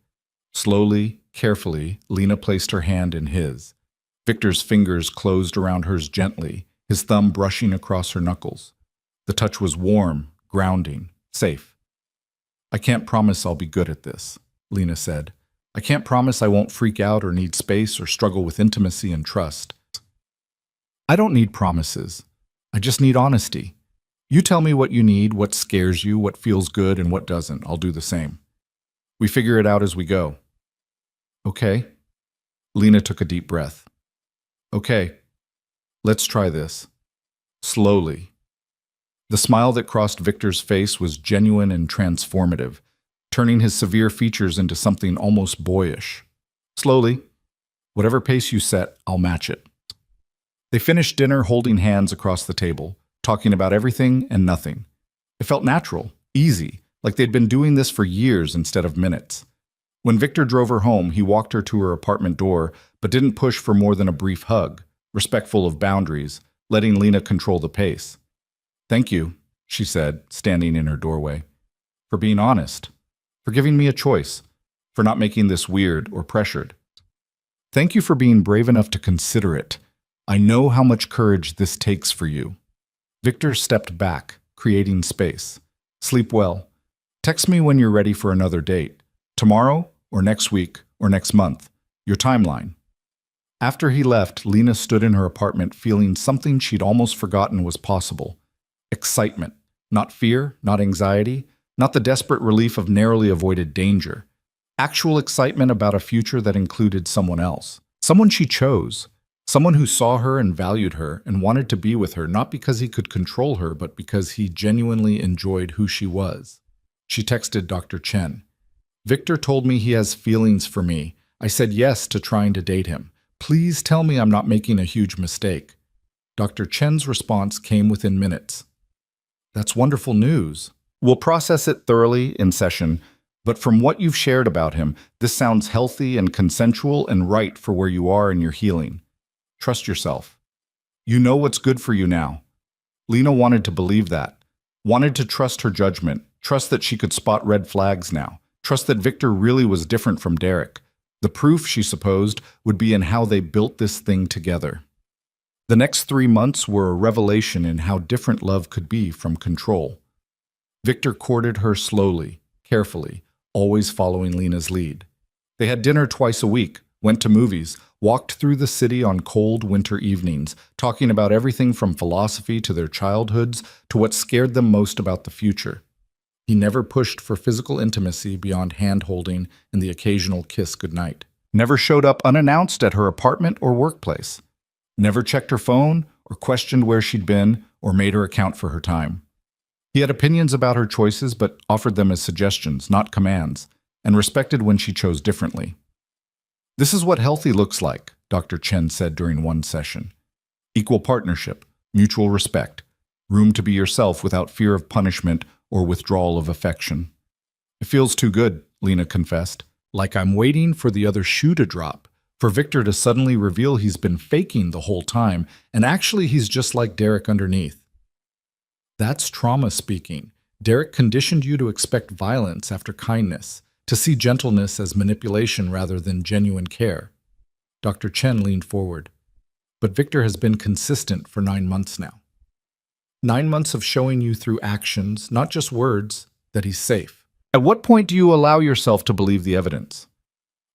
Slowly, carefully, Lena placed her hand in his. Victor's fingers closed around hers gently, his thumb brushing across her knuckles. The touch was warm, grounding, safe. I can't promise I'll be good at this, Lena said. I can't promise I won't freak out or need space or struggle with intimacy and trust. I don't need promises. I just need honesty. You tell me what you need, what scares you, what feels good, and what doesn't. I'll do the same. We figure it out as we go. Okay. Lena took a deep breath. Okay. Let's try this. Slowly. The smile that crossed Victor's face was genuine and transformative, turning his severe features into something almost boyish. Slowly. Whatever pace you set, I'll match it. They finished dinner holding hands across the table, talking about everything and nothing. It felt natural, easy, like they'd been doing this for years instead of minutes. When Victor drove her home, he walked her to her apartment door, but didn't push for more than a brief hug, respectful of boundaries, letting Lena control the pace. Thank you, she said, standing in her doorway, for being honest, for giving me a choice, for not making this weird or pressured. Thank you for being brave enough to consider it. I know how much courage this takes for you. Victor stepped back, creating space. Sleep well. Text me when you're ready for another date. Tomorrow, or next week, or next month. Your timeline. After he left, Lena stood in her apartment feeling something she'd almost forgotten was possible. Excitement. Not fear, not anxiety, not the desperate relief of narrowly avoided danger. Actual excitement about a future that included someone else. Someone she chose. Someone who saw her and valued her and wanted to be with her not because he could control her, but because he genuinely enjoyed who she was. She texted Dr. Chen. Victor told me he has feelings for me. I said yes to trying to date him. Please tell me I'm not making a huge mistake. Dr. Chen's response came within minutes. That's wonderful news. We'll process it thoroughly in session, but from what you've shared about him, this sounds healthy and consensual and right for where you are in your healing. Trust yourself. You know what's good for you now. Lena wanted to believe that, wanted to trust her judgment, trust that she could spot red flags now, trust that Victor really was different from Derek. The proof, she supposed, would be in how they built this thing together. The next 3 months were a revelation in how different love could be from control. Victor courted her slowly, carefully, always following Lena's lead. They had dinner twice a week, went to movies, walked through the city on cold winter evenings, talking about everything from philosophy to their childhoods to what scared them most about the future. He never pushed for physical intimacy beyond hand-holding and the occasional kiss goodnight. Never showed up unannounced at her apartment or workplace. Never checked her phone or questioned where she'd been or made her account for her time. He had opinions about her choices but offered them as suggestions, not commands, and respected when she chose differently. This is what healthy looks like, Dr. Chen said during one session. Equal partnership, mutual respect, Room to be yourself without fear of punishment or withdrawal of affection. It feels too good, Lena confessed. Like I'm waiting for the other shoe to drop, for Victor to suddenly reveal he's been faking the whole time, and actually he's just like Derek underneath. That's trauma speaking. Derek conditioned you to expect violence after kindness, to see gentleness as manipulation rather than genuine care. Dr. Chen leaned forward. But Victor has been consistent for 9 months now. 9 months of showing you through actions, not just words, that he's safe. At what point do you allow yourself to believe the evidence?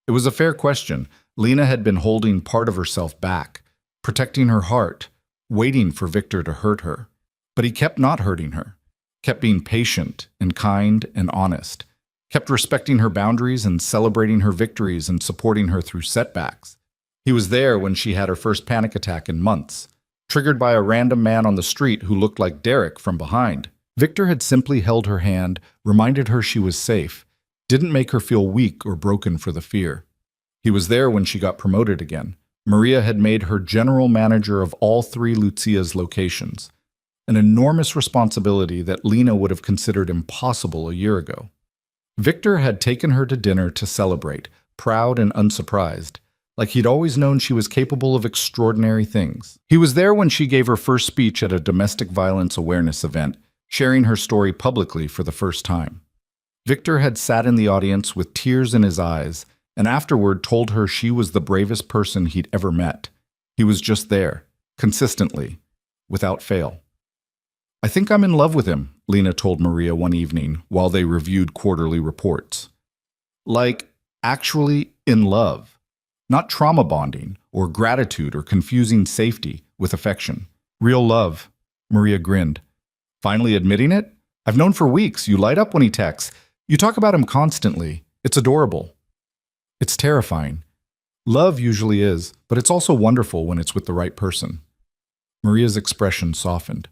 It was a fair question. Lena had been holding part of herself back, protecting her heart, waiting for Victor to hurt her. But he kept not hurting her, kept being patient and kind and honest, kept respecting her boundaries and celebrating her victories and supporting her through setbacks. He was there when she had her first panic attack in months, triggered by a random man on the street who looked like Derek from behind. Victor had simply held her hand, reminded her she was safe, didn't make her feel weak or broken for the fear. He was there when she got promoted again. Maria had made her general manager of all 3 Lucia's locations, an enormous responsibility that Lena would have considered impossible a year ago. Victor had taken her to dinner to celebrate, proud and unsurprised, like he'd always known she was capable of extraordinary things. He was there when she gave her first speech at a domestic violence awareness event, sharing her story publicly for the first time. Victor had sat in the audience with tears in his eyes, and afterward told her she was the bravest person he'd ever met. He was just there, consistently, without fail. I think I'm in love with him, Lena told Maria one evening while they reviewed quarterly reports. Like, actually in love. Not trauma bonding, or gratitude, or confusing safety with affection. Real love. Maria grinned. Finally admitting it? I've known for weeks. You light up when he texts. You talk about him constantly. It's adorable. It's terrifying. Love usually is, but it's also wonderful when it's with the right person. Maria's expression softened.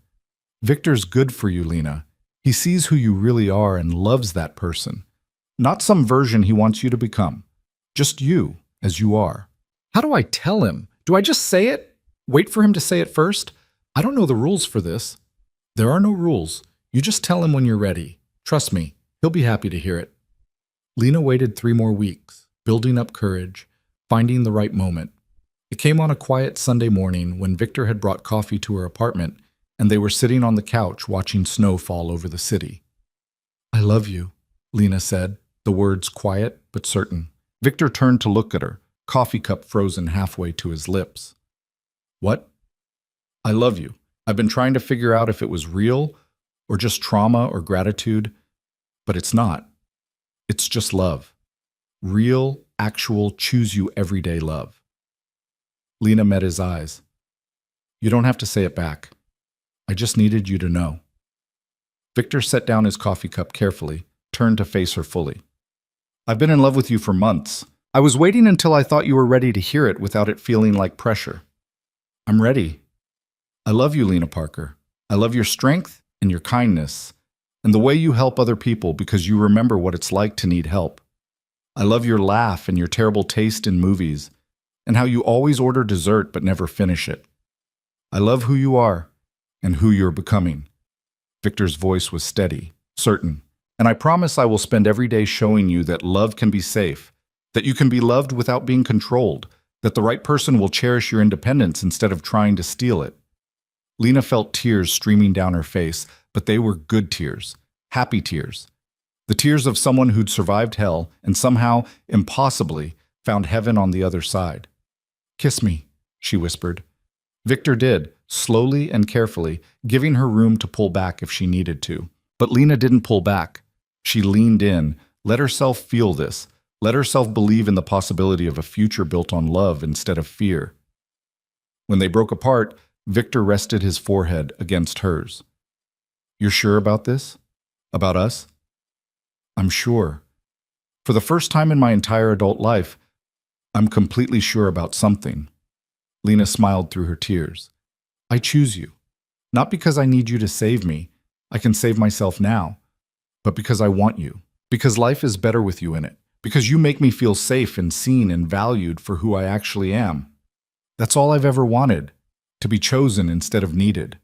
Victor's good for you, Lena. He sees who you really are and loves that person. Not some version he wants you to become. Just you, as you are. How do I tell him? Do I just say it? Wait for him to say it first? I don't know the rules for this. There are no rules. You just tell him when you're ready. Trust me, he'll be happy to hear it. Lena waited 3 more weeks, building up courage, finding the right moment. It came on a quiet Sunday morning when Victor had brought coffee to her apartment and they were sitting on the couch watching snow fall over the city. I love you, Lena said, the words quiet but certain. Victor turned to look at her, coffee cup frozen halfway to his lips. What? I love you. I've been trying to figure out if it was real or just trauma or gratitude, but it's not. It's just love. Real, actual, choose you everyday love. Lena met his eyes. You don't have to say it back. I just needed you to know. Victor set down his coffee cup carefully, turned to face her fully. I've been in love with you for months. I was waiting until I thought you were ready to hear it without it feeling like pressure. I'm ready. I love you, Lena Parker. I love your strength and your kindness, and the way you help other people because you remember what it's like to need help. I love your laugh and your terrible taste in movies, and how you always order dessert but never finish it. I love who you are and who you're becoming. Victor's voice was steady, certain, and I promise I will spend every day showing you that love can be safe, that you can be loved without being controlled, that the right person will cherish your independence instead of trying to steal it. Lena felt tears streaming down her face, but they were good tears, happy tears. The tears of someone who'd survived hell and somehow, impossibly, found heaven on the other side. Kiss me, she whispered. Victor did, slowly and carefully, giving her room to pull back if she needed to. But Lena didn't pull back. She leaned in, let herself feel this, let herself believe in the possibility of a future built on love instead of fear. When they broke apart, Victor rested his forehead against hers. You're sure about this? About us? I'm sure. For the first time in my entire adult life, I'm completely sure about something. Lena smiled through her tears. I choose you. Not because I need you to save me. I can save myself now. But because I want you. Because life is better with you in it. Because you make me feel safe and seen and valued for who I actually am. That's all I've ever wanted. To be chosen instead of needed.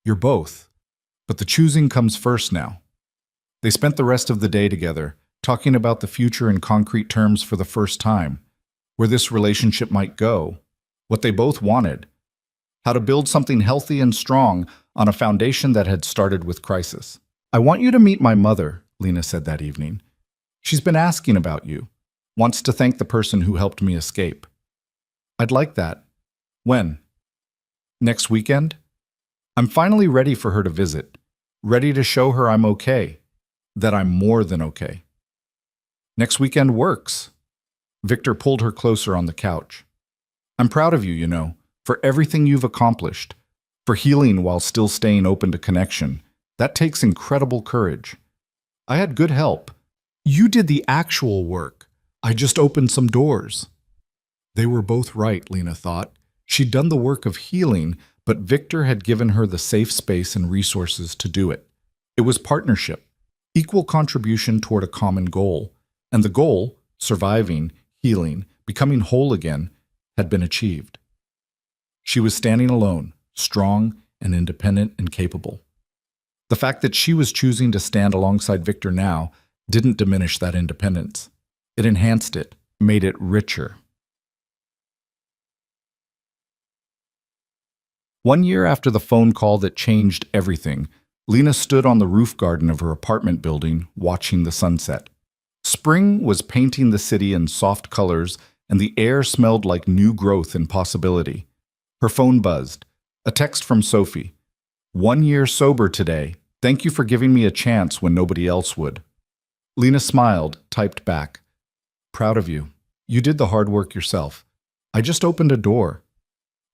You're both. But the choosing comes first now. They spent the rest of the day together, talking about the future in concrete terms for the first time, where this relationship might go, what they both wanted, how to build something healthy and strong on a foundation that had started with crisis. I want you to meet my mother, Lena said that evening. She's been asking about you, wants to thank the person who helped me escape. I'd like that. When? Next weekend? I'm finally ready for her to visit, ready to show her I'm okay, that I'm more than okay. Next weekend works. Victor pulled her closer on the couch. I'm proud of you, you know, for everything you've accomplished, for healing while still staying open to connection. That takes incredible courage. I had good help. You did the actual work. I just opened some doors. They were both right, Lena thought. She'd done the work of healing, but Victor had given her the safe space and resources to do it. It was partnership, equal contribution toward a common goal. And the goal, surviving, healing, becoming whole again, had been achieved. She was standing alone, strong and independent and capable. The fact that she was choosing to stand alongside Victor now didn't diminish that independence. It enhanced it, made it richer. 1 year after the phone call that changed everything, Lena stood on the roof garden of her apartment building, watching the sunset. Spring was painting the city in soft colors, and the air smelled like new growth and possibility. Her phone buzzed. A text from Sophie. 1 year sober today. Thank you for giving me a chance when nobody else would. Lena smiled, typed back. Proud of you. You did the hard work yourself. I just opened a door.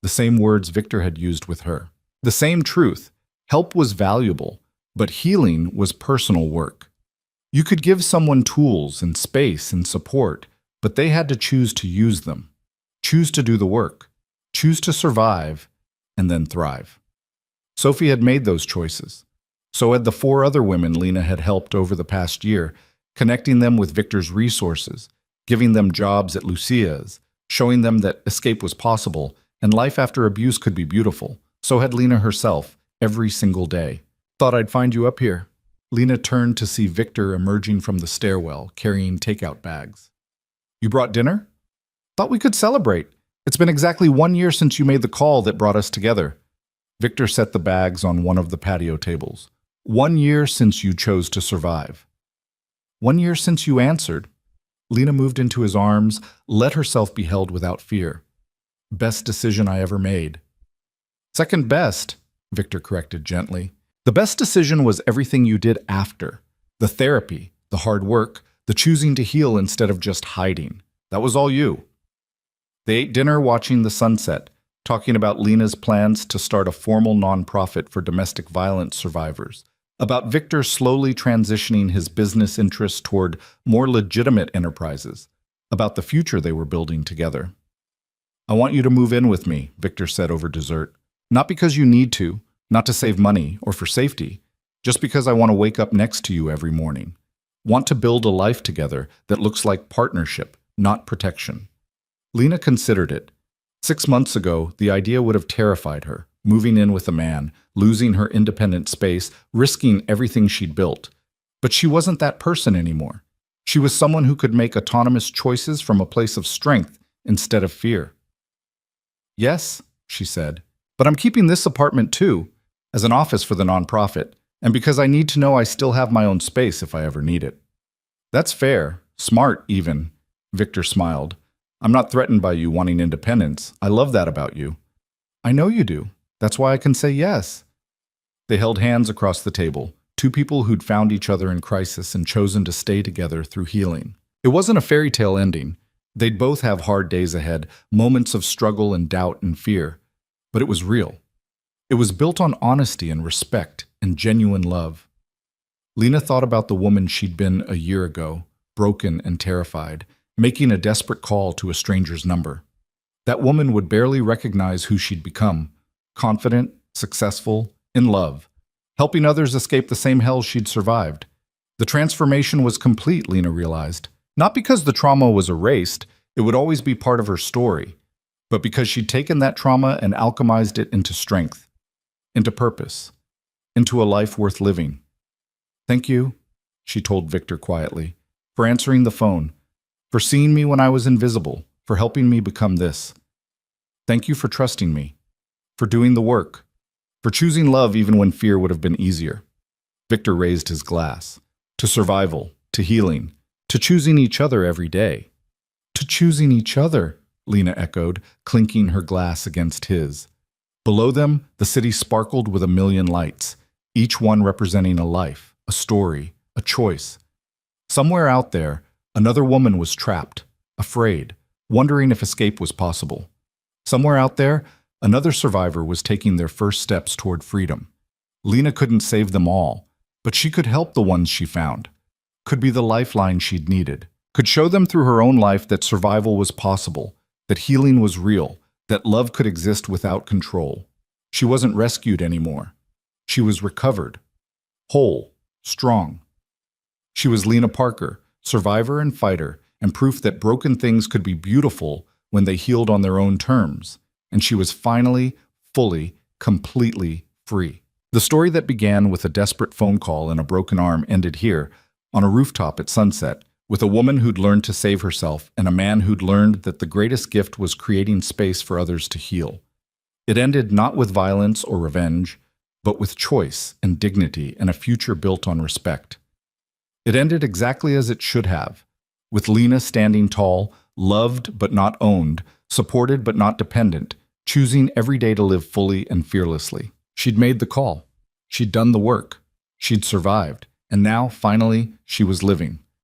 The same words Victor had used with her. The same truth. Help was valuable, but healing was personal work. You could give someone tools and space and support, but they had to choose to use them, choose to do the work, choose to survive, and then thrive. Sophie had made those choices. So had the 4 other women Lena had helped over the past year, connecting them with Victor's resources, giving them jobs at Lucia's, showing them that escape was possible and life after abuse could be beautiful. So had Lena herself, every single day. Thought I'd find you up here. Lena turned to see Victor emerging from the stairwell, carrying takeout bags. You brought dinner? Thought we could celebrate. It's been exactly 1 year since you made the call that brought us together. Victor set the bags on one of the patio tables. 1 year since you chose to survive. 1 year since you answered. Lena moved into his arms, let herself be held without fear. Best decision I ever made. Second best, Victor corrected gently. The best decision was everything you did after. The therapy, the hard work, the choosing to heal instead of just hiding. That was all you. They ate dinner watching the sunset, talking about Lena's plans to start a formal nonprofit for domestic violence survivors, about Victor slowly transitioning his business interests toward more legitimate enterprises, about the future they were building together. I want you to move in with me, Victor said over dessert. Not because you need to, not to save money or for safety, just because I want to wake up next to you every morning. Want to build a life together that looks like partnership, not protection. Lena considered it. 6 months ago, the idea would have terrified her, moving in with a man, losing her independent space, risking everything she'd built. But she wasn't that person anymore. She was someone who could make autonomous choices from a place of strength instead of fear. Yes, she said, but I'm keeping this apartment too, as an office for the nonprofit, and because I need to know I still have my own space if I ever need it. That's fair, smart even, Victor smiled. I'm not threatened by you wanting independence. I love that about you. I know you do. That's why I can say yes. They held hands across the table, 2 people who'd found each other in crisis and chosen to stay together through healing. It wasn't a fairy tale ending. They'd both have hard days ahead, moments of struggle and doubt and fear. But it was real. It was built on honesty and respect and genuine love. Lena thought about the woman she'd been a year ago, broken and terrified, making a desperate call to a stranger's number. That woman would barely recognize who she'd become, confident, successful, in love, helping others escape the same hell she'd survived. The transformation was complete, Lena realized. Not because the trauma was erased, it would always be part of her story, but because she'd taken that trauma and alchemized it into strength, into purpose, into a life worth living. Thank you, she told Victor quietly, for answering the phone, for seeing me when I was invisible, for helping me become this. Thank you for trusting me, for doing the work, for choosing love even when fear would have been easier. Victor raised his glass. To survival, to healing, to choosing each other every day. To choosing each other, Lena echoed, clinking her glass against his. Below them, the city sparkled with a million lights, each one representing a life, a story, a choice. Somewhere out there, another woman was trapped, afraid, wondering if escape was possible. Somewhere out there, another survivor was taking their first steps toward freedom. Lena couldn't save them all, but she could help the ones she found, could be the lifeline she'd needed, could show them through her own life that survival was possible, that healing was real, that love could exist without control. She wasn't rescued anymore. She was recovered, whole, strong. She was Lena Parker, survivor and fighter, and proof that broken things could be beautiful when they healed on their own terms. And she was finally, fully, completely free. The story that began with a desperate phone call and a broken arm ended here, on a rooftop at sunset, with a woman who'd learned to save herself and a man who'd learned that the greatest gift was creating space for others to heal. It ended not with violence or revenge, but with choice and dignity and a future built on respect. It ended exactly as it should have, with Lena standing tall, loved but not owned, supported but not dependent, choosing every day to live fully and fearlessly. She'd made the call. She'd done the work. She'd survived. And now, finally, she was living.